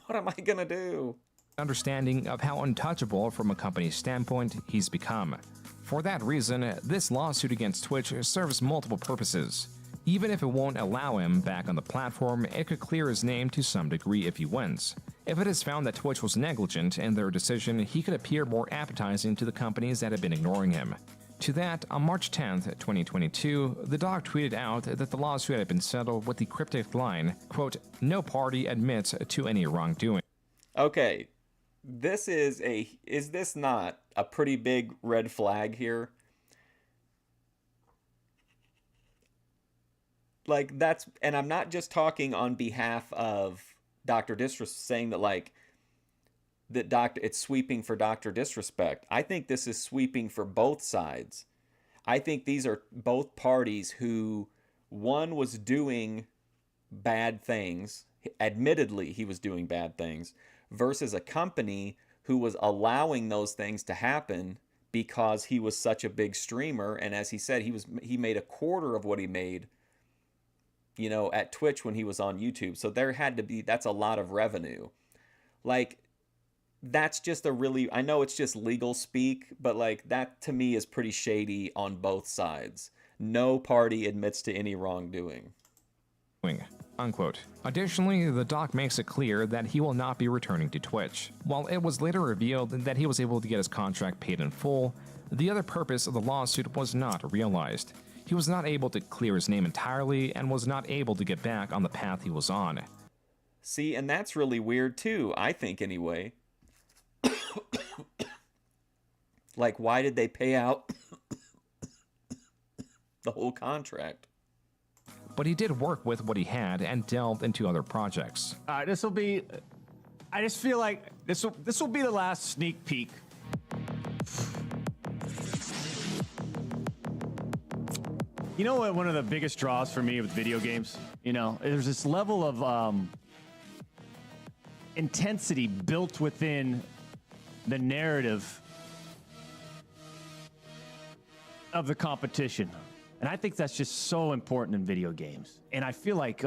What am I gonna do? Understanding of how untouchable from a company's standpoint he's become. For that reason, this lawsuit against Twitch serves multiple purposes. Even if it won't allow him back on the platform, it could clear his name to some degree if he wins. If it is found that Twitch was negligent in their decision, he could appear more appetizing to the companies that have been ignoring him. To that, on March 10th, 2022, the dog tweeted out that the lawsuit had been settled with the cryptic line, quote, "No party admits to any wrongdoing." Okay, is this not a pretty big red flag here? Like, that's, and I'm not just talking on behalf of Dr. Disrespect, saying that, like, it's sweeping for Dr. Disrespect. I think this is sweeping for both sides. I think these are both parties who, one was doing bad things, admittedly he was doing bad things, versus a company who was allowing those things to happen because he was such a big streamer, and as he said, he made a quarter of what he made, you know, at Twitch when he was on YouTube. So there had to be, that's a lot of revenue. Like, that's just a really, I know it's just legal speak, but like, that to me is pretty shady on both sides. No party admits to any wrongdoing. Unquote. Additionally, the doc makes it clear that he will not be returning to Twitch. While it was later revealed that he was able to get his contract paid in full, the other purpose of the lawsuit was not realized. He was not able to clear his name entirely and was not able to get back on the path he was on. See, and that's really weird too, I think anyway. Like, why did they pay out the whole contract? But he did work with what he had and delved into other projects. This will be, I just feel like this will be the last sneak peek. You know what one of the biggest draws for me with video games? You know, there's this level of intensity built within the narrative of the competition. And I think that's just so important in video games. And I feel like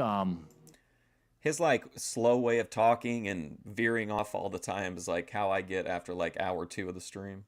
his like slow way of talking and veering off all the time is like how I get after like hour 2 of the stream.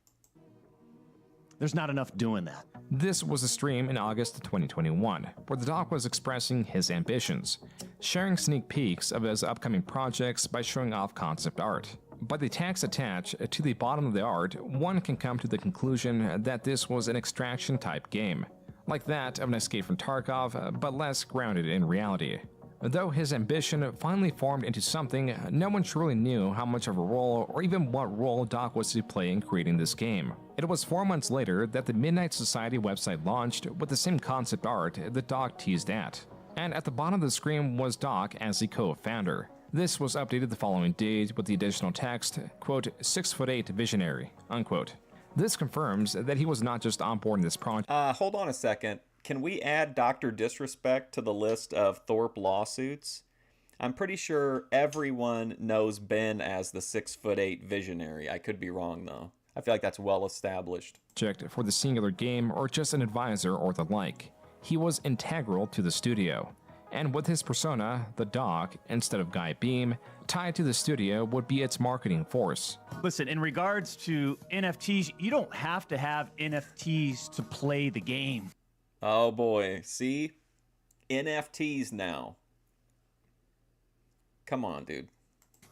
There's not enough doing that. This was a stream in August of 2021, where the doc was expressing his ambitions, sharing sneak peeks of his upcoming projects by showing off concept art. By the text attached to the bottom of the art, one can come to the conclusion that this was an extraction-type game, like that of an Escape from Tarkov, but less grounded in reality. Though his ambition finally formed into something, no one truly knew how much of a role or even what role Doc was to play in creating this game. It was 4 months later that the Midnight Society website launched with the same concept art that Doc teased at. And at the bottom of the screen was Doc as the co-founder. This was updated the following day with the additional text, quote, 6'8" visionary, unquote. This confirms that he was not just on board in this project. Hold on a second. Can we add Dr. Disrespect to the list of Thorpe lawsuits? I'm pretty sure everyone knows Ben as the 6'8" visionary. I could be wrong though. I feel like that's well established. For the singular game or just an advisor or the like. He was integral to the studio. And with his persona, the Doc, instead of Guy Beam, tied to the studio would be its marketing force. Listen, in regards to NFTs, you don't have to have NFTs to play the game. Oh boy, see? NFTs now. Come on, dude.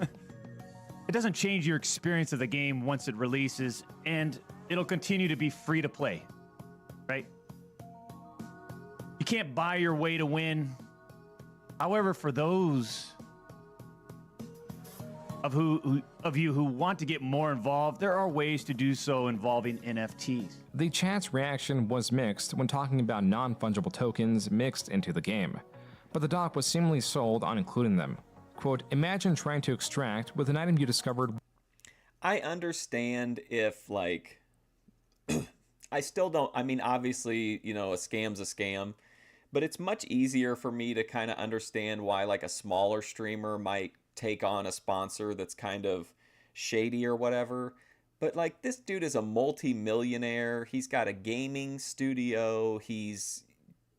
It doesn't change your experience of the game once it releases, and it'll continue to be free to play, right? You can't buy your way to win. However, for those of you who want to get more involved, there are ways to do so involving NFTs. The chat's reaction was mixed when talking about non-fungible tokens mixed into the game, but the doc was seemingly sold on including them. Quote, imagine trying to extract with an item you discovered. I understand if, like, I still don't, I mean, obviously, you know, a scam's a scam, but it's much easier for me to kind of understand why, like, a smaller streamer might take on a sponsor that's kind of shady or whatever. But like, this dude is a multi-millionaire. He's got a gaming studio. He's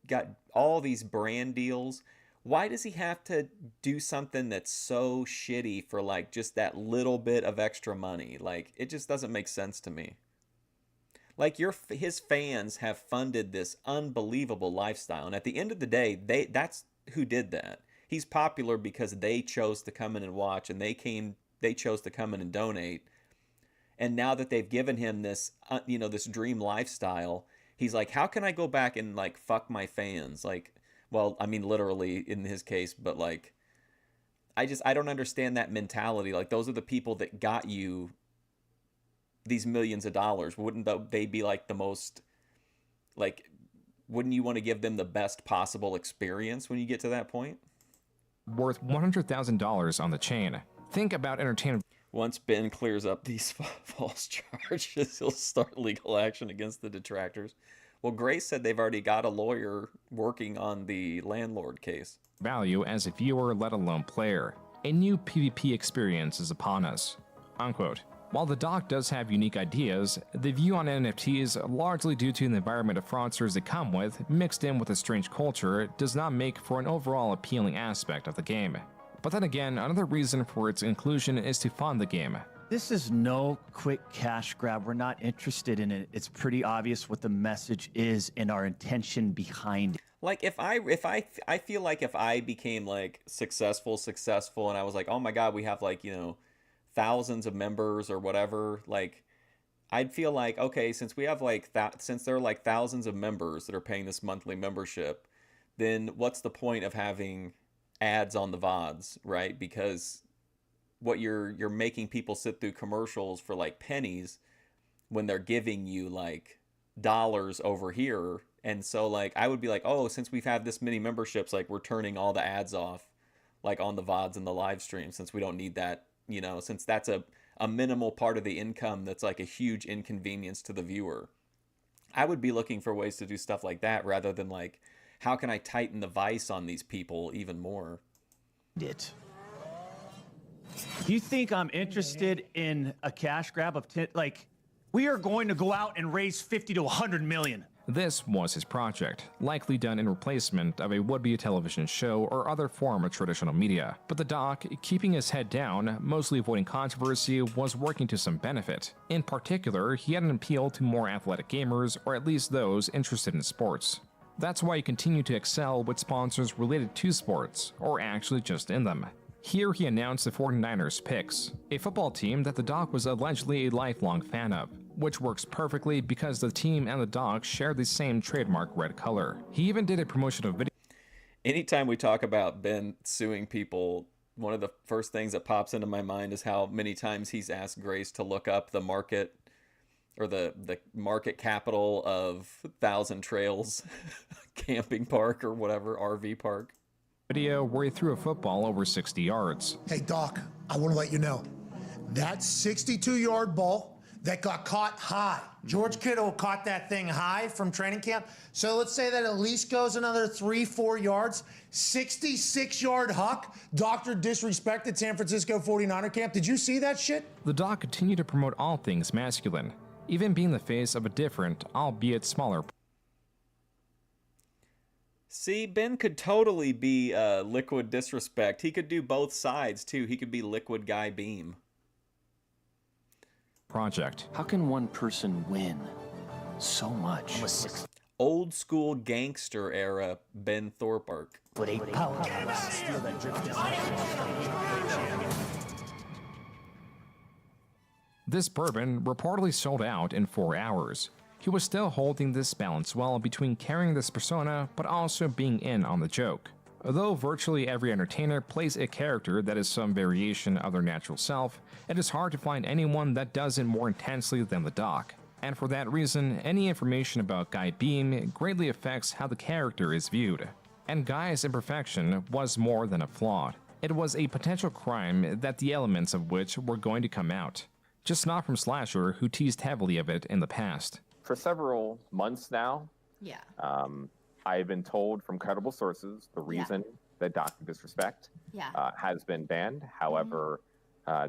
got all these brand deals. Why does he have to do something that's so shitty for like just that little bit of extra money? Like, it just doesn't make sense to me. Like his fans have funded this unbelievable lifestyle, and at the end of the day, that's who did that. He's popular because they chose to come in and watch, and they chose to come in and donate. And now that they've given him this, this dream lifestyle, he's like, how can I go back and like fuck my fans? Like, well, I mean, literally in his case, but like, I don't understand that mentality. Like, those are the people that got you these millions of dollars. Wouldn't they be like the most, like, wouldn't you want to give them the best possible experience when you get to that point? Worth $100,000 on the chain. Think about entertainment. Once Ben clears up these false charges, he'll start legal action against the detractors. Well, Grace said they've already got a lawyer working on the landlord case. Value as a viewer, let alone player. A new PvP experience is upon us. Unquote. While the doc does have unique ideas, the view on NFTs, largely due to the environment of fraudsters they come with, mixed in with a strange culture, does not make for an overall appealing aspect of the game. But then again, another reason for its inclusion is to fund the game. This is no quick cash grab. We're not interested in it. It's pretty obvious what the message is and our intention behind it. Like, I feel like if I became like successful and I was like, oh my God, we have like, thousands of members or whatever, like, I'd feel like, okay, since we have like since there are like thousands of members that are paying this monthly membership, then what's the point of having ads on the VODs, right? Because what you're making people sit through commercials for like pennies when they're giving you like dollars over here. And so like I would be like, oh, since we've had this many memberships, like we're turning all the ads off like on the VODs and the live stream, since we don't need that, since that's a minimal part of the income that's like a huge inconvenience to the viewer. I would be looking for ways to do stuff like that rather than like, how can I tighten the vice on these people even more? You think I'm interested in a cash grab of we are going to go out and raise 50 to 100 million. This was his project, likely done in replacement of a would-be television show or other form of traditional media. But the doc, keeping his head down, mostly avoiding controversy, was working to some benefit. In particular, he had an appeal to more athletic gamers, or at least those interested in sports. That's why he continued to excel with sponsors related to sports, or actually just in them. Here he announced the 49ers picks, a football team that the doc was allegedly a lifelong fan of, which works perfectly because the team and the doc share the same trademark red color. He even did a promotional video. Anytime we talk about Ben suing people, one of the first things that pops into my mind is how many times he's asked Grace to look up the market or the market capital of Thousand Trails camping park or whatever, RV park. Video where he threw a football over 60 yards. Hey, Doc, I want to let you know, that 62-yard ball that got caught high, George Kittle caught that thing high from training camp. So let's say that at least goes another 3-4 yards. 66-yard huck. Doctor disrespected San Francisco 49er camp. Did you see that shit? The doc continued to promote all things masculine, even being the face of a different, albeit smaller. See, Ben could totally be Liquid Disrespect. He could do both sides, too. He could be Liquid Guy Beam. Project. How can one person win so much? Old school gangster era Ben Thorpark. But a This bourbon reportedly sold out in 4 hours. He was still holding this balance well between carrying this persona but also being in on the joke. Although virtually every entertainer plays a character that is some variation of their natural self, it is hard to find anyone that does it more intensely than the doc. And for that reason, any information about Guy Beam greatly affects how the character is viewed. And Guy's imperfection was more than a flaw. It was a potential crime that the elements of which were going to come out. Just not from Slasher, who teased heavily of it in the past. For several months now, I've been told from credible sources the reason that Dr. Disrespect has been banned. However,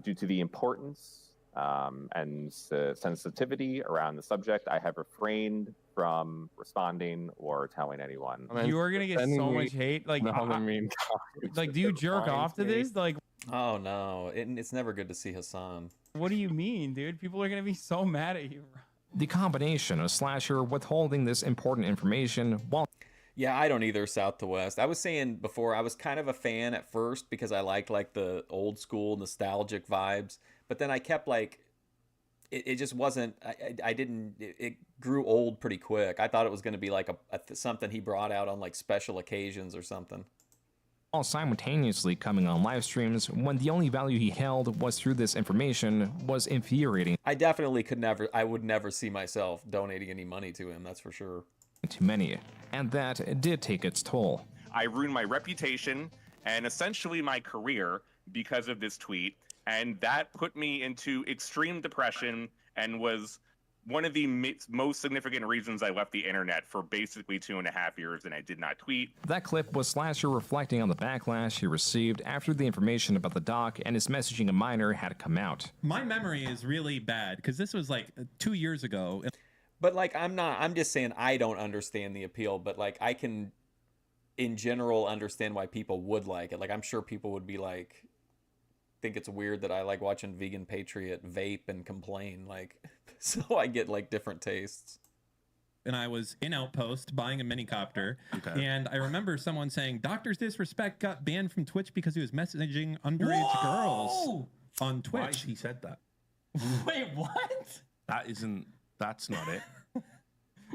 due to the importance and sensitivity around the subject, I have refrained from responding or telling anyone. You are gonna get so much hate. Like, do you jerk off to this? Like, oh no, it's never good to see Hassan. What do you mean, dude? People are gonna be so mad at you. The combination of Slasher withholding this important information while... Yeah, I don't either, South to West. I was saying before, I was kind of a fan at first because I liked like the old school nostalgic vibes, but then I kept like, it just wasn't, I didn't, it grew old pretty quick. I thought it was going to be like something he brought out on like special occasions or something. While simultaneously coming on live streams when the only value he held was through this information was infuriating. I definitely I would never see myself donating any money to him, that's for sure. To many, and that did take its toll. I ruined my reputation and essentially my career because of this tweet, and that put me into extreme depression and was one of the most significant reasons I left the internet for basically 2.5 years, and I did not tweet. That clip was Slasher reflecting on the backlash he received after the information about the doc and his messaging a minor had come out. My memory is really bad because this was like 2 years ago. But like, I'm just saying I don't understand the appeal, but like I can in general understand why people would like it. Like I'm sure people would be like, think it's weird that I like watching Vegan Patriot vape and complain, like, so I get like different tastes. And I was in Outpost buying a minicopter, and I remember someone saying Doctor's Disrespect got banned from Twitch because he was messaging underage girls on Twitch. Why he said that? Wait, what? That's not it.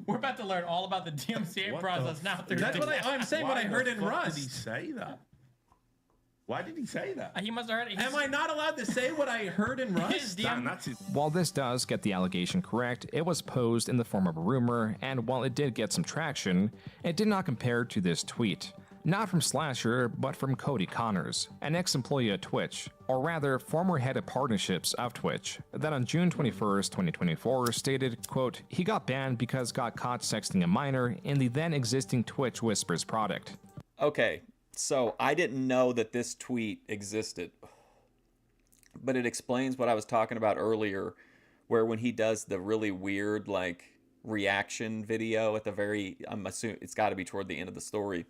We're about to learn all about the DMCA process now. That's what I'm saying. What I heard in Rust. Did he say that? Why did he say that? He must have heard it. Am I not allowed to say what I heard in Rust? While this does get the allegation correct, it was posed in the form of a rumor, and while it did get some traction, it did not compare to this tweet. Not from Slasher, but from Cody Connors, an ex-employee at Twitch, or rather, former head of partnerships of Twitch, that on June 21st, 2024 stated, quote, he got banned because got caught sexting a minor in the then existing Twitch Whispers product. Okay, so I didn't know that this tweet existed, but it explains what I was talking about earlier, where when he does the really weird, like, reaction video at the very, I'm assuming it's got to be toward the end of the story.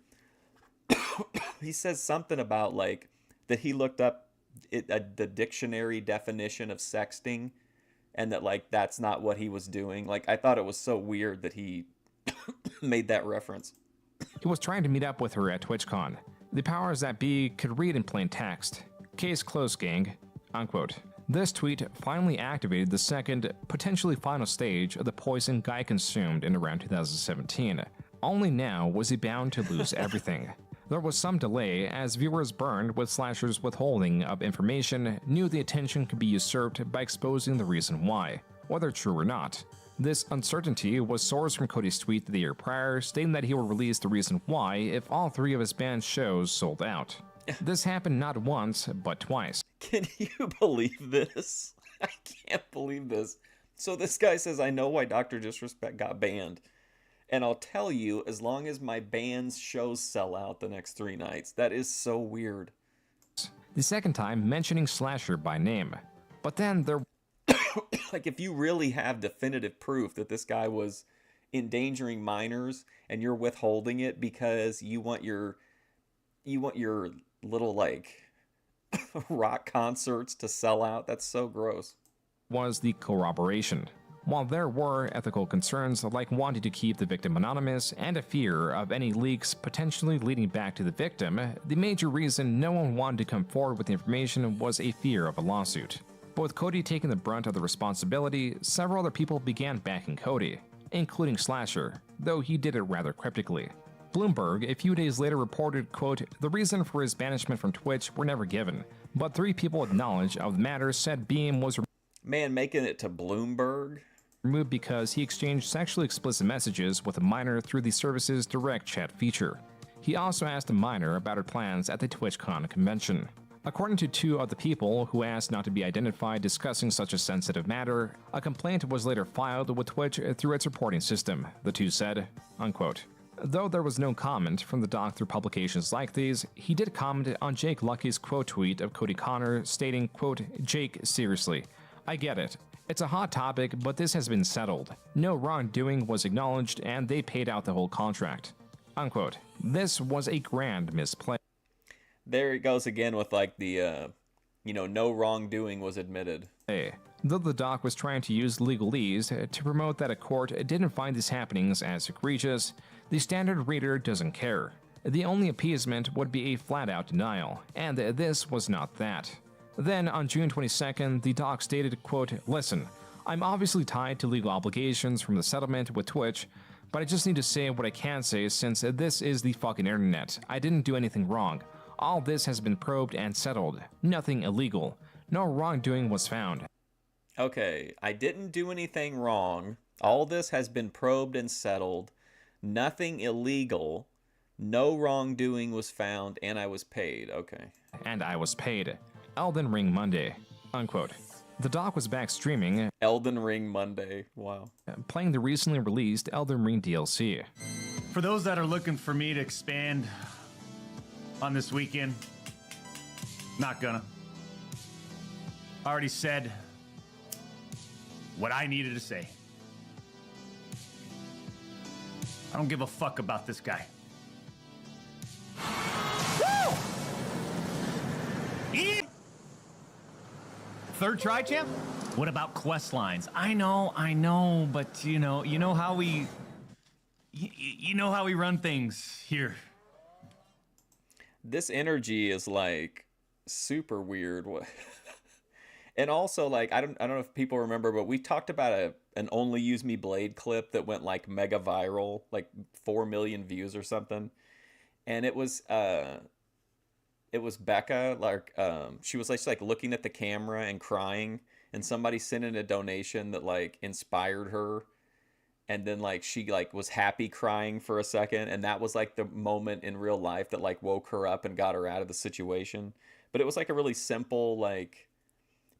He says something about like that he looked up the dictionary definition of sexting and that like that's not what he was doing. Like I thought it was so weird that he made that reference. He was trying to meet up with her at TwitchCon. The powers that be could read in plain text. Case closed, gang. Unquote. This tweet finally activated the second, potentially final stage of the poison Guy consumed in around 2017. Only now was he bound to lose everything. There was some delay as viewers burned with Slasher's withholding of information knew the attention could be usurped by exposing the reason why, whether true or not. This uncertainty was sourced from Cody's tweet the year prior, stating that he would release the reason why if all 3 of his band's shows sold out. This happened not once, but twice. Can you believe this? I can't believe this. So this guy says, I know why Dr. Disrespect got banned. And I'll tell you, as long as my band's shows sell out the next 3 nights. That is so weird. The second time mentioning Slasher by name. But then there... like, if you really have definitive proof that this guy was endangering minors and you're withholding it because you want your little, like, rock concerts to sell out, that's so gross. Was the corroboration. While there were ethical concerns like wanting to keep the victim anonymous and a fear of any leaks potentially leading back to the victim, the major reason no one wanted to come forward with the information was a fear of a lawsuit. But with Cody taking the brunt of the responsibility, several other people began backing Cody, including Slasher, though he did it rather cryptically. Bloomberg a few days later reported, quote, the reason for his banishment from Twitch were never given, but 3 people with knowledge of the matter said Beam was man making it to Bloomberg? Removed because he exchanged sexually explicit messages with a minor through the service's direct chat feature. He also asked a minor about her plans at the TwitchCon convention. According to 2 of the people who asked not to be identified discussing such a sensitive matter, a complaint was later filed with Twitch through its reporting system, the 2 said, unquote. Though there was no comment from the doc through publications like these, he did comment on Jake Lucky's quote tweet of Cody Connor stating, quote, Jake, seriously, I get it. It's a hot topic, but this has been settled. No wrongdoing was acknowledged and they paid out the whole contract. Unquote. This was a grand misplay. There it goes again with like the no wrongdoing was admitted. Though the doc was trying to use legalese to promote that a court didn't find these happenings as egregious, the standard reader doesn't care. The only appeasement would be a flat-out denial, and this was not that. Then, on June 22nd, the doc stated, quote, "Listen, I'm obviously tied to legal obligations from the settlement with Twitch, but I just need to say what I can say since this is the fucking internet. I didn't do anything wrong. All this has been probed and settled. Nothing illegal. No wrongdoing was found." Okay, I didn't do anything wrong. All this has been probed and settled. Nothing illegal. No wrongdoing was found, and I was paid. Okay. And I was paid. Elden Ring Monday. Unquote. The doc was back streaming Elden Ring Monday. Wow. Playing the recently released Elden Ring DLC. For those that are looking for me to expand on this weekend, not gonna. I already said what I needed to say. I don't give a fuck about this guy. Third try, champ? What about quest lines? I know, but you know how we run things here. This energy is like super weird. And also, like, I don't know if people remember, but we talked about an Only Use Me Blade clip that went like mega viral, like 4 million views or something. And it was Becca, like she was like looking at the camera and crying, and somebody sent in a donation that like inspired her, and then like she like was happy crying for a second, and that was like the moment in real life that like woke her up and got her out of the situation. But it was like a really simple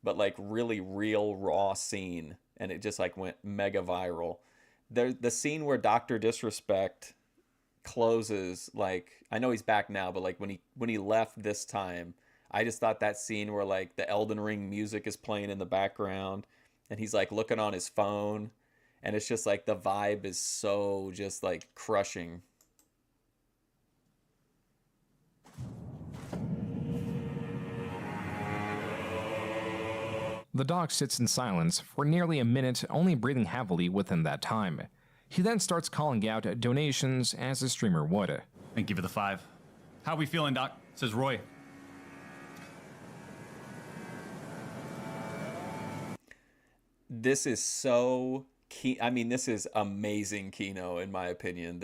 but like really real raw scene, and it just like went mega viral. The scene where Dr. Disrespect closes, like, I know he's back now, but like when he left this time, I just thought that scene where like the Elden Ring music is playing in the background and he's like looking on his phone, and it's just like the vibe is so just like crushing. The doc sits in silence for nearly a minute, only breathing heavily within that time. He then starts calling out donations as a streamer would. Thank you for the 5. How we feeling, Doc? Says Roy. This is so key. I mean, this is amazing Kino, in my opinion.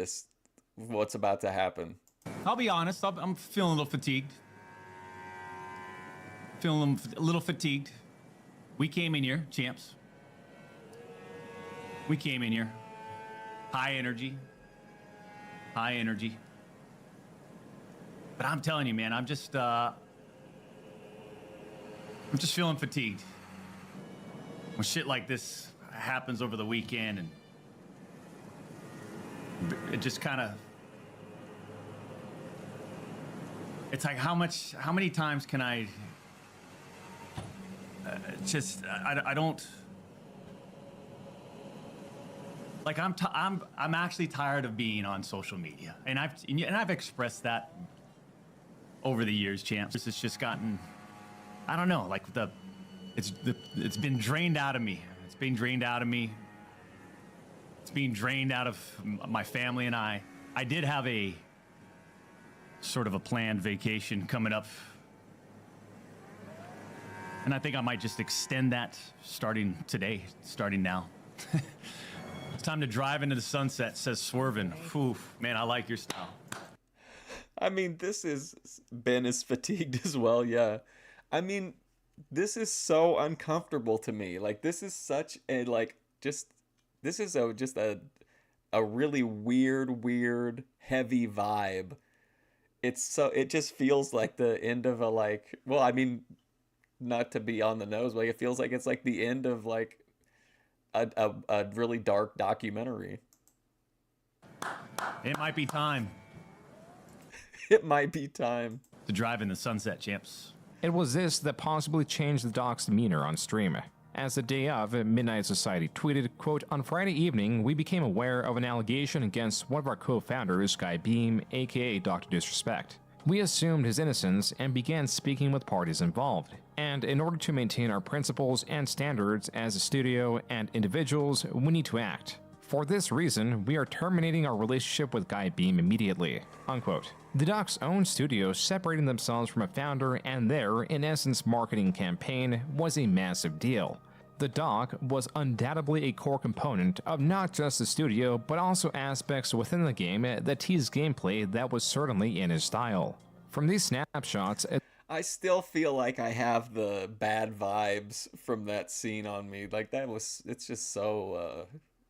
What's about to happen. I'll be honest, I'm feeling a little fatigued. Feeling a little fatigued. We came in here, champs. We came in here. High energy. High energy. But I'm telling you, man, I'm just feeling fatigued. When shit like this happens over the weekend, and it just kind of, it's like how many times can I I don't, like, I'm actually tired of being on social media, and I've expressed that over the years, champs. It's just gotten, I don't know, like it's been drained out of me. It's being drained out of me. It's being drained out of my family and I. I did have a sort of a planned vacation coming up, and I think I might just extend that starting today, starting now. It's time to drive into the sunset, says Swervin. Oof, man, I like your style. I mean, Ben is fatigued as well, yeah. I mean, this is so uncomfortable to me. Like, this is such a, like, just a really weird, heavy vibe. It just feels like the end of a, like, well, I mean, not to be on the nose, but like, it feels like it's like the end of like a really dark documentary. It might be time. It might be time to drive in the sunset, champs. It was this that possibly changed the doc's demeanor on stream. As the day of, Midnight Society tweeted, quote, "On Friday evening, we became aware of an allegation against one of our co-founders, Sky Beam, aka Dr. Disrespect. We assumed his innocence and began speaking with parties involved. And in order to maintain our principles and standards as a studio and individuals, we need to act. For this reason, we are terminating our relationship with Guy Beam immediately." Unquote. The doc's own studio separating themselves from a founder and their, in essence, marketing campaign was a massive deal. The doc was undoubtedly a core component of not just the studio, but also aspects within the game that teased gameplay that was certainly in his style. From these snapshots, I still feel like I have the bad vibes from that scene on me. Like it's just so,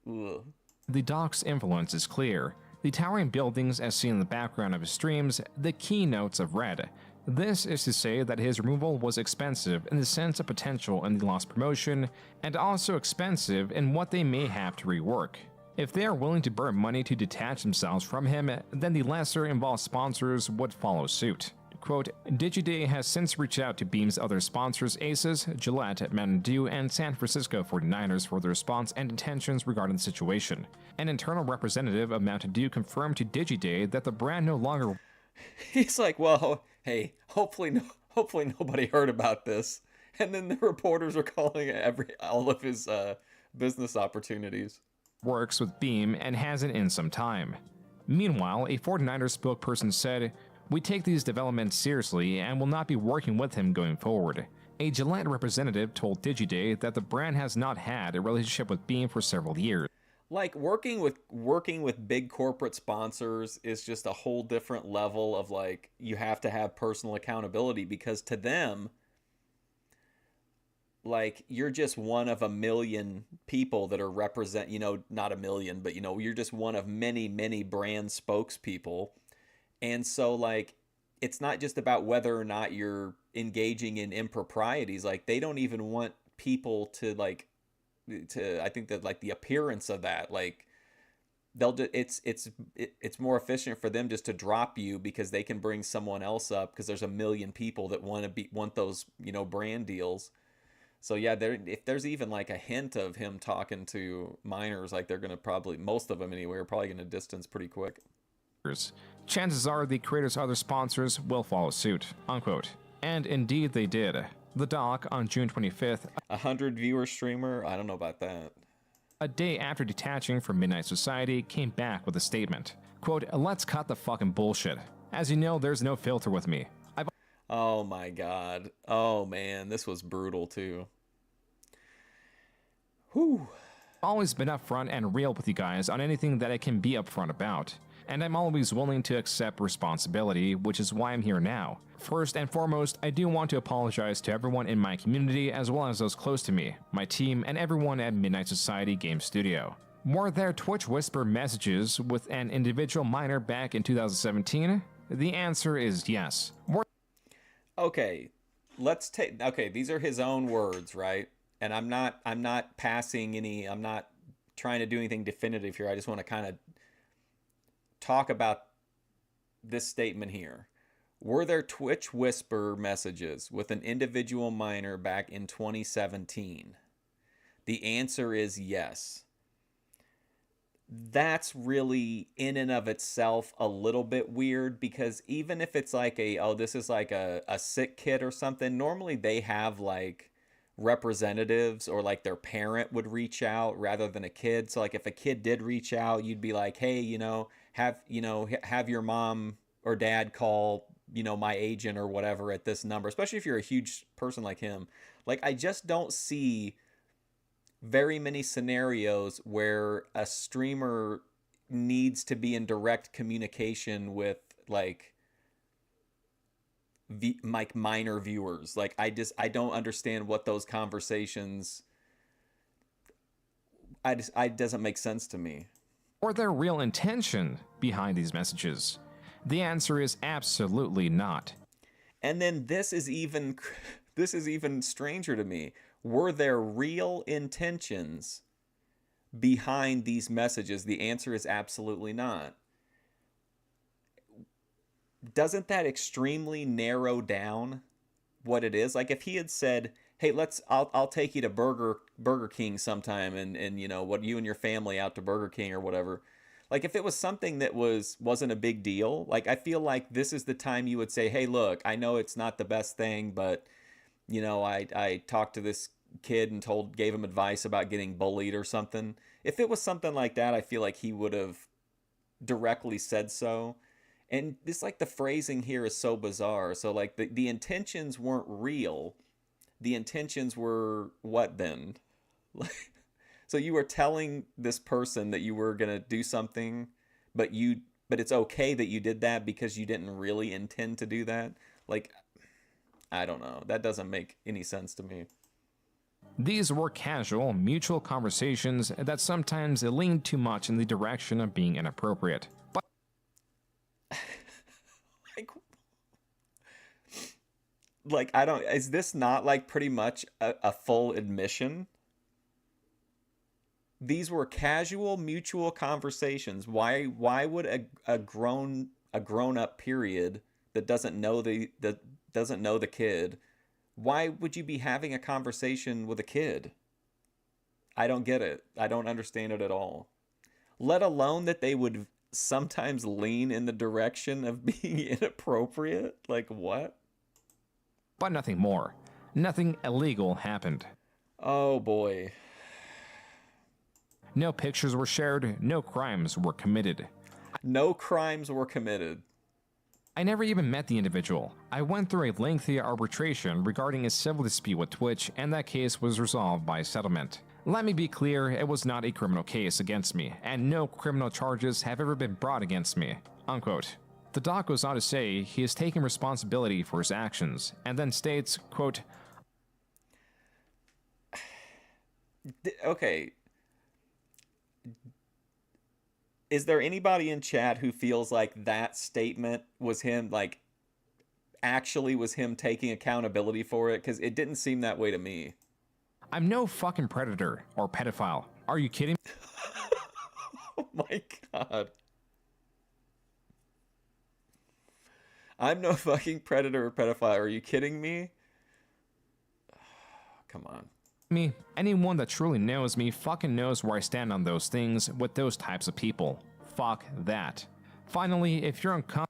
ugh. The doc's influence is clear. The towering buildings as seen in the background of his streams, the keynotes of Red. This is to say that his removal was expensive in the sense of potential in the lost promotion, and also expensive in what they may have to rework. If they are willing to burn money to detach themselves from him, then the lesser involved sponsors would follow suit. Quote, "Digiday has since reached out to Beam's other sponsors Aces, Gillette, Mountain Dew, and San Francisco 49ers for their response and intentions regarding the situation. An internal representative of Mountain Dew confirmed to Digiday that the brand no longer..." He's like, well, hey, hopefully nobody heard about this. And then the reporters are calling all of his business opportunities. "Works with Beam and hasn't in some time." Meanwhile, a 49ers spokesperson said, "We take these developments seriously and will not be working with him going forward." A Gillette representative told Digiday that the brand has not had a relationship with Beam for several years. Like working with big corporate sponsors is just a whole different level of like, you have to have personal accountability, because to them, like, you're just one of a million people that are not a million, but you're just one of many, many brand spokespeople. And so like, it's not just about whether or not you're engaging in improprieties. Like, they don't even want people to I think that like the appearance of that, like it's more efficient for them just to drop you because they can bring someone else up, because there's a million people that want those brand deals. So yeah, if there's even like a hint of him talking to minors, like they're gonna probably, most of them anyway, are probably gonna distance pretty quick. Chances are the creator's other sponsors will follow suit. Unquote. And indeed they did. The doc on June 25th, 100 viewer streamer, I don't know about that. A day after detaching from Midnight Society, came back with a statement. Quote, "Let's cut the fucking bullshit. As you know, there's no filter with me. Oh my god. Oh man, this was brutal too. Whew. Always been upfront and real with you guys on anything that I can be upfront about. And I'm always willing to accept responsibility, which is why I'm here now. First and foremost, I do want to apologize to everyone in my community as well as those close to me, my team, and everyone at Midnight Society Game Studio. Were there Twitch Whisper messages with an individual minor back in 2017? The answer is yes. Okay, these are his own words, right? And I'm not passing any, I'm not trying to do anything definitive here. I just want to kind of talk about this statement here. Were there Twitch Whisper messages with an individual minor back in 2017? The answer is yes. That's really in and of itself a little bit weird, because even if it's like this is like a sick kid or something, normally they have like representatives, or like their parent would reach out rather than a kid. So like if a kid did reach out, you'd be like, hey, have your mom or dad call, my agent or whatever at this number, especially if you're a huge person like him. Like, I just don't see very many scenarios where a streamer needs to be in direct communication with like minor viewers. Like, I don't understand what those conversations, it doesn't make sense to me. Or their real intention behind these messages? The answer is absolutely not. And then this is even stranger to me. Were there real intentions behind these messages? The answer is absolutely not. Doesn't that extremely narrow down what it is? Like, if he had said, hey, I'll take you to Burger King sometime, and what, you and your family out to Burger King or whatever. Like if it was something that wasn't a big deal, like I feel like this is the time you would say, "Hey, look, I know it's not the best thing, but you know, I talked to this kid and gave him advice about getting bullied or something." If it was something like that, I feel like he would have directly said so. And this, like, the phrasing here is so bizarre. So like the intentions weren't real. The intentions were what then? So you were telling this person that you were gonna do something, but it's okay that you did that because you didn't really intend to do that. Like, I don't know. That doesn't make any sense to me. These were casual, mutual conversations that sometimes leaned too much in the direction of being inappropriate. But like I don't. Is this not like pretty much a full admission? These were casual, mutual conversations. Why would a grown up period that doesn't know the kid, why would you be having a conversation with a kid? I don't get it. I don't understand it at all. Let alone that they would sometimes lean in the direction of being inappropriate. Like what? But nothing more. Nothing illegal happened. Oh boy. No pictures were shared, no crimes were committed. No crimes were committed. I never even met the individual. I went through a lengthy arbitration regarding a civil dispute with Twitch, and that case was resolved by settlement. Let me be clear, it was not a criminal case against me, and no criminal charges have ever been brought against me. Unquote. The doc goes on to say he is taking responsibility for his actions, and then states, quote, okay. Is there anybody in chat who feels like that statement was him, like, actually was him taking accountability for it? Because it didn't seem that way to me. I'm no fucking predator or pedophile. Are you kidding? Oh my god. I'm no fucking predator or pedophile. Are you kidding me? Come on. Anyone that truly knows me fucking knows where I stand on those things with those types of people. Fuck that. Finally, if you're uncomfortable,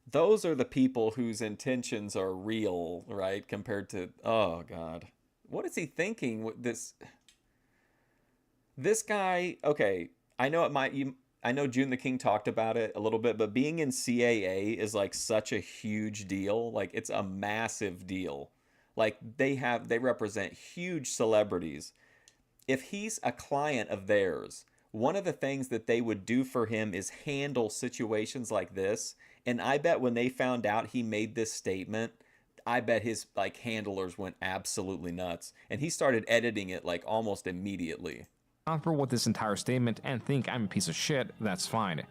those are the people whose intentions are real, right? Compared to, oh god, what is he thinking with this? This guy, okay, I know I know Joon the King talked about it a little bit, but being in CAA is like such a huge deal. Like it's a massive deal. Like they represent huge celebrities. If he's a client of theirs, one of the things that they would do for him is handle situations like this. And I bet when they found out he made this statement, I bet his like handlers went absolutely nuts. And he started editing it like almost immediately. with this entire statement and think I'm a piece of shit, that's fine.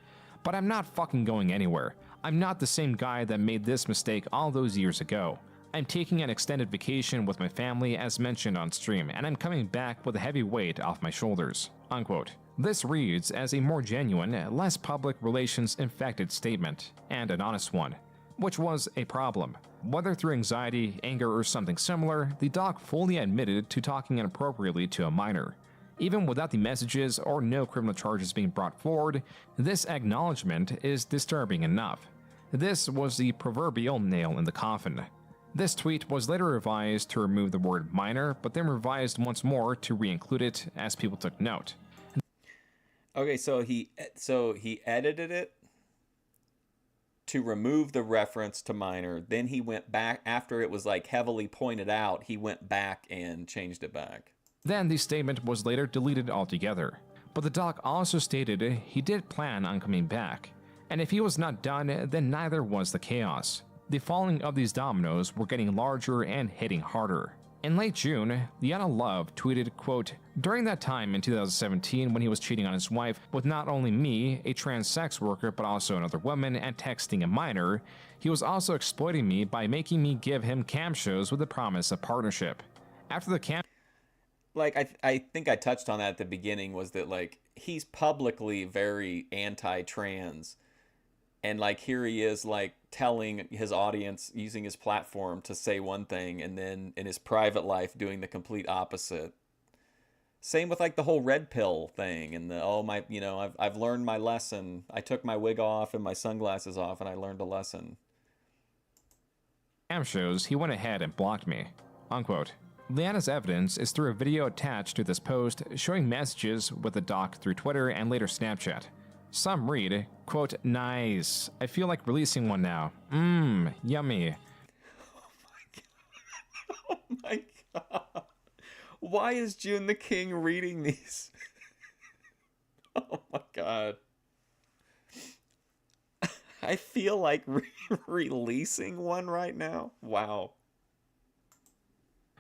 But I'm not fucking going anywhere. I'm not the same guy that made this mistake all those years ago. I'm taking an extended vacation with my family as mentioned on stream, and I'm coming back with a heavy weight off my shoulders. Unquote. This reads as a more genuine, less public relations infected statement, and an honest one, which was a problem. Whether through anxiety, anger, or something similar, the doc fully admitted to talking inappropriately to a minor. Even without the messages or no criminal charges being brought forward, this acknowledgement is disturbing enough. This was the proverbial nail in the coffin. This tweet was later revised to remove the word minor, but then revised once more to re-include it as people took note. Okay, so he edited it to remove the reference to minor. Then he went back after it was like heavily pointed out. He went back and changed it back. Then the statement was later deleted altogether. But the doc also stated he did plan on coming back, and if he was not done, then neither was the chaos. The falling of these dominoes were getting larger and hitting harder. In late June, Liana Love tweeted, quote, "During that time in 2017 when he was cheating on his wife with not only me, a trans sex worker, but also another woman, and texting a minor, he was also exploiting me by making me give him cam shows with the promise of partnership. After the cam..." Like, I think I touched on that at the beginning, was that, like, he's publicly very anti-trans. And, like, here he is, like, telling his audience, using his platform to say one thing, and then in his private life doing the complete opposite. Same with like the whole red pill thing and the I've learned my lesson. I took my wig off and my sunglasses off and I learned a lesson. Shows he went ahead and blocked me. Unquote. Leanna's evidence is through a video attached to this post showing messages with the doc through Twitter and later Snapchat. Some read, quote, nice. I feel like releasing one now. Yummy. Oh my god. Why is Joon the King reading these? Oh my god. I feel like releasing one right now. Wow.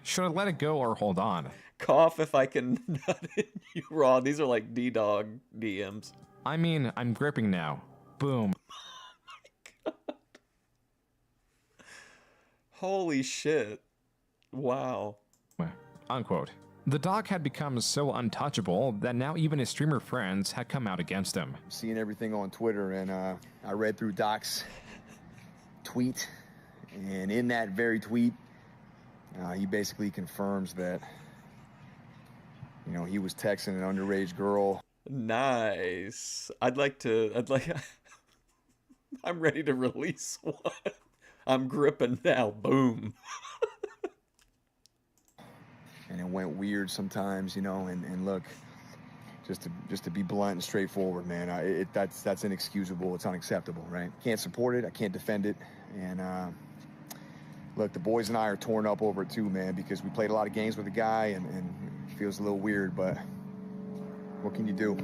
Should I let it go or hold on? Cough if I can nut it, you raw. These are like D-Dog DMs. I mean, I'm gripping now. Boom. Oh my god. Holy shit. Wow. Unquote. The doc had become so untouchable that now even his streamer friends had come out against him. Seeing everything on Twitter, and I read through Doc's tweet, and in that very tweet, he basically confirms that, he was texting an underage girl. Nice. I'm ready to release one. I'm gripping now. Boom. And it went weird sometimes, and look, just to be blunt and straightforward, man, that's inexcusable. It's unacceptable, right? Can't support it. I can't defend it. And look, the boys and I are torn up over it too, man, because we played a lot of games with the guy, and it feels a little weird, but what can you do,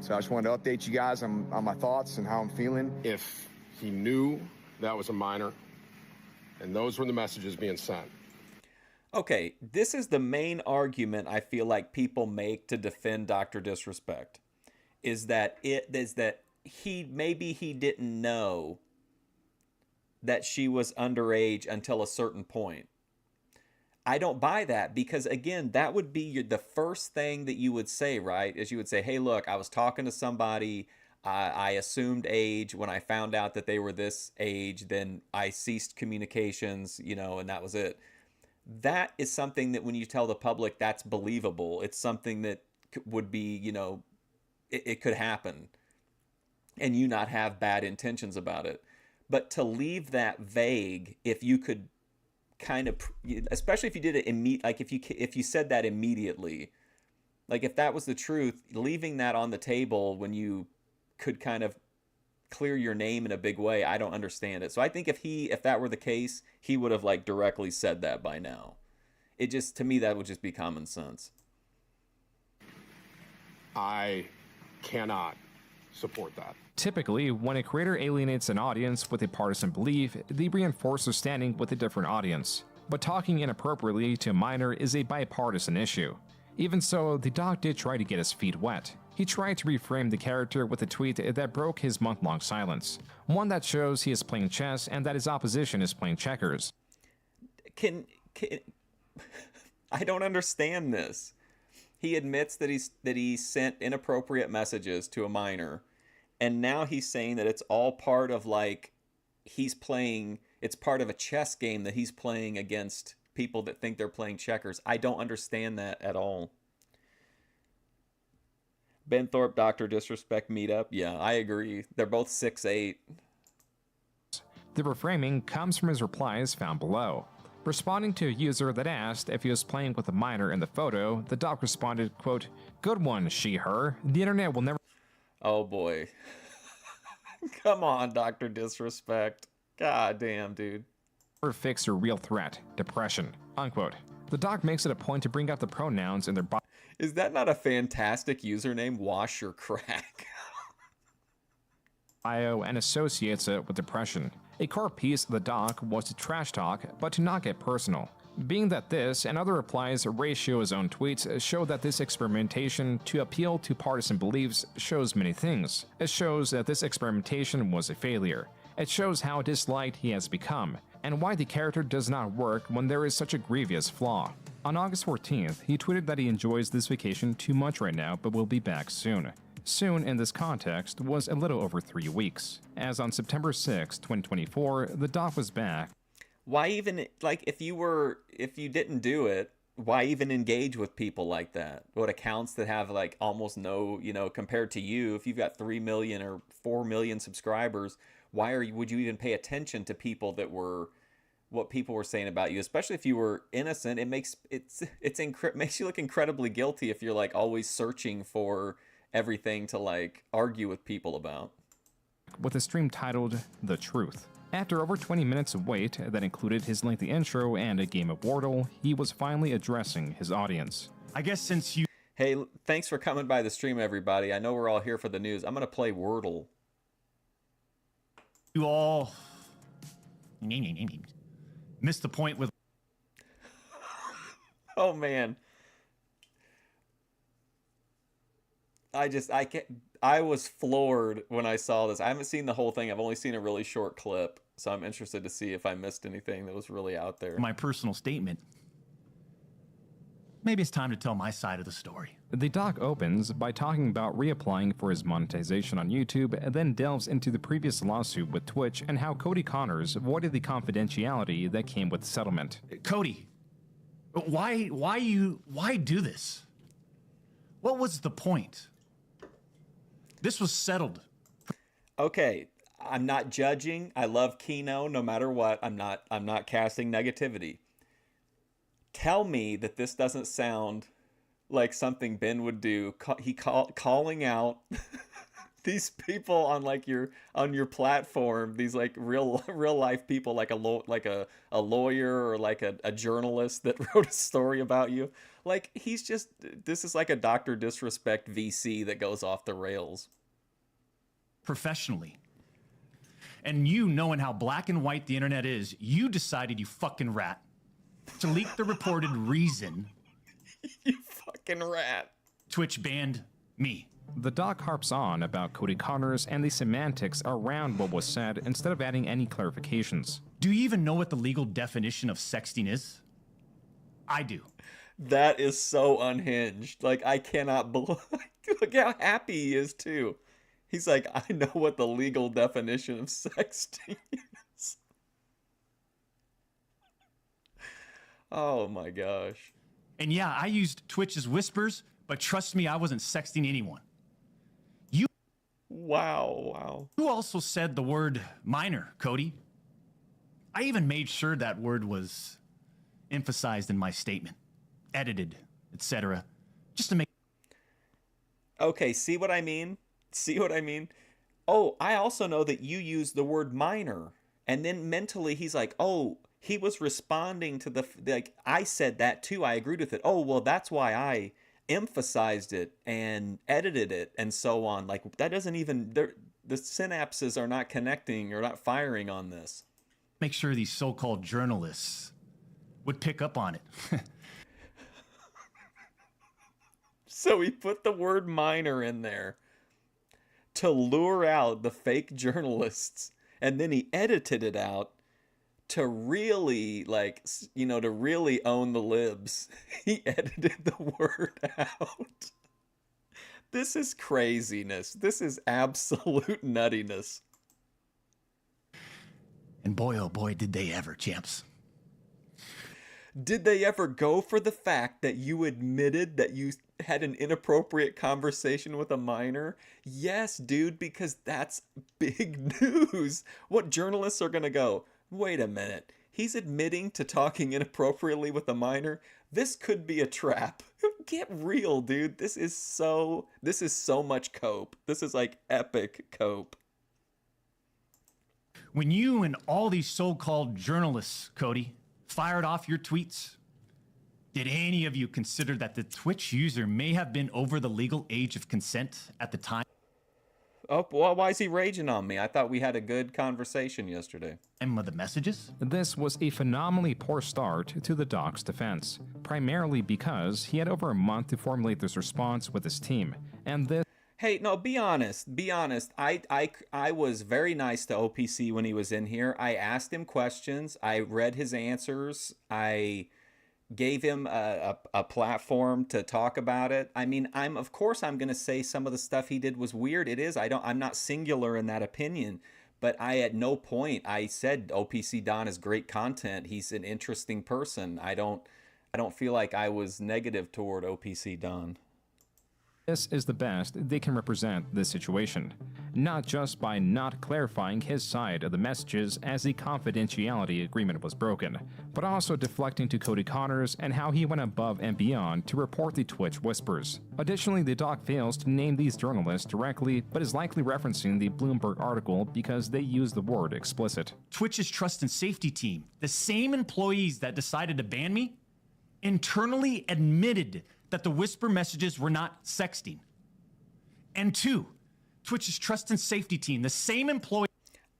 So I just wanted to update you guys on my thoughts and how I'm feeling. If he knew that was a minor, and those were the messages being sent. Okay, this is the main argument I feel like people make to defend Dr. Disrespect, is that he didn't know that she was underage until a certain point. I don't buy that, because again, that would be the first thing that you would say, right? Is you would say, hey, look, I was talking to somebody, I assumed age. When I found out that they were this age, then I ceased communications, and that was it. That is something that when you tell the public, that's believable. It's something that would be, it could happen and you not have bad intentions about it. But to leave that vague, if you could kind of, especially if you did it like if you said that immediately, like if that was the truth, leaving that on the table when you could kind of clear your name in a big way, I don't understand it. So I think if that were the case, he would have like directly said that by now. It just, to me, that would just be common sense. I cannot support that. Typically, when a creator alienates an audience with a partisan belief, they reinforce their standing with a different audience. But talking inappropriately to a minor is a bipartisan issue. Even so, the doc did try to get his feet wet. He tried to reframe the character with a tweet that broke his month-long silence. One that shows he is playing chess and that his opposition is playing checkers. I don't understand this. He admits that he sent inappropriate messages to a minor, and now he's saying that it's all part of it's part of a chess game that he's playing against people that think they're playing checkers. I don't understand that at all. Ben Thorpe, Dr. Disrespect meetup. Yeah, I agree. They're both 6'8". The reframing comes from his replies found below. Responding to a user that asked if he was playing with a minor in the photo, the doc responded, quote, good one, she, her. The internet will never... Oh boy. Come on, Dr. Disrespect. God damn, dude. ...fix your real threat, depression, unquote. The doc makes it a point to bring up the pronouns in their bio. Is that not a fantastic username? Wash your crack. And associates it with depression. A core piece of the doc was to trash talk, but to not get personal. Being that this and other replies ratio his own tweets show that this experimentation to appeal to partisan beliefs shows many things. It shows that this experimentation was a failure. It shows how disliked he has become, and why the character does not work when there is such a grievous flaw. On August 14th, he tweeted that he enjoys this vacation too much right now, but will be back soon. Soon in this context was a little over 3 weeks, as on September 6, 2024, the doc was back. Why even, like, if you didn't do it, why even engage with people like that? What accounts that have like almost no, you know, compared to you, if you've got 3 million or 4 million subscribers, would you even pay attention to people that were what people were saying about you, especially if you were innocent? It makes makes you look incredibly guilty if you're like always searching for everything to like argue with people about. With a stream titled The Truth. After over 20 minutes of wait that included his lengthy intro and a game of Wordle, he was finally addressing his audience. I guess since you... Hey, thanks for coming by the stream, everybody. I know we're all here for the news. I'm going to play Wordle. You all... missed the point with... Oh, man. I was floored when I saw this. I haven't seen the whole thing. I've only seen a really short clip, so I'm interested to see if I missed anything that was really out there. My personal statement. Maybe it's time to tell my side of the story. The doc opens by talking about reapplying for his monetization on YouTube, and then delves into the previous lawsuit with Twitch and how Cody Connors avoided the confidentiality that came with the settlement. Cody, why do this? What was the point? This was settled. Okay, I'm not judging. I love Kino no matter what. I'm not casting negativity. Tell me that this doesn't sound like something Ben would do. Calling out these people on like on your platform, these like real life people, like a lawyer or like a journalist that wrote a story about you. Like this is like a Dr. Disrespect VC that goes off the rails. Professionally. And you knowing how black and white the internet is, you decided, you fucking rat, to leak the reported reason. You fucking rat. Twitch banned me. The doc harps on about Cody Connors and the semantics around what was said instead of adding any clarifications. Do you even know what the legal definition of sexting is? I do. That is so unhinged. Like, I cannot believe... Look how happy he is, too. He's like, I know what the legal definition of sexting is. Oh my gosh. And yeah, I used Twitch's whispers, but trust me, I wasn't sexting anyone. Wow. You also said the word minor, Cody. I even made sure that word was emphasized in my statement, edited, etc. Just to make... Okay, see what I mean? Oh, I also know that you use the word minor. And then mentally he's like, oh, he was responding to like, I said that too. I agreed with it. Oh, well, that's why I emphasized it and edited it and so on. Like, that doesn't even, the synapses are not connecting or not firing on this. Make sure these so-called journalists would pick up on it. So he put the word minor in there to lure out the fake journalists, and then he edited it out to really, like, you know, to really own the libs. He edited the word out. This is craziness. This is absolute nuttiness. And boy, oh boy, did they ever, champs. Did they ever go for the fact that you admitted that you had an inappropriate conversation with a minor? Yes, dude, because that's big news. What journalists are going to go, wait a minute, he's admitting to talking inappropriately with a minor? This could be a trap. Get real, dude. This is so much cope. This is like epic cope. When you and all these so-called journalists, Cody, fired off your tweets, did any of you consider that the Twitch user may have been over the legal age of consent at the time? Oh, well, why is he raging on me? I thought we had a good conversation yesterday. And the messages? This was a phenomenally poor start to the doc's defense, primarily because he had over a month to formulate this response with his team, and this... Hey, no, be honest. I was very nice to OPC when he was in here. I asked him questions. I read his answers. I gave him a platform to talk about it. I mean, of course I'm going to say some of the stuff he did was weird. It is. I'm not singular in that opinion, but at no point I said OPC Don is great content. He's an interesting person. I don't feel like I was negative toward OPC Don. This is the best they can represent this situation, not just by not clarifying his side of the messages as the confidentiality agreement was broken, but also deflecting to Cody Connors and how he went above and beyond to report the Twitch whispers. Additionally, the doc fails to name these journalists directly, but is likely referencing the Bloomberg article because they use the word explicit. Twitch's trust and safety team, the same employees that decided to ban me, internally admitted that the whisper messages were not sexting. And 2, Twitch's trust and safety team, the same employee.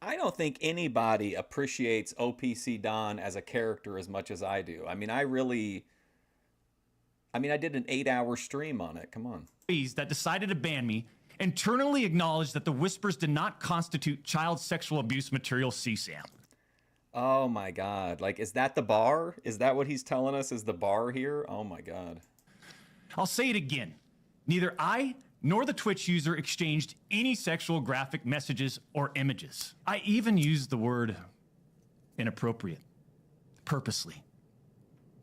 I don't think anybody appreciates OPC Don as a character as much as I do. I mean, I did an 8-hour stream on it. Come on. That decided to ban me internally acknowledged that the whispers did not constitute child sexual abuse material CSAM. Oh my God. Like, is that the bar? Is that what he's telling us is the bar here? Oh my God. I'll say it again. Neither I nor the Twitch user exchanged any sexual graphic messages or images. I even used the word inappropriate, purposely.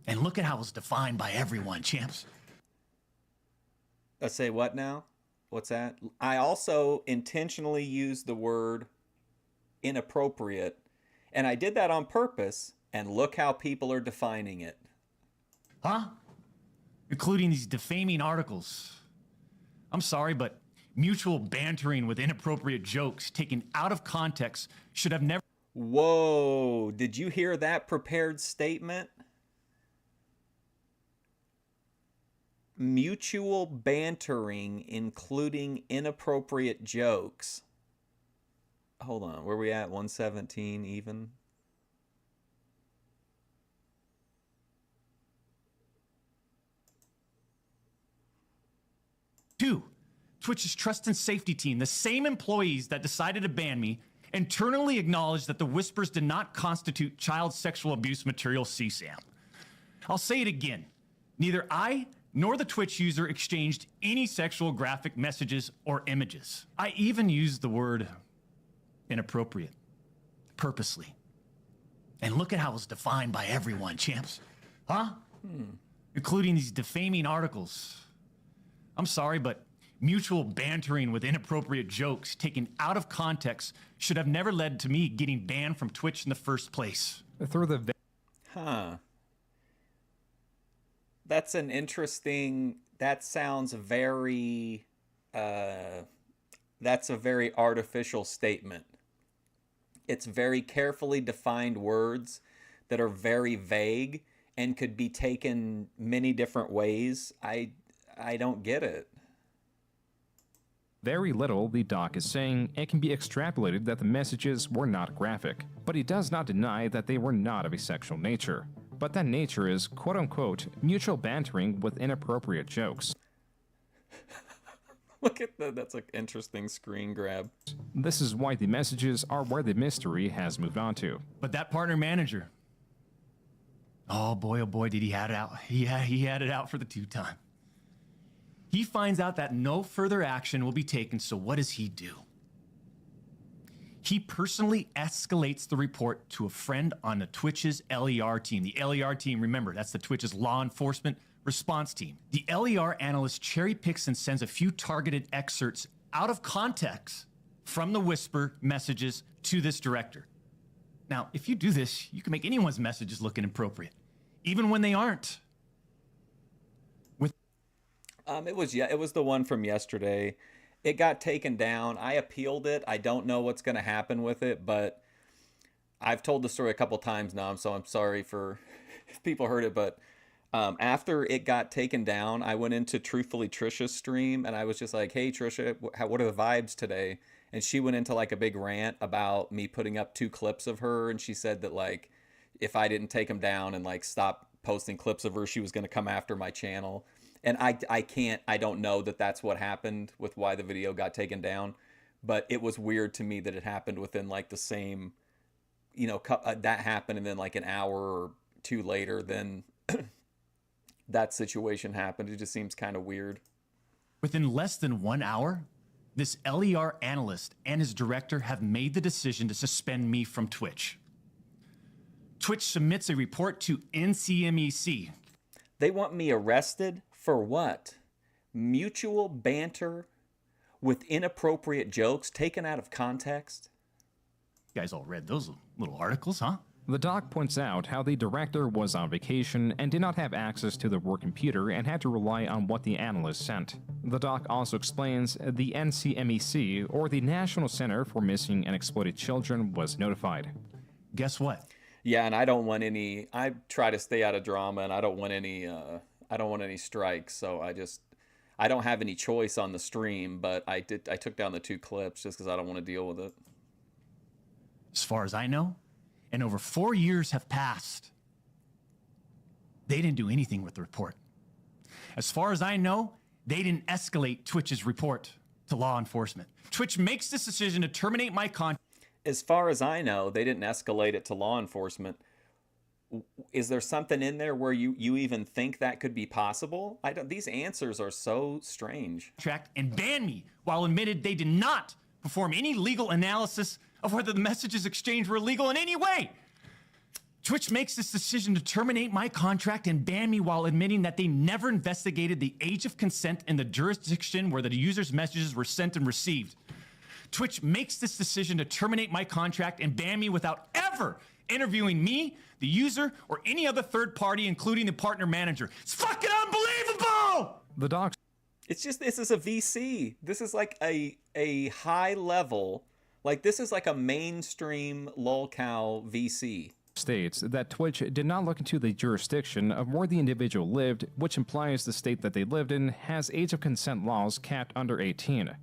And look at how it's defined by everyone, champs. Let's say what now? What's that? I also intentionally used the word inappropriate, and I did that on purpose, and look how people are defining it. Huh? Including these defaming articles. I'm sorry, but mutual bantering with inappropriate jokes taken out of context should have never... Whoa, did you hear that prepared statement? Mutual bantering, including inappropriate jokes. Hold on, where we at? 117 even? Two, Twitch's trust and safety team, the same employees that decided to ban me, internally acknowledged that the whispers did not constitute child sexual abuse material CSAM. I'll say it again. Neither I nor the Twitch user exchanged any sexual graphic messages or images. I even used the word inappropriate, purposely. And look at how it's defined by everyone, champs. Huh? Including these defaming articles. I'm sorry, but mutual bantering with inappropriate jokes taken out of context should have never led to me getting banned from Twitch in the first place. Through the... Huh. That's an interesting... That sounds very... that's a very artificial statement. It's very carefully defined words that are very vague and could be taken many different ways. I don't get it. Very little the doc is saying, it can be extrapolated that the messages were not graphic, but he does not deny that they were not of a sexual nature. But that nature is, quote-unquote, mutual bantering with inappropriate jokes. Look at that. That's an interesting screen grab. This is why the messages are where the mystery has moved on to. But that partner manager, oh boy, did he had it out. He had it out for the 2-time. He finds out that no further action will be taken, so what does he do? He personally escalates the report to a friend on the Twitch's LER team. The LER team, remember, that's the Twitch's law enforcement response team. The LER analyst cherry picks and sends a few targeted excerpts out of context from the whisper messages to this director. Now, if you do this, you can make anyone's messages look inappropriate, even when they aren't. It was the one from yesterday. It got taken down. I appealed it. I don't know what's going to happen with it, but I've told the story a couple times now, so I'm sorry for if people heard it, but after it got taken down, I went into Truthfully Trisha's stream, and I was just like, hey, Trisha, what are the vibes today? And she went into like a big rant about me putting up 2 clips of her, and she said that like if I didn't take them down and like stop posting clips of her, she was going to come after my channel. And I don't know that that's what happened with why the video got taken down, but it was weird to me that it happened within like the same, that happened, and then like an hour or 2 later, then that situation happened. It just seems kind of weird. Within less than 1 hour, this LER analyst and his director have made the decision to suspend me from Twitch. Twitch submits a report to NCMEC. They want me arrested for what? Mutual banter with inappropriate jokes taken out of context? You guys all read those little articles, huh? The doc points out how the director was on vacation and did not have access to the work computer and had to rely on what the analyst sent. The doc also explains the NCMEC, or the National Center for Missing and Exploited Children, was notified. Guess what? Yeah, and I don't want any. I try to stay out of drama, and I don't want any. I don't want any strikes. So I don't have any choice on the stream. But I took down the 2 clips just because I don't want to deal with it. As far as I know, and over 4 years have passed, they didn't do anything with the report. As far as I know, they didn't escalate Twitch's report to law enforcement. Twitch makes this decision to terminate my contract. As far as I know, they didn't escalate it to law enforcement. Is there something in there where you even think that could be possible? These answers are so strange. And ban me while admitted they did not perform any legal analysis of whether the messages exchanged were illegal in any way. Twitch makes this decision to terminate my contract and ban me while admitting that they never investigated the age of consent in the jurisdiction where the user's messages were sent and received. Twitch makes this decision to terminate my contract and ban me without ever interviewing me, the user, or any other third party, including the partner manager. It's fucking unbelievable! The doc. It's just, this is a VC. This is like a high level, like this is like a mainstream lolcow VC. States that Twitch did not look into the jurisdiction of where the individual lived, which implies the state that they lived in has age of consent laws capped under 18.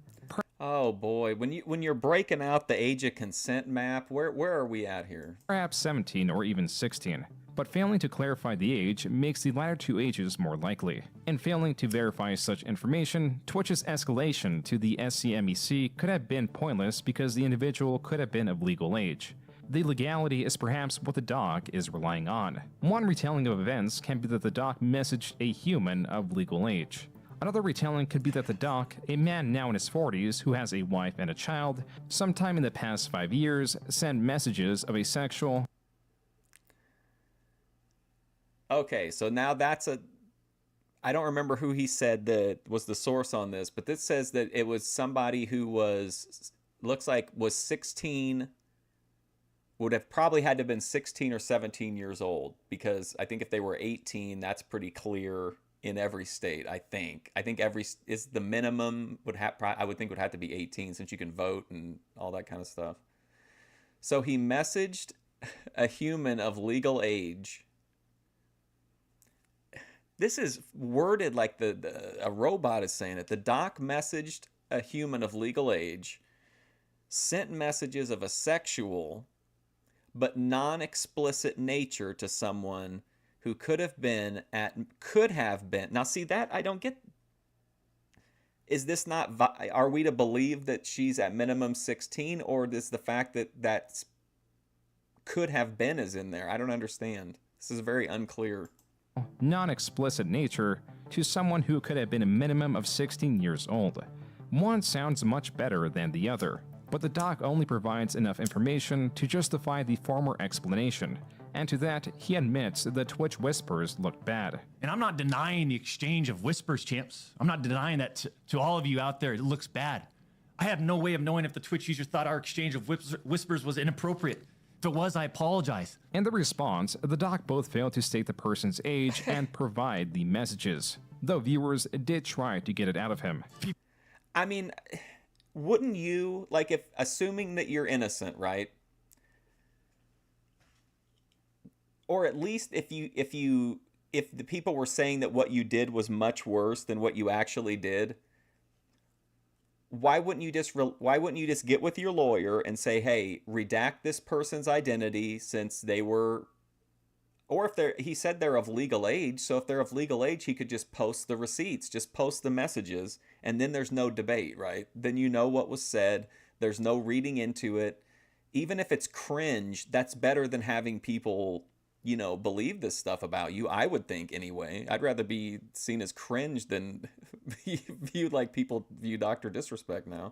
Oh boy, when you're breaking out the age of consent map, where are we at here? Perhaps 17 or even 16. But failing to clarify the age makes the latter 2 ages more likely. And failing to verify such information, Twitch's escalation to the SCMEC could have been pointless because the individual could have been of legal age. The legality is perhaps what the doc is relying on. One retelling of events can be that the doc messaged a human of legal age. Another retelling could be that the doc, a man now in his 40s who has a wife and a child, sometime in the past 5 years, sent messages of a sexual... Okay, so now that's a... I don't remember who he said that was the source on this, but this says that it was somebody who was, looks like was 16, would have probably had to have been 16 or 17 years old, because I think if they were 18, that's pretty clear in every state, I think. I think is the minimum I would think would have to be 18 since you can vote and all that kind of stuff. So he messaged a human of legal age. This is worded like a robot is saying it. The doc messaged a human of legal age, sent messages of a sexual but non-explicit nature to someone who could have been. Now see, that I don't get. Is this not, are we to believe that she's at minimum 16, or is the fact that that's could have been is in there? I don't understand. This is very unclear. Non-explicit nature to someone who could have been a minimum of 16 years old. One sounds much better than the other, but the doc only provides enough information to justify the former explanation, and to that, he admits that Twitch whispers looked bad. And I'm not denying the exchange of whispers, champs. I'm not denying that to all of you out there, it looks bad. I have no way of knowing if the Twitch user thought our exchange of whispers was inappropriate. If it was, I apologize. In the response, the doc both failed to state the person's age and provide the messages, though viewers did try to get it out of him. I mean, wouldn't you, like, if assuming that you're innocent, right? Or at least if the people were saying that what you did was much worse than what you actually did, why wouldn't you just get with your lawyer and say, hey, redact this person's identity since they were, or if he said they're of legal age, so if they're of legal age, he could just post the receipts, just post the messages, and then there's no debate, right? Then you know what was said, there's no reading into it. Even if it's cringe, that's better than having people, believe this stuff about you, I would think anyway. I'd rather be seen as cringe than viewed like people view Dr. Disrespect now.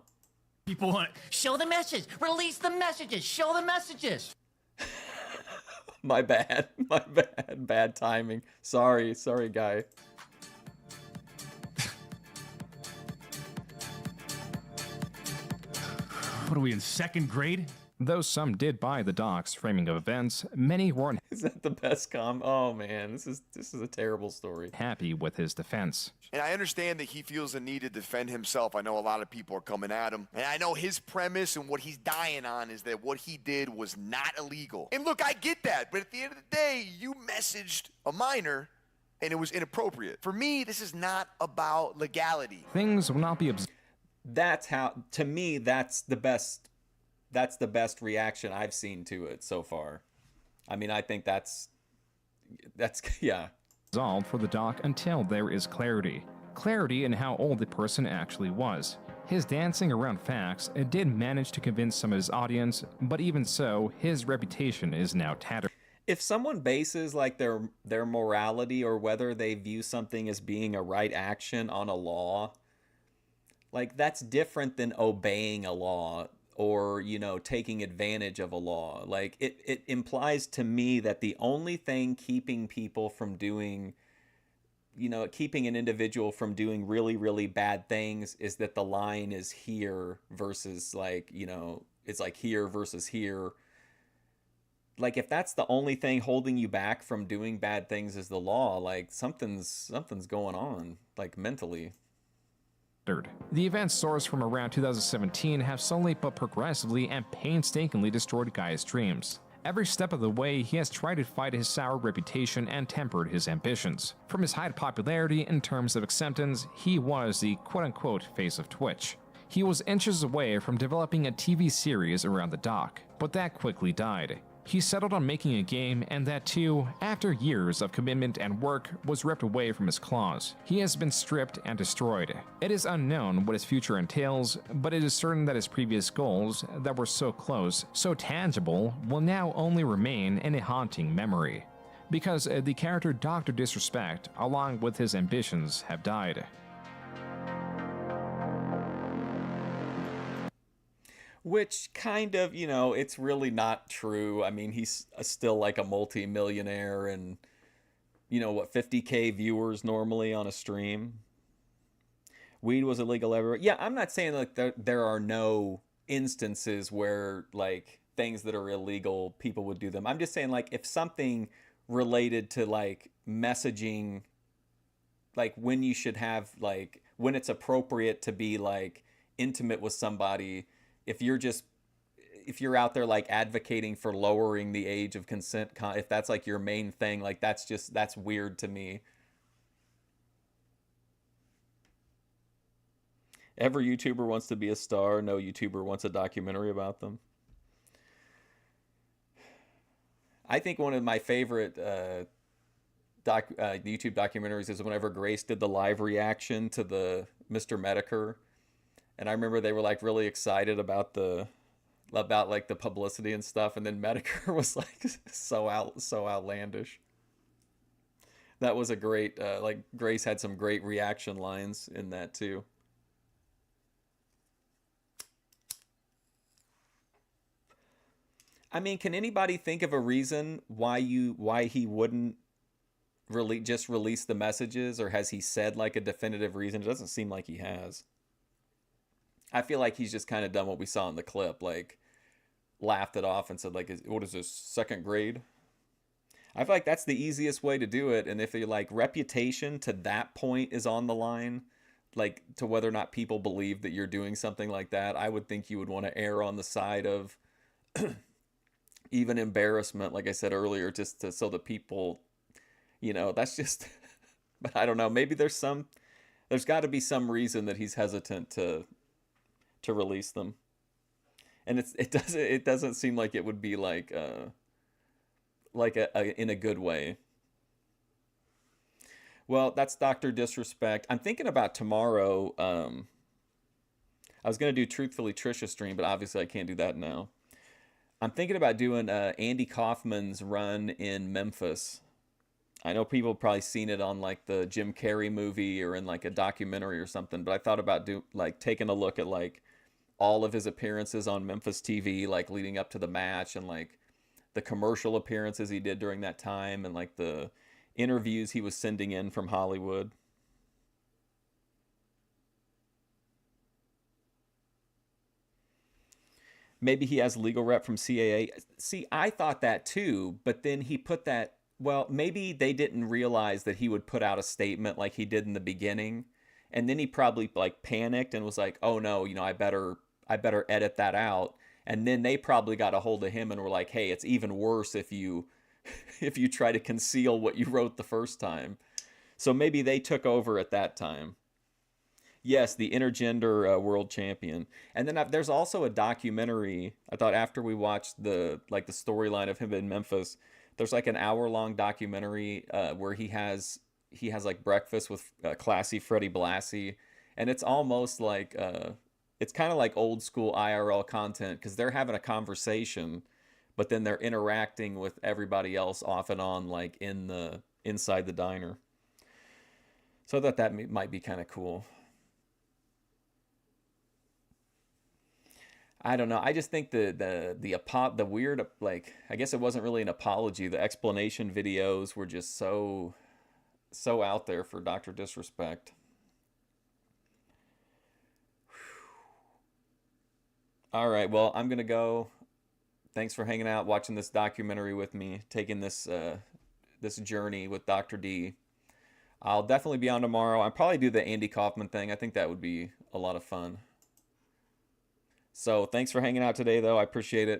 People want show the message, release the messages, show the messages. My bad. My bad. Bad timing. Sorry, guy. What are we in second grade? Though some did buy the doc's framing of events, many weren't. Is that the best Oh man, this is a terrible story. Happy with his defense. And I understand that he feels the need to defend himself. I know a lot of people are coming at him. And I know his premise and what he's dying on is that what he did was not illegal. And look, I get that. But at the end of the day, you messaged a minor and it was inappropriate. For me, this is not about legality. Things will not be That's how, to me, that's the best reaction I've seen to it so far. I mean, I think that's yeah. Resolved for the doc until there is clarity. Clarity in how old the person actually was. His dancing around facts did manage to convince some of his audience, but even so, his reputation is now tattered. If someone bases like their morality or whether they view something as being a right action on a law, like that's different than obeying a law or, you know, taking advantage of a law. Like it implies to me that the only thing keeping people from doing, you know, keeping an individual from doing really, really bad things is that the line is here versus like, you know, it's like here versus here. Like if that's the only thing holding you back from doing bad things is the law, like something's going on, like mentally. The events sourced from around 2017 have slowly but progressively and painstakingly destroyed Guy's dreams. Every step of the way, he has tried to fight his sour reputation and tempered his ambitions. From his high popularity in terms of acceptance, he was the quote-unquote face of Twitch. He was inches away from developing a TV series around the doc, but that quickly died. He settled on making a game, and that too, after years of commitment and work, was ripped away from his claws. He has been stripped and destroyed. It is unknown what his future entails, but it is certain that his previous goals, that were so close, so tangible, will now only remain in a haunting memory. Because the character Dr. Disrespect, along with his ambitions, have died. Which kind of, you know, it's really not true. I mean, he's still like a multi-millionaire and, you know, what, 50K viewers normally on a stream. Weed was illegal everywhere. Yeah, I'm not saying like there are no instances where like things that are illegal, people would do them. I'm just saying like if something related to like messaging, like when you should have like, when it's appropriate to be like intimate with somebody, if you're out there like advocating for lowering the age of consent, if that's like your main thing, like that's weird to me. Every YouTuber wants to be a star. No YouTuber wants a documentary about them. I think one of my favorite YouTube documentaries is whenever Grace did the live reaction to the Mr. Medicare. And I remember they were like really excited about like the publicity and stuff, and then Medicare was like so outlandish. That was a great like Grace had some great reaction lines in that too. I mean, can anybody think of a reason why he wouldn't just release the messages, or has he said like a definitive reason? It doesn't seem like he has. I feel like he's just kind of done what we saw in the clip, like laughed it off and said like, what is this, second grade? I feel like that's the easiest way to do it. And if you're like reputation to that point is on the line, like to whether or not people believe that you're doing something like that, I would think you would want to err on the side of even embarrassment, like I said earlier, just to, so that people, you know, that's just, but I don't know, maybe there's got to be some reason that he's hesitant to release them, and it doesn't seem like it would be like in a good way. Well, that's Dr. Disrespect. I'm thinking about tomorrow. I was gonna do Truthfully Trisha stream, but obviously I can't do that now. I'm thinking about doing Andy Kaufman's run in Memphis. I know people have probably seen it on like the Jim Carrey movie or in like a documentary or something, but I thought about taking a look at like all of his appearances on Memphis TV, like leading up to the match, and like the commercial appearances he did during that time and like the interviews he was sending in from Hollywood. Maybe he has legal rep from CAA. See, I thought that too, but then he put that, well, maybe they didn't realize that he would put out a statement like he did in the beginning. And then he probably like panicked and was like, "Oh no, I better edit that out." And then they probably got a hold of him and were like, "Hey, it's even worse if you if you try to conceal what you wrote the first time." So maybe they took over at that time. Yes, the intergender world champion. And then there's also a documentary. I thought after we watched the storyline of him in Memphis, there's like an hour-long documentary where he has like breakfast with classy Freddie Blassie, and it's almost like it's kind of like old school IRL content because they're having a conversation, but then they're interacting with everybody else off and on, like inside the diner. So that might be kind of cool. I don't know. I just think the weird, like, I guess it wasn't really an apology. The explanation videos were just so out there for Dr. Disrespect. All right, well, I'm gonna go. Thanks for hanging out, watching this documentary with me, taking this this journey with Dr. D. I'll definitely be on tomorrow. I'll probably do the Andy Kaufman thing. I think that would be a lot of fun. So thanks for hanging out today, though. I appreciate it.